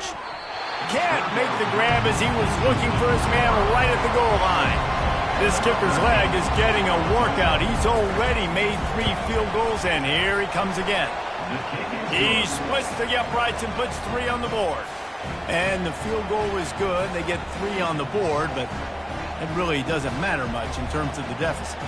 Can't make the grab as he was looking for his man right at the goal line. This kicker's leg is getting a workout. He's already made 3 field goals, and here he comes again. He splits the uprights and puts 3 on the board. And the field goal is good. They get 3 on the board, but it really doesn't matter much in terms of the deficit.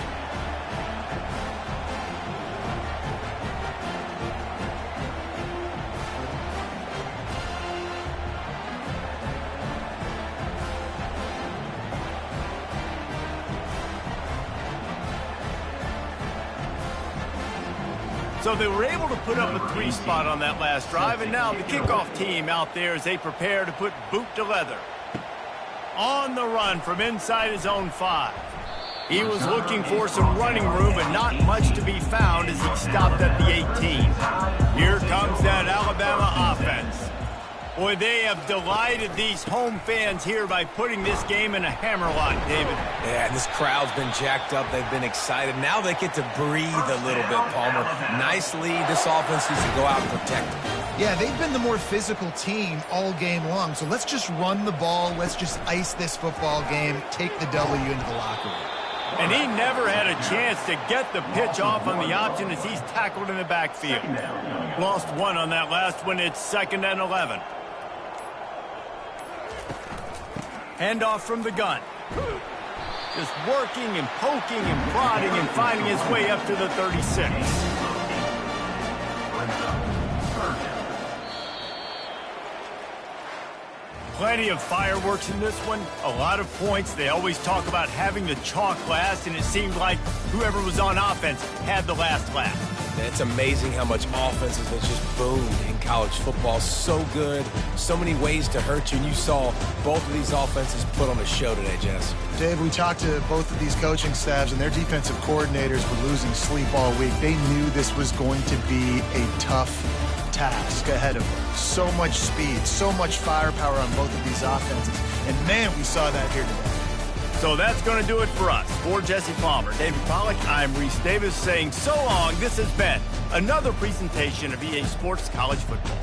So they were able to put up a 3 spot on that last drive, and now the kickoff team out there as they prepare to put boot to leather. On the run from inside his own 5. He was looking for some running room, but not much to be found as he stopped at the 18. Here comes that Alabama offense. Boy, they have delighted these home fans here by putting this game in a hammerlock, David. Yeah, this crowd's been jacked up. They've been excited. Now they get to breathe a little bit, Palmer. Nice lead. This offense needs to go out and protect them. Yeah, they've been the more physical team all game long. So let's just run the ball. Let's just ice this football game, take the W into the locker room. And he never had a chance to get the pitch off on the option as he's tackled in the backfield. Lost 1 on that last one. It's 2nd and 11. Handoff from the gun. Just working and poking and prodding and finding his way up to the 36. Plenty of fireworks in this one. A lot of points. They always talk about having the chalk last, and it seemed like whoever was on offense had the last laugh. It's amazing how much offenses has just boomed in college football. So good, so many ways to hurt you. And you saw both of these offenses put on a show today, Jess. Dave, we talked to both of these coaching staffs, and their defensive coordinators were losing sleep all week. They knew this was going to be a tough task ahead of them. So much speed, so much firepower on both of these offenses. And, man, we saw that here today. So that's going to do it for us. For Jesse Palmer, David Pollack, I'm Reese Davis saying so long. This has been another presentation of EA Sports College Football.